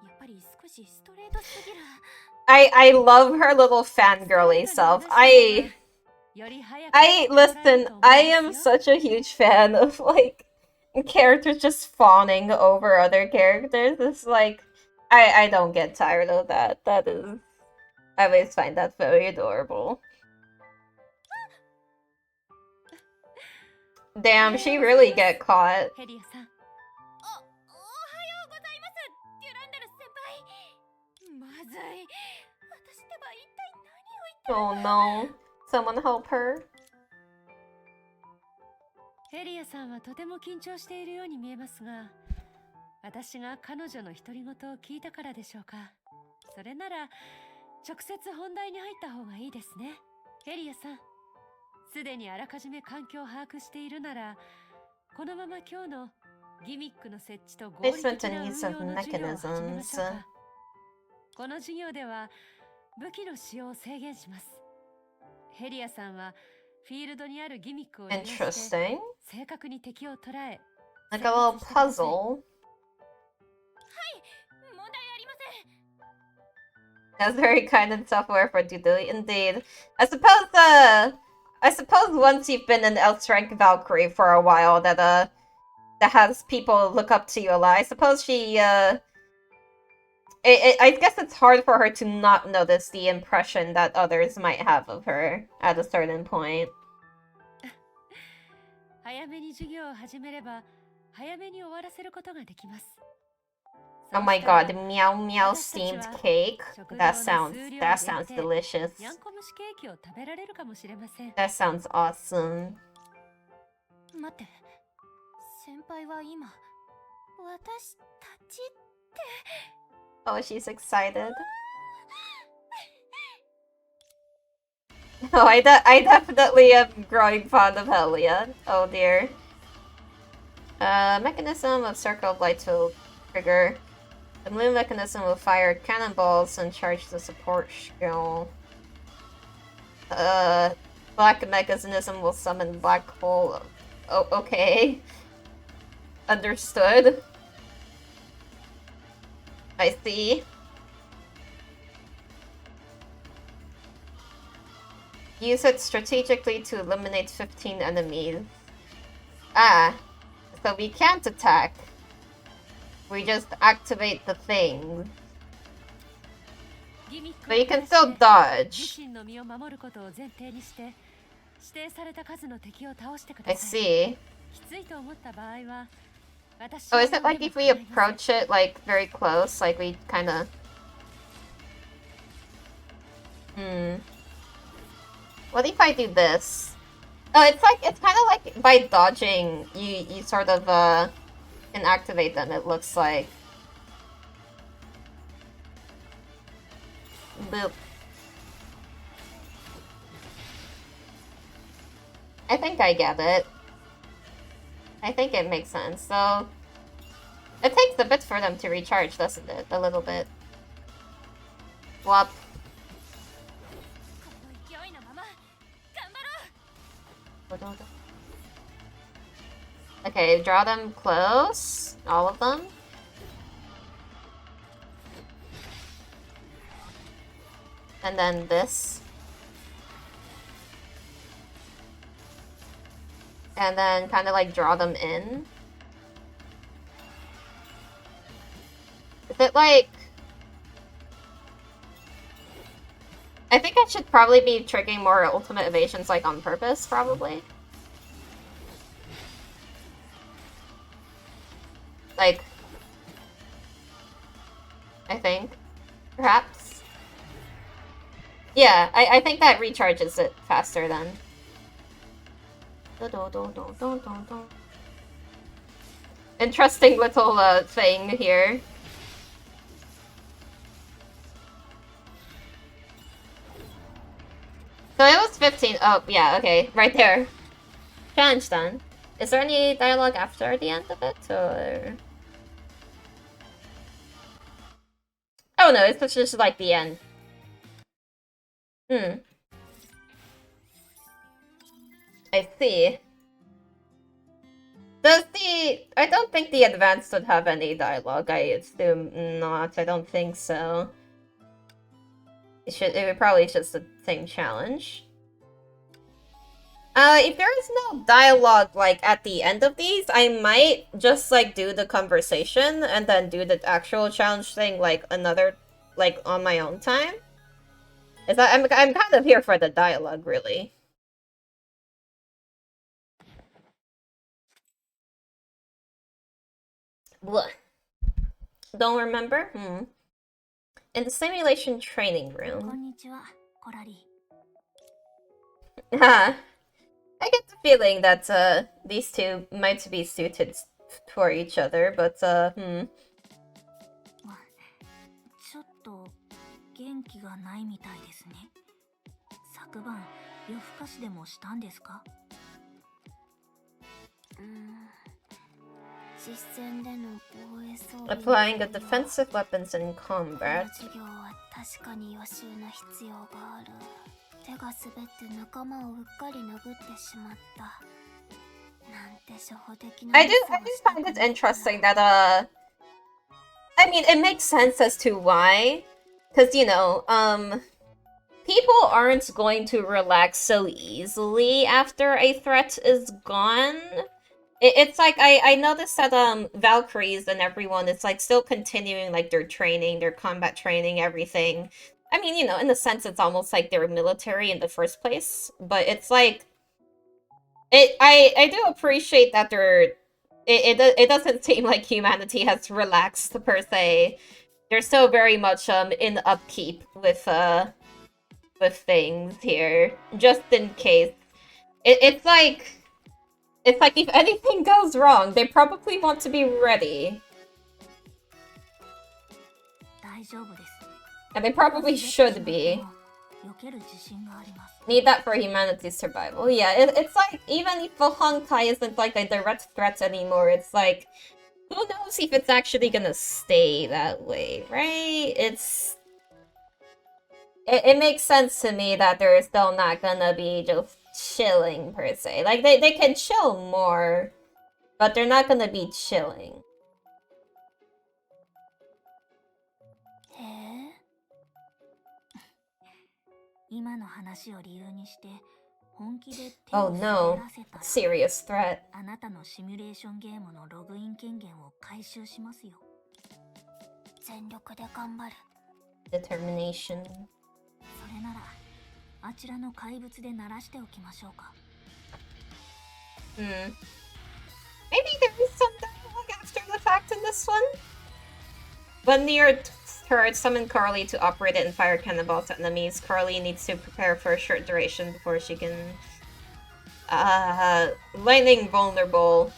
やっぱり少しストレートすぎる。I love her little fangirly self. Listen, I am such a huge fan of, like, characters just fawning over other characters. It's like, I don't get tired of that. That is, I always find that very adorable. Damn, she really get caught. Oh no. Someone help her. ヘリアさんはとても緊張しているように見えますが、私が彼女の独り言を聞いたからでしょうか。それなら直接本題に入った方がいいですね。ヘリアさん、すでにあらかじめ環境を把握しているなら、このまま今日のギミックの設置と合理的な運用の授業を始めましょうか。この授業では武器の使用を制限します。ヘリアさんはフィールドにあるギミックを利用して正確に敵を捉え、like a little puzzle. はい、問題ありません。 That's very kind and self-aware for duty, indeed. I suppose once you've been an L-rank Valkyrie for a while, that has people look up to you a lot. I suppose she, I guess it's hard for her to not notice the impression that others might have of her at a certain point. 早めに授業を始めれば早めに終わらせることができます。 Oh my god, meow meow steamed cake. That sounds delicious. That sounds awesome. 待って、先輩は今、私たちって。 Oh, she's excited. Oh, I definitely am growing fond of Helia. Oh dear. Mechanism of Circle of Light will trigger. The blue mechanism will fire cannonballs and charge the support skill. Black mechanism will summon black hole. Oh, okay. Understood. I see. Use it strategically to eliminate 15 enemies. Ah, so we can't attack. We just activate the thing. But you can still dodge. I see. Oh, is it like if we approach it like very close, like we kinda... What if I do this? Oh, it's kind of like by dodging, you sort of can activate them, it looks like. Boop. I think I get it. I think it makes sense. So it takes a bit for them to recharge, doesn't it? A little bit. Whop. Okay, draw them close. All of them. And then this. And then kind of like draw them in. Is it like... I think I should probably be triggering more ultimate evasions like on purpose, probably. Like... I think. Perhaps. Yeah, I think that recharges it faster then. Interesting little thing here. So it was 15. Oh, yeah, okay. Right there. Challenge done. Is there any dialogue after the end of it, or...? Oh no, it's just like the end. I see. I don't think the advanced would have any dialogue. I assume not. I don't think so. It would probably just the same challenge. If there is no dialogue, like, at the end of these, I might just, like, do the conversation and then do the actual challenge thing, like, on my own time. I'm kind of here for the dialogue, really. What? Don't remember? In the simulation training room. I get the feeling that these two might be suited for each other, but ちょっと元気がないみたいですね。昨晩夜更かしでもしたんですか？実戦での防衛装備 Applying the defensive weapons in combat. 授業は確かに予習の必要がある。手が滑って仲間をうっかり殴ってしまった。なんて初歩的な I do find it interesting that I mean it makes sense as to why, because you know people aren't going to relax so easily after a threat is gone. It's like I noticed that Valkyries and everyone is like still continuing like their training, their combat training, everything. I mean, you know, in a sense it's almost like they're military in the first place, but it's like I do appreciate that it doesn't seem like humanity has relaxed per se. They're still very much in upkeep with things here, just in case. It's like if anything goes wrong, they probably want to be ready. And they probably should be. Need that for humanity's survival. Yeah, it's like, even if the Honkai isn't like a direct threat anymore, it's like, who knows if it's actually gonna stay that way, right? It makes sense to me that they're still not gonna be just chilling, per se. Like, they can chill more, but they're not gonna be chilling. 今の話を理由にして本気で手 Oh を滑 no, らせたら serious threat. あなたのシミュレーションゲームのログイン権限を回収しますよ。全力で頑張る。Determination. それならあちらの怪物で鳴らしておきましょうか。Maybe there is some dialogue after the fact in this one? When near turret, summon Carly to operate it and fire cannonballs at enemies. Carly needs to prepare for a short duration before she can... lightning vulnerable.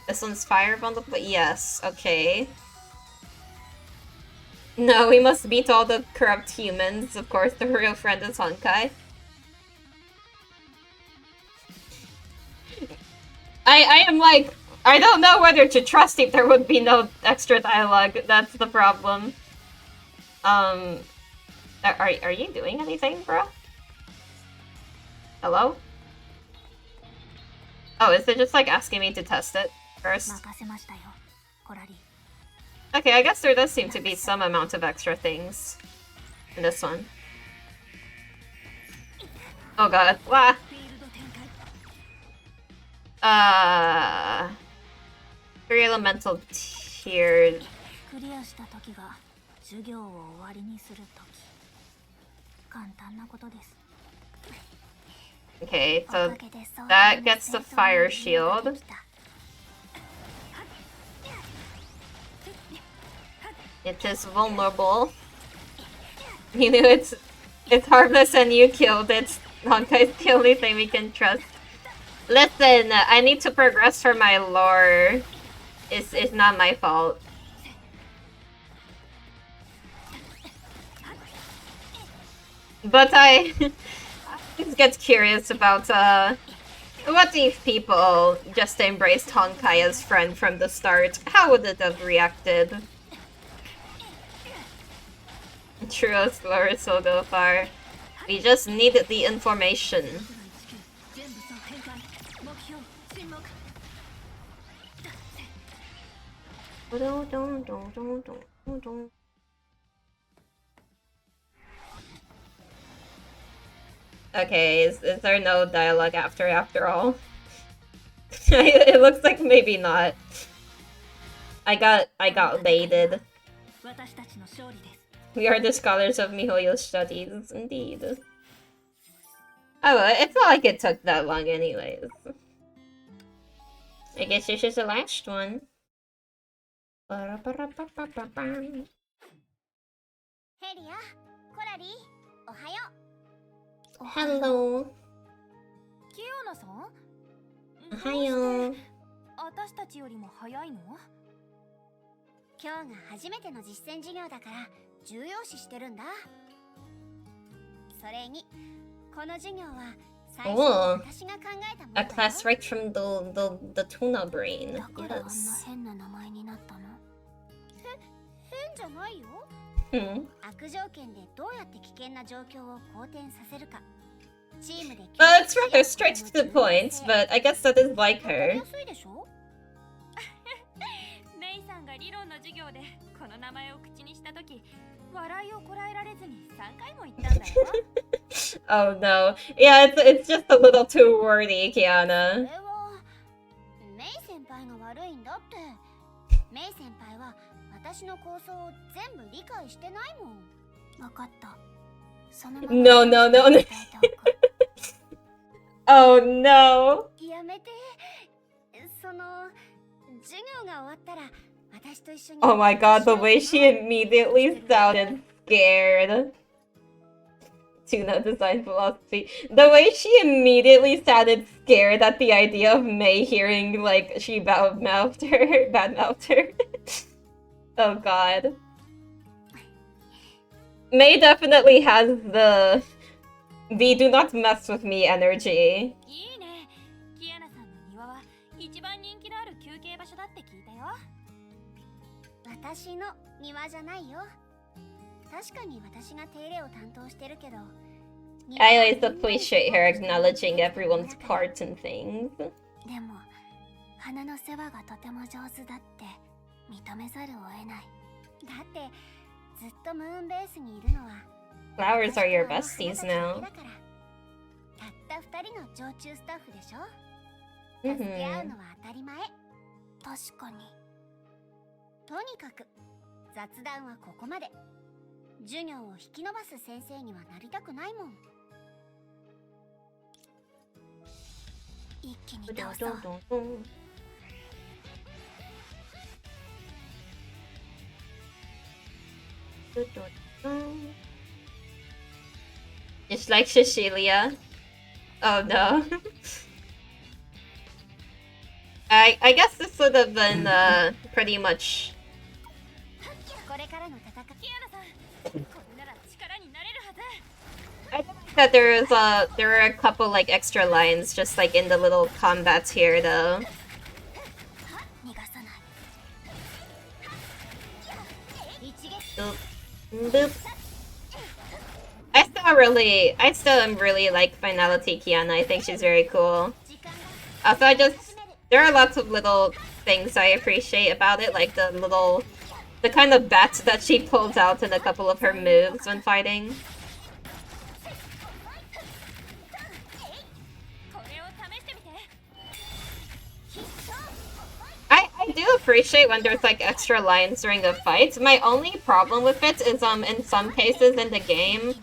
This one's fire vulnerable? Yes, okay. No, we must beat all the corrupt humans. Of course, the real friend is Honkai. I am like... I don't know whether to trust if there would be no extra dialogue. That's the problem. Are you doing anything, bro? Hello? Oh, is it just like asking me to test it first? Okay, I guess there does seem to be some amount of extra things in this one. Oh god. Wah! Three elemental tiered. クリアした時が授業を終わりにする時。簡単なことです。 Okay, so that gets the fire shield. It is vulnerable. You know, it's harmless and you killed it. Honkai's the only thing we can trust. Listen, I need to progress for my lore. It's not my fault. But I just get curious about what if people just embraced Honkai as friend from the start? How would it have reacted? Truest lore so go far. We just needed the information. Okay, is there no dialogue after all? It looks like maybe not. I got baited. We are the scholars of Mihoyo's studies, indeed. Oh, well, it's not like it took that long anyways. I guess this is the last one. Heria, Korari, ohayo. Hello. キヨナさん？Ohayo. 私たちよりも早いの？今日が初めての実践授業だから重要視してるんだ。それにこの授業は最初に Oh, 私が考えたもの a だよ。 class right from the tuna brain. だからあんな Yes. 変な名前になったの？変じゃないよ。 Hmm. 悪条件でどうやって危険な状況を好転させるか。チームで It's rather straight to the point, but I guess that is like わかり her. やすいでしょ。メイさんが理論の授業でこの名前を口にしたとき、笑いをこらえられずに3回も言ったんだよ。Oh no. Yeah, it's just a little too wordy, それ Kiana. はメイ先輩が悪いんだって。メイ先輩は私の構想を全部理解してないもん。わかった。そのまま No, no, no, no. 伝えておく。 Oh no. やめて。その授業が終わったら私と一緒に Oh my god, the way she immediately sounded scared. Tuna design philosophy. The way she immediately sounded scared at the idea of Mei hearing like she badmouthed her. Oh god. Mei definitely has the do not mess with me energy. いいね。キアナさんの庭は一番人気のある休憩場所だって聞いたよ。私の庭じゃないよ。確かに私が手入れを担当してるけど。 I always appreciate her acknowledging everyone's parts and things. でも花の世話がとても上手だって認めざるを得ない。だってずっとムーンベースにいるのは Flowers are your besties now. たった2人の常駐スタッフでしょ。助け合うのは当たり前。確かに。とにかく雑談はここまで。授業を引き延ばす先生にはなりたくないもん。一気に倒そう。 Just like Cecilia. Oh no. I guess this would have been pretty much. これからの戦い。キアナさん、これなら力になれるはず。 I think that there are a couple like extra lines just like in the little combats here though. 逃がさない。 Boop. Boop. I still am really like Finality Kiana. I think she's very cool. Also, there are lots of little things I appreciate about it, like the kind of bats that she pulls out in a couple of her moves when fighting. I do appreciate when there's like extra lines during a fight. My only problem with it is in some cases in the game,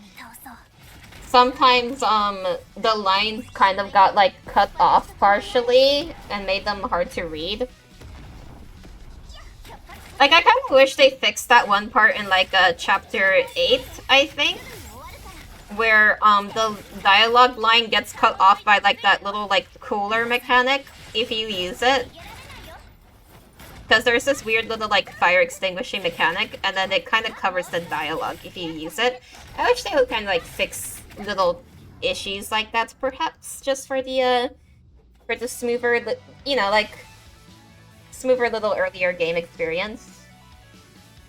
sometimes the lines kind of got like cut off partially and made them hard to read. Like I kind of wish they fixed that one part in like chapter 8, I think, where the dialogue line gets cut off by like that little like cooler mechanic if you use it. Because there's this weird little like fire extinguishing mechanic, and then it kind of covers the dialogue if you use it. I wish they would kind of like fix little issues like that, perhaps, just for the smoother, you know, like smoother little earlier game experience.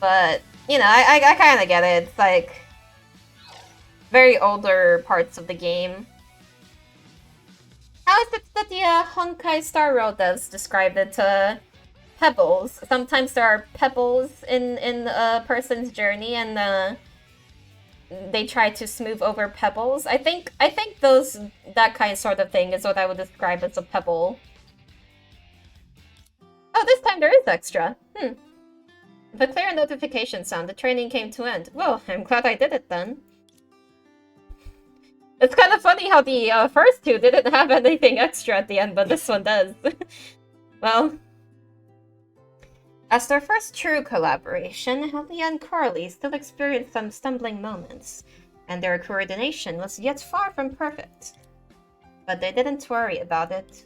But you know, I kind of get it. It's like very older parts of the game. How is it that the Honkai Star Rail devs described it? Pebbles. Sometimes there are pebbles in a person's journey, and they try to smooth over pebbles. I think that kind sort of thing is what I would describe as a pebble. Oh, this time there is extra. The clear notification sound, the training came to end. Well, I'm glad I did it then. It's kind of funny how the first two didn't have anything extra at the end, but this one does. Well, as their first true collaboration, Helly and Carly still experienced some stumbling moments, and their coordination was yet far from perfect. But they didn't worry about it.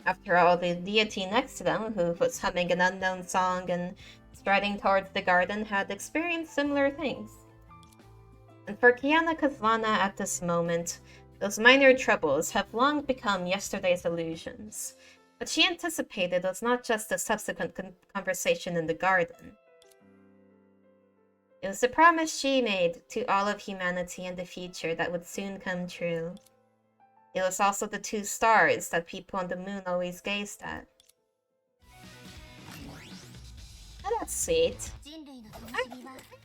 After all, the deity next to them, who was humming an unknown song and striding towards the garden, had experienced similar things. And for Kiana Kazlana at this moment, those minor troubles have long become yesterday's illusions. What she anticipated was not just a subsequent conversation in the garden. It was the promise she made to all of humanity in the future that would soon come true. It was also the 2 stars that people on the moon always gazed at. Oh, that's sweet. I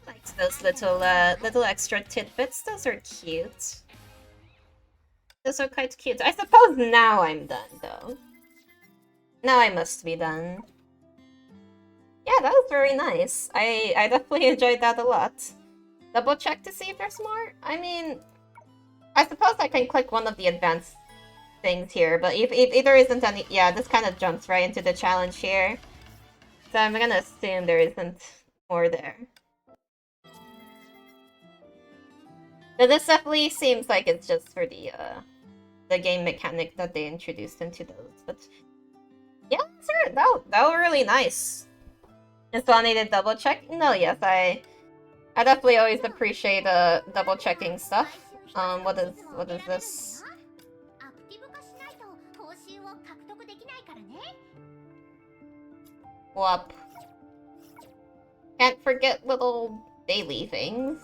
liked those little extra tidbits. Those are cute. Those are quite cute. I suppose now I'm done, though. Now I must be done. Yeah, that was very nice. I definitely enjoyed that a lot. Double check to see if there's more? I mean, I suppose I can click one of the advanced things here, but if there isn't any... Yeah, this kind of jumps right into the challenge here. So I'm gonna assume there isn't more there. But this definitely seems like it's just for the game mechanic that they introduced into those. But yeah, sir, that was really nice. And so I need to double check? No, yes, I definitely always appreciate double checking stuff. What is this? Whoop. Can't forget little daily things.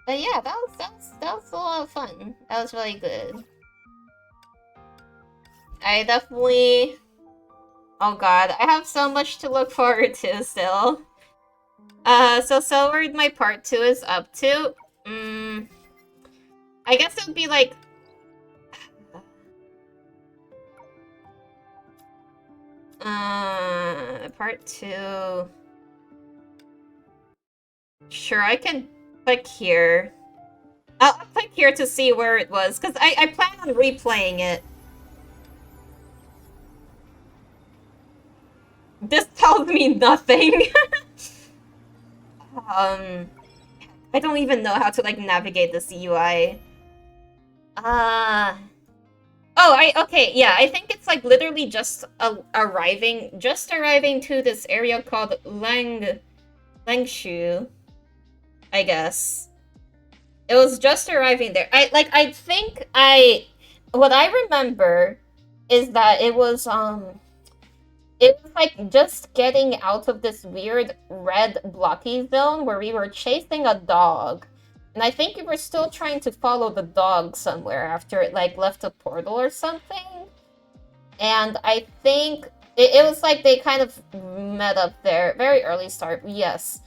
But yeah, that was a lot of fun. That was really good. I definitely... Oh god, I have so much to look forward to still. So Silvered my part 2 is up to. I guess it would be like... part 2... Sure, I can click here. I'll click here to see where it was, because I plan on replaying it. This tells me nothing. I don't even know how to, like, navigate this UI. Okay, yeah, I think it's, like, literally just arriving to this area called Langshu, I guess. It was just arriving there. What I remember is that it was like just getting out of this weird red blocky zone where we were chasing a dog. And I think we were still trying to follow the dog somewhere after it, like, left a portal or something. And I think it was like they kind of met up there. Very early start, yes.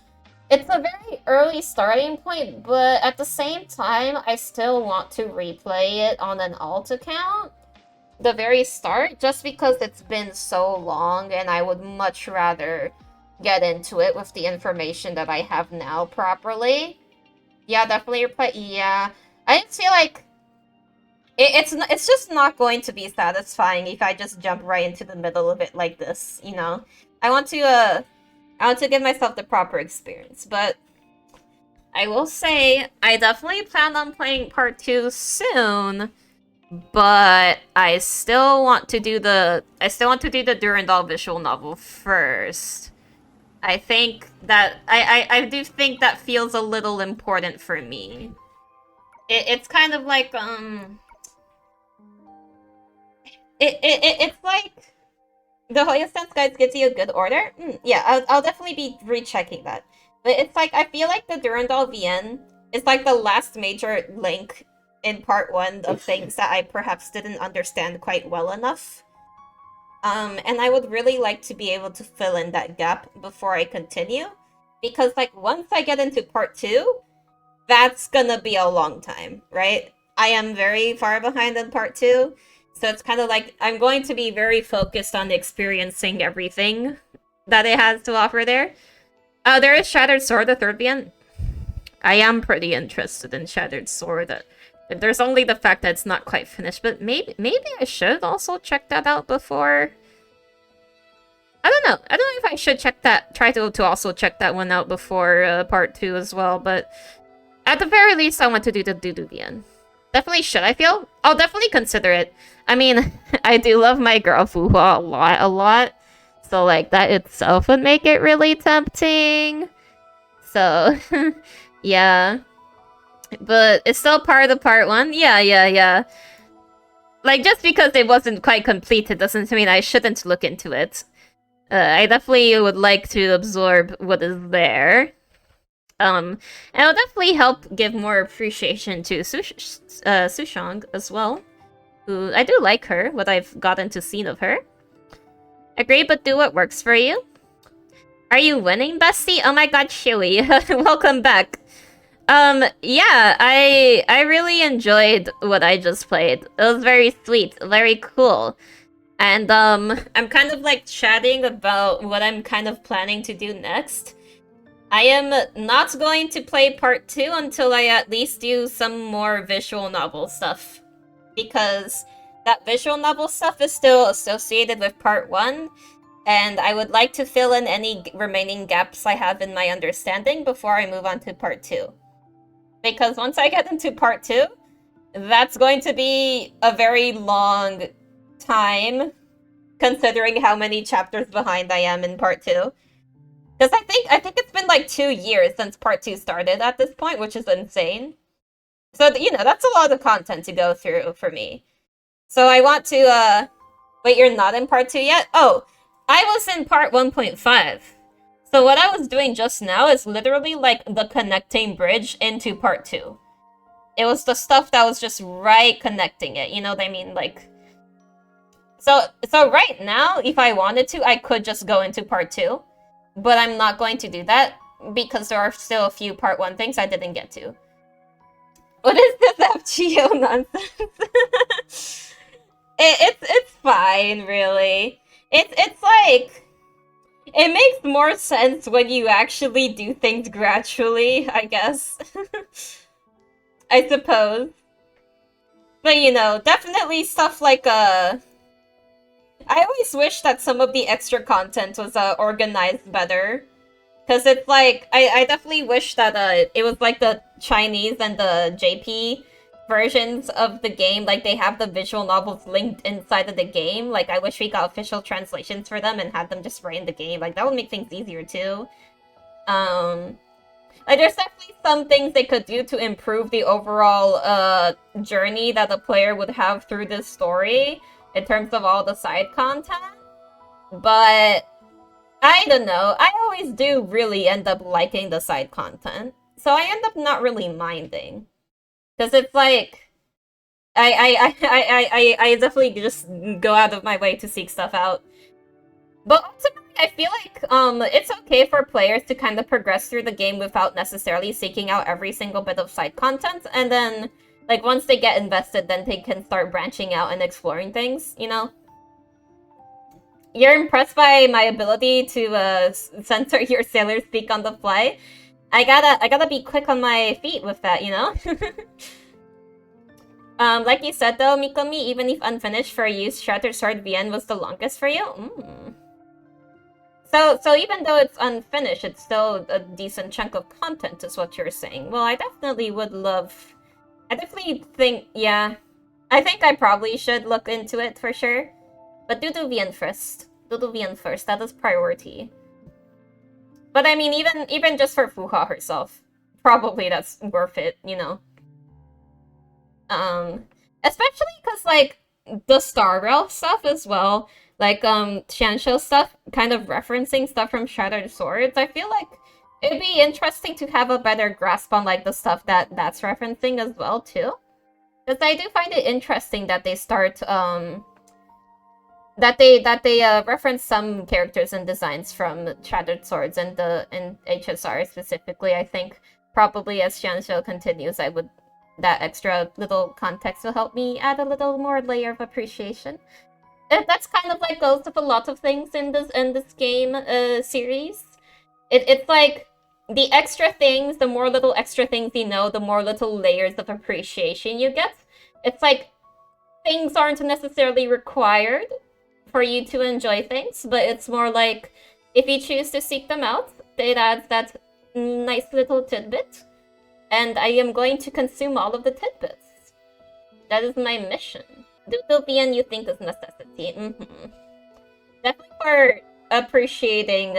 It's a very early starting point, but at the same time, I still want to replay it on an alt account. The very start, just because it's been so long and I would much rather get into it with the information that I have now properly. Yeah, definitely replay. Yeah, I just feel like it's just not going to be satisfying if I just jump right into the middle of it like this, you know? I want to give myself the proper experience, but I will say I definitely plan on playing part 2 soon. But I still want to do the Durandal visual novel first. I think that I do think that feels a little important for me. It's kind of like it's like the Hoya Sense Guides gives you a good order. Yeah, I'll definitely be rechecking that. But it's like I feel like the Durandal VN is like the last major link in part 1 of things that I perhaps didn't understand quite well enough. And I would really like to be able to fill in that gap before I continue. Because, like, once I get into part 2, that's gonna be a long time, right? I am very far behind in part 2, so it's kind of like I'm going to be very focused on experiencing everything that it has to offer there. There is Shattered Sword, the third VN. I am pretty interested in Shattered Sword. There's only the fact that it's not quite finished, but maybe I should also check that out before. I don't know. I don't know if I should try to also check that one out before part 2 as well, but at the very least, I want to do the Dudubian. Definitely should, I feel. I'll definitely consider it. I mean, I do love my girl Fuhua a lot. So, like, that itself would make it really tempting. So, yeah. But it's still part of the part 1. Yeah. Like, just because it wasn't quite completed doesn't mean I shouldn't look into it. I definitely would like to absorb what is there. And it'll definitely help give more appreciation to Sushong as well. Who, I do like her, what I've gotten to see of her. Agree, but do what works for you. Are you winning, bestie? Oh my god, Shui. Welcome back. Yeah, I really enjoyed what I just played. It was very sweet, very cool. And, I'm kind of, like, chatting about what I'm kind of planning to do next. I am not going to play part 2 until I at least do some more visual novel stuff. Because that visual novel stuff is still associated with part 1, and I would like to fill in any remaining gaps I have in my understanding before I move on to part 2. Because once I get into part 2, that's going to be a very long time, considering how many chapters behind I am in part 2. Because I think it's been like 2 years since part 2 started at this point, which is insane. So, you know, that's a lot of content to go through for me. So I want to, wait, you're not in part 2 yet? Oh, I was in part 1.5. So what I was doing just now is literally like the connecting bridge into part 2. It was the stuff that was just right connecting it, you know what I mean? Like, so right now, if I wanted to, I could just go into part 2. But I'm not going to do that, because there are still a few part 1 things I didn't get to. What is this FGO nonsense? It's fine, really. It's like... It makes more sense when you actually do things gradually, I guess. I suppose. But, you know, definitely stuff like, I always wish that some of the extra content was, organized better. Because it's like, I definitely wish that, it was like the Chinese and the JP versions of the game, like they have the visual novels linked inside of the game. Like, I wish we got official translations for them and had them just right in the game. Like, that would make things easier, too. Like, there's definitely some things they could do to improve the overall, journey that the player would have through this story in terms of all the side content. But I don't know. I always do really end up liking the side content. So I end up not really minding. Because it's like... I definitely just go out of my way to seek stuff out. But ultimately, I feel like it's okay for players to kind of progress through the game without necessarily seeking out every single bit of side content. And then, like, once they get invested, then they can start branching out and exploring things, you know? You're impressed by my ability to censor your sailor speak on the fly? I gotta be quick on my feet with that, you know? Like you said though, Mikomi, even if unfinished for use, Shattered Sword VN was the longest for you? So even though it's unfinished, it's still a decent chunk of content is what you're saying. Well, I definitely would love... I definitely think, yeah. I think I probably should look into it for sure. But do VN first. Do VN first, that is priority. But I mean, even just for Fuha herself, probably that's worth it, you know? Especially because, like, the Star Rail stuff as well, like, Shansho stuff, kind of referencing stuff from Shattered Swords, I feel like it'd be interesting to have a better grasp on, like, the stuff that's referencing as well, too. Because I do find it interesting that they start, that they reference some characters and designs from Shattered Swords and in HSR specifically, I think. probably as Shansho continues, that extra little context will help me add a little more layer of appreciation. That's kind of like goes with a lot of things in this game series. It's like the extra things, the more little extra things you know, the more little layers of appreciation you get. It's like things aren't necessarily required for you to enjoy things, but it's more like if you choose to seek them out, it adds that nice little tidbit, and I am going to consume all of the tidbits. That is my mission. Dystopian you think is necessity. Definitely for appreciating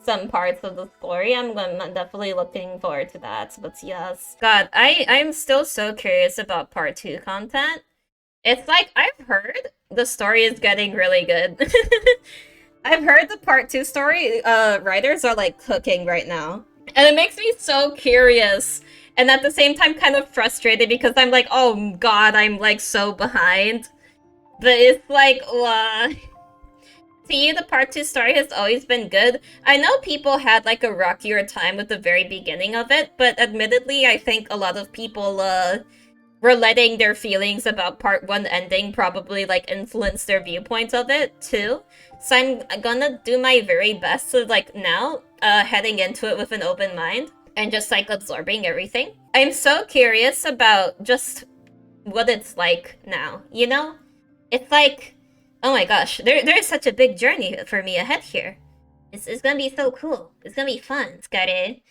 some parts of the story. I'm definitely looking forward to that. But yes. God, I'm still so curious about part 2 content. It's like, I've heard the story is getting really good. I've heard the part 2 story writers are like cooking right now. And it makes me so curious. And at the same time kind of frustrated because I'm like, oh god, I'm like so behind. But it's like, to you, the part 2 story has always been good. I know people had like a rockier time with the very beginning of it, but admittedly, I think a lot of people were letting their feelings about part 1 ending probably like influence their viewpoint of it too. So I'm gonna do my very best to like now, heading into it with an open mind and just like absorbing everything. I'm so curious about just what it's like now, you know? It's like, oh my gosh, there's such a big journey for me ahead here. It's gonna be so cool. It's gonna be fun, Scotty.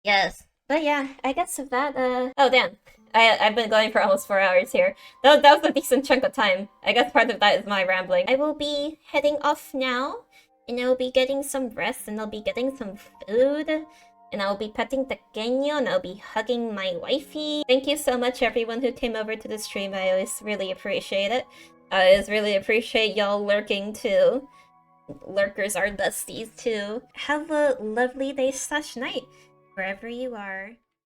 Yes. But yeah, I guess with that, oh damn. I've been going for almost 4 hours here. That was a decent chunk of time. I guess part of that is my rambling. I will be heading off now, and I'll be getting some rest, and I'll be getting some food, and I'll be petting Takeño, and I'll be hugging my wifey. Thank you so much everyone who came over to the stream. I always really appreciate it. I always really appreciate y'all lurking too. Lurkers are besties too. Have a lovely day/night, wherever you are.